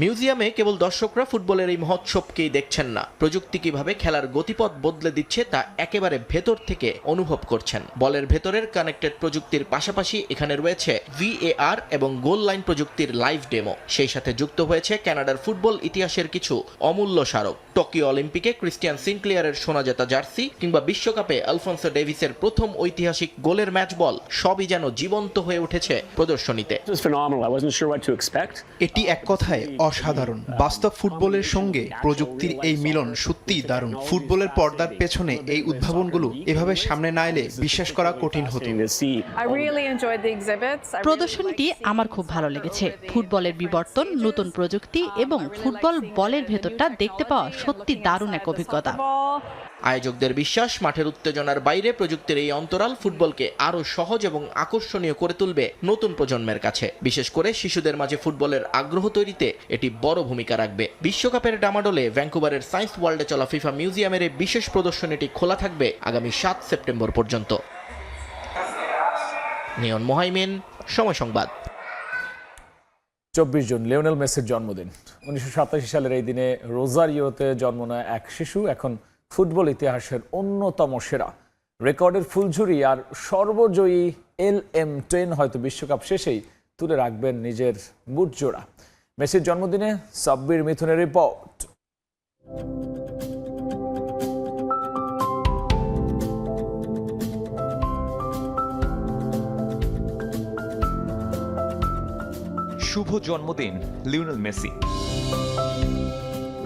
মিউজিয়ামে কেবল দর্শকরা ফুটবলের এই মহোৎসবকেই দেখছেন না, প্রযুক্তি কিভাবে খেলার গতিপথ বদলে দিচ্ছে তা একেবারে ভেতর থেকে অনুভব করছেন। বলের ভেতরের কানেক্টেড প্রযুক্তির পাশাপাশি এখানে রয়েছে VAR এবং গোল লাইন প্রযুক্তির লাইভ ডেমো। সেই সাথে যুক্ত হয়েছে কানাডার ফুটবল ইতিহাসের কিছু অমূল্য স্মারক। টোকিও অলিম্পিকে ক্রিস্টিয়ান সিনক্লিয়ারের সোনা জেতা জার্সি কিংবা বিশ্বকাপে আলফোন্সো ডেভিসের প্রথম ঐতিহাসিক গোলের ম্যাচ বল, সবই যেন জীবন্ত হয়ে উঠেছে প্রদর্শনীতে। এটি এক কথায় অসাধারণ। বাস্তব ফুটবলের সঙ্গে প্রযুক্তির এই মিলন সত্যিই দারুণ। ফুটবলের পর্দার পেছনে এই উদ্ভাবনগুলো এভাবে সামনে না এলে বিশ্বাস করা কঠিন হতো। প্রদর্শনীটি আমার খুব ভালো লেগেছে। ফুটবলের বিবর্তন, নতুন প্রযুক্তি এবং ফুটবল বলের ভেতরটা দেখতে পাওয়া সত্যি দারুণ এক অভিজ্ঞতা। আয়োজকদের বিশ্বাস, মাঠের উত্তেজনার বাইরে প্রযুক্তির এই অন্তরাল ফুটবলকে আরো সহজ এবং আকর্ষণীয় করে তুলবে নতুন প্রজন্মের কাছে। বিশেষ করে শিশুদের মাঝে ফুটবলের আগ্রহ তৈরিতে এটি বড় ভূমিকা রাখবে। বিশ্বকাপের ডামাডোলে ভ্যাঙ্কুভারের সায়েন্স ওয়ার্ল্ডে চলা ফিফা মিউজিয়ামের এই বিশেষ প্রদর্শনীটি খোলা থাকবে আগামী 7 সেপ্টেম্বর পর্যন্ত। নিয়ন মোহাইমিন, সময় সংবাদ। 24 জুন লিওনেল মেসির জন্মদিন। 1987 সালের এই দিনে রোজারিওতে জন্ম নেয় এক শিশু এখন ফুটবল ইতিহাসের অন্যতম সেরা। রেকর্ডের ফুলঝুরি আর সর্বজয়ী LM10 হয়তো বিশ্বকাপ শেষেই তুলে রাখবেন নিজের বুট জোড়া। মেসির জন্মদিনে সাব্বির মিথুনের রিপোর্ট। শুভ জন্মদিন লিওনেল মেসি।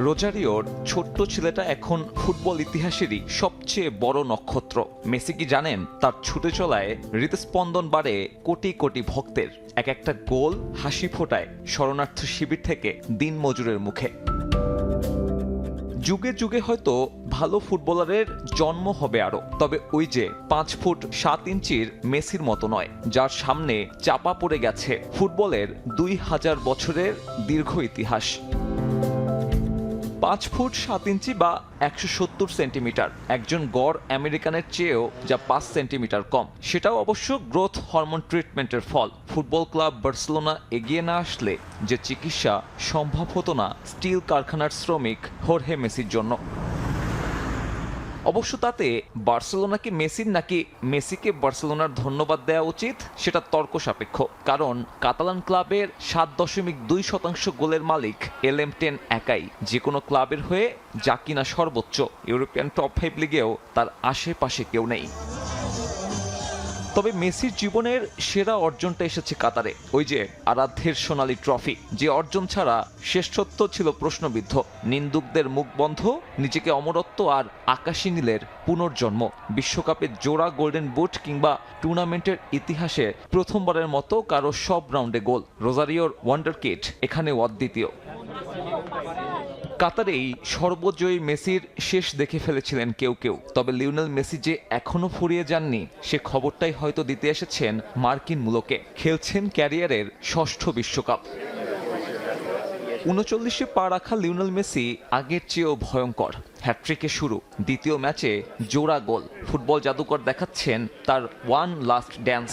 রোজারিওর ছোট্ট ছেলেটা এখন ফুটবল ইতিহাসেরই সবচেয়ে বড় নক্ষত্র। মেসি কি জানেন তার ছুটে চলায় হৃদস্পন্দন বাড়ে কোটি কোটি ভক্তের। এক একটা গোল হাসি ফোটায় শরণার্থী শিবির থেকে দিন মজুরের মুখে। যুগে যুগে হয়তো ভালো ফুটবলারের জন্ম হবে আরো, তবে ওই যে 5 ফুট 7 ইঞ্চির মেসির মতো নয়, যার সামনে চাপা পড়ে গেছে ফুটবলের 2000 বছরের দীর্ঘ ইতিহাস। 5 ফুট 7 ইঞ্চি বা 170 সেন্টিমিটার, একজন গড় আমেরিকানের চেয়েও যা 5 সেন্টিমিটার কম। সেটাও অবশ্য গ্রোথ হরমোন ট্রিটমেন্টের ফল। ফুটবল ক্লাব বার্সেলোনা এগিয়ে না আসলে যে চিকিৎসা সম্ভব হতো না স্টিল কারখানার শ্রমিক হোর্হে মেসির জন্য। অবশ্য তাতে বার্সেলোনাকে মেসির নাকি মেসিকে বার্সেলোনার ধন্যবাদ দেওয়া উচিত সেটা তর্ক সাপেক্ষ, কারণ কাতালান ক্লাবের 7.2% গোলের মালিক LM10 একাই যে কোনো ক্লাবের হয়ে যা কিনা সর্বোচ্চ। ইউরোপিয়ান টপ 5 লিগেও তার আশেপাশে কেউ নেই। তবে মেসির জীবনের সেরা অর্জনটা এসেছে কাতারে, ওই যে আরাধ্যের সোনালী ট্রফি, যে অর্জন ছাড়া শ্রেষ্ঠত্ব ছিল প্রশ্নবিদ্ধ। নিন্দুকদের মুখ বন্ধ, নিজেকে অমরত্ব আর আকাশী নীলের পুনর্জন্ম। বিশ্বকাপে জোড়া গোল্ডেন বুট কিংবা টুর্নামেন্টের ইতিহাসে প্রথমবারের মতো কারো সব রাউন্ডে গোল। রোজারিওর ওয়ান্ডার কিড এখানেও অদ্বিতীয়। কাতারেই সর্বজয়ী মেসির শেষ দেখে ফেলেছিলেন কেউ কেউ, তবে লিওনেল মেসি যে এখনো ফুরিয়ে যাননি সে খবরটাই হয়তো দিতে এসেছেন মার্কিন মূলকে। খেলছেন ক্যারিয়ারের 6ষ্ঠ বিশ্বকাপ। 39-এ পা রাখা লিওনেল মেসি আগের চেয়েও ভয়ঙ্কর। হ্যাট্রিকে শুরু, দ্বিতীয় ম্যাচে জোড়া গোল। ফুটবল জাদুকর দেখাচ্ছেন তার ওয়ান লাস্ট ড্যান্স।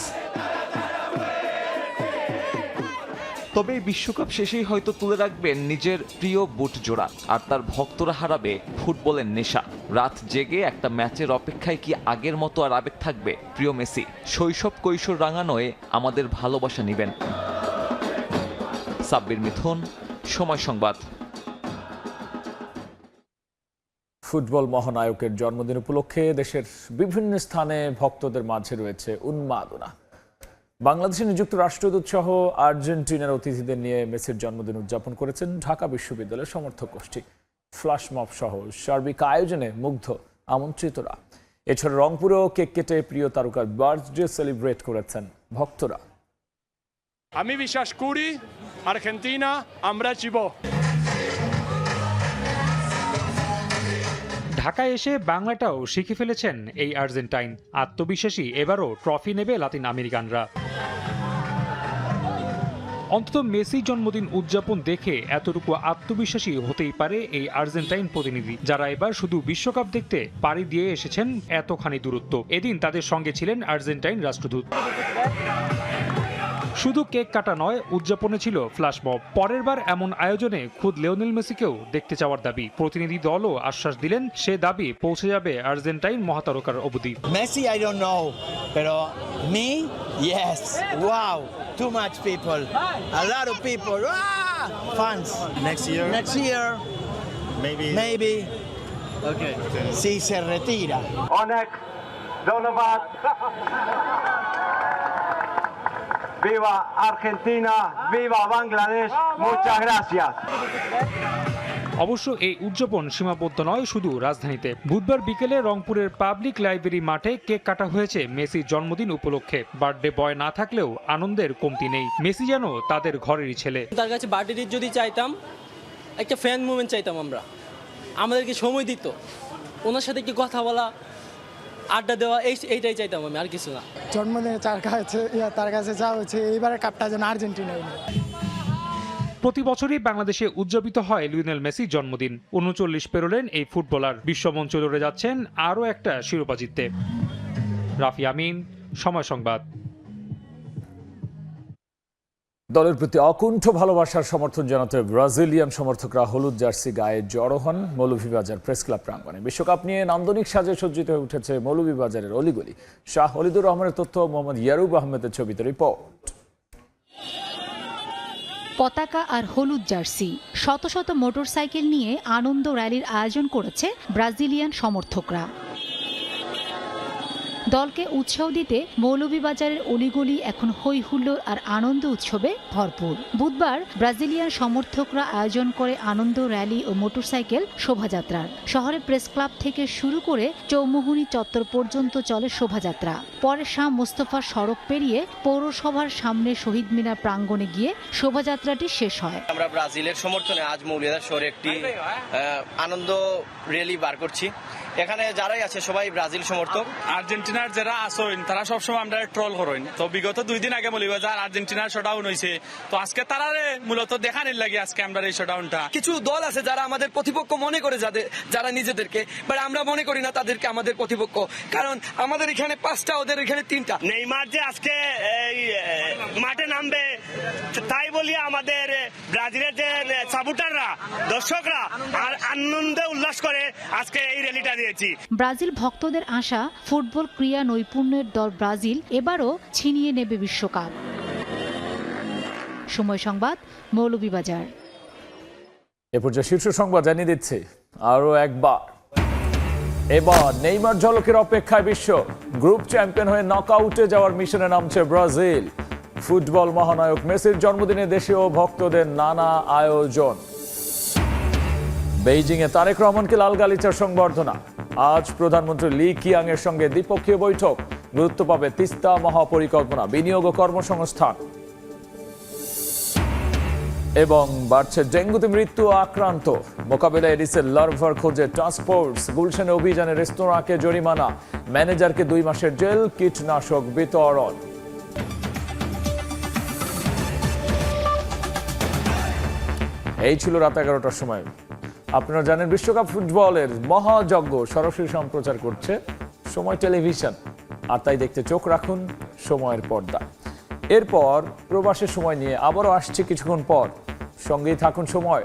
তবে এই বিশ্বকাপ শেষেই হয়তো তুলে রাখবেন নিজের প্রিয় বুট জোড়া, আর তার ভক্তরা হারাবে ফুটবলের নেশা। রাত জেগে একটা ম্যাচের অপেক্ষায় কি আগের মতো আর আবেগ থাকবে? প্রিয় মেসি, শৈশব কৈশোর রাঙানোয় আমাদের ভালোবাসা নিবেন। সাব্বির মিথুন, সময় সংবাদ। ফুটবল মহানায়কের জন্মদিন উপলক্ষে দেশের বিভিন্ন স্থানে ভক্তদের মাঝে রয়েছে উন্মাদনা। বাংলাদেশে নিযুক্ত রাষ্ট্রদূত সহ আর্জেন্টিনার অতিথিদের নিয়ে মেসির জন্মদিন উদযাপন করেছেন ঢাকা বিশ্ববিদ্যালয়ের সমর্থক গোষ্ঠী। ফ্ল্যাশ মব সহ সার্বিক আয়োজনে মুগ্ধ আমন্ত্রিতরা। এছাড়া রংপুরেও কেক কেটে প্রিয় তারকার বার্থডে সেলিব্রেট করেছেন ভক্তরা। আমি বিশ্বাস করি আর্জেন্টিনা আমরা জিতব। ঢাকায় এসে বাংলাটাও শিখে ফেলেছেন এই আর্জেন্টাইন। আত্মবিশ্বাসী এবারও ট্রফি নেবে লাতিন আমেরিকানরা। অন্তত মেসি জন্মদিন উদযাপন দেখে এতটুকু আত্মবিশ্বাসী হতেই পারে এই আর্জেন্টাইন প্রতিনিধি, যারা এবার শুধু বিশ্বকাপ দেখতে পাড়ি দিয়ে এসেছেন এতখানি দূরত্ব। এদিন তাদের সঙ্গে ছিলেন আর্জেন্টাইন রাষ্ট্রদূত। শুধু কেক কাটা নয়, উদযাপনে ছিল ফ্ল্যাশ মব। পরের বার এমন আয়োজনে খুদ লিওনেল মেসিকেও দেখতে চাওয়ার দাবি। প্রতিনিধি দলও আশ্বাস দিলেন সে দাবি পৌঁছে যাবে আর্জেন্টাইন মহাতারকার অবধি। Messi I don't know, pero me yes, wow, too much people, a lot of people, fans. Next year, maybe, okay. Si se retira. অনেক ধন্যবাদ। Viva Argentina, viva Bangladesh, muchas gracias. অবশ্য এই উদযাপন সীমাবদ্ধ নয় শুধু রাজধানীতে। বুধবার বিকেলে রংপুরের পাবলিক লাইব্রেরি মাঠে কেক কাটা হয়েছে মেসির জন্মদিন উপলক্ষে। বার্থডে বয় না থাকলেও আনন্দের কমতি নেই। মেসি যেন তাদের ঘরেরই ছেলে। তার কাছে বার্থডে যদি চাইতাম, একটা ফ্যান মুভমেন্ট চাইতাম, আমাদেরকে সময় দিত, ওনার সাথে কি কথা বলা, আড্ডা দেওয়া, এইটাই চাইতাম আমি, আর কিছু না। জন্মদিনে তার কাছে যা হচ্ছে এইবারের কাপটা যেন আর্জেন্টিনাই নেয়। প্রতি বছরই বাংলাদেশে উদযাপিত হয় লিওনেল মেসির জন্মদিন। 39 পেরোলেন এই ফুটবলার। বিশ্বমঞ্চে লড়ে যাচ্ছেন আরও একটা শিরোপা জিততে। রাফি আমিন, সময় সংবাদ। দলের প্রতি অকুণ্ঠ ভালোবাসার সমর্থন জানাতে ব্রাজিলিয়ান সমর্থকরা হলুদ জার্সি গায়ে জড়ো হন মৌলভীবাজার প্রেস ক্লাব প্রাঙ্গণে। বিশ্বকাপ নিয়ে নান্দনিক সাজে সজ্জিত হয়ে উঠেছে মৌলভীবাজারের অলিগলি। শাহ অলিদুর রহমানের তথ্য, মোহাম্মদ ইয়ারুব আহমেদের ছবিতে রিপোর্ট। পতাকা আর হলুদ জার্সি, শত শত মোটরসাইকেল নিয়ে আনন্দ র্যালির আয়োজন করেছে ব্রাজিলিয়ান সমর্থকরা। দলকে উৎসাহ দিতে মৌলভীবাজারের অলিগলি এখন হৈ হুল্লোড় আর আনন্দ উৎসবে ভরপুর। বুধবার ব্রাজিলিয়ান সমর্থকরা আয়োজন করে আনন্দ র্যালি ও মোটরসাইকেল শোভাযাত্রার। শহরে প্রেস ক্লাব থেকে শুরু করে চৌমুহনী চত্বর পর্যন্ত চলে শোভাযাত্রা। পরে শাহ মোস্তফা সড়ক পেরিয়ে পৌরসভার সামনে শহীদ মিনার প্রাঙ্গণে গিয়ে শোভাযাত্রাটি শেষ হয়। আমরা ব্রাজিলের সমর্থনে আজ মৌলভীবাজার শহরে একটি আনন্দ র্যালি বার করছি। এখানে যারাই আছে সবাই ব্রাজিল সমর্থক। আর্জেন্টিনার যারা আসেন তারা সবসময় আমরা ট্রল করেন। তো বিগত 2 দিন আগে মৌলভীবাজার আর্জেন্টিনার শোডাউন হয়েছে, তো আজকে তারা মূলত দেখানোর লাগে আজকে আমরা এই শোডাউনটা। কিছু দল আছে যারা আমাদের প্রতিপক্ষ মনে করে, যারা নিজেদেরকে, বাট আমরা মনে করি না তাদেরকে আমাদের প্রতিপক্ষ, কারণ আমাদের এখানে 5টা, ওদের এখানে 3টা। নেইমার যে আজকে মাঠে নামবে তাই বলি আমাদের ব্রাজিলের যে সাপোর্টাররা, দর্শকরা আর আনন্দে উল্লাস করে আজকে এই র্যালিটা দিয়েছি। ব্রাজিল ভক্তদের আশা, ফুটবল ক্রীড়া নৈপুণ্যের দল ব্রাজিল এবারও ছিনিয়ে নেবে বিশ্বকাপ। সময় সংবাদ, মৌলভীবাজার। এ পর্যায়ে শীর্ষ সংবাদ জানিয়ে দিচ্ছে আরো একবার। এবার নেইমার ঝলকের অপেক্ষায় বিশ্ব। গ্রুপ চ্যাম্পিয়ন হয়ে নকআউটে যাওয়ার মিশনে নামছে ব্রাজিল। ফুটবল মহানায়ক মেসির জন্মদিনে দেশীয় ভক্তদের নানা আয়োজন। বেইজিংয়ে তারেক রহমানকে লাল গালিচার সংবর্ধনা। আজ প্রধানমন্ত্রী লি কিয়াং এর সঙ্গে দ্বিপক্ষীয় বৈঠক। গুরুত্ব পাবে তিস্তা মহাপরিকল্পনা, বিনিয়োগ ও কর্মসংস্থান। এবং বাড়ছে ডেঙ্গুতে মৃত্যু আক্রান্ত। মোকাবিলায় এডিসের লার্ভার খোঁজে টাস্কফোর্স। গুলশানে অভিযানে রেস্তোরাঁকে জরিমানা, ম্যানেজারকে 2 মাসের জেল, কীটনাশক বিতরণ। এই ছিল রাত 11টার সময়। আপনারা জানেন বিশ্বকাপ ফুটবলের মহাযজ্ঞ সরাসরি সম্প্রচার করছে সময় টেলিভিশন, আর তাই দেখতে চোখ রাখুন সময়ের পর্দা। এরপর প্রবাসের সময় নিয়ে আবারও আসছে কিছুক্ষণ পর। সঙ্গেই থাকুন সময়।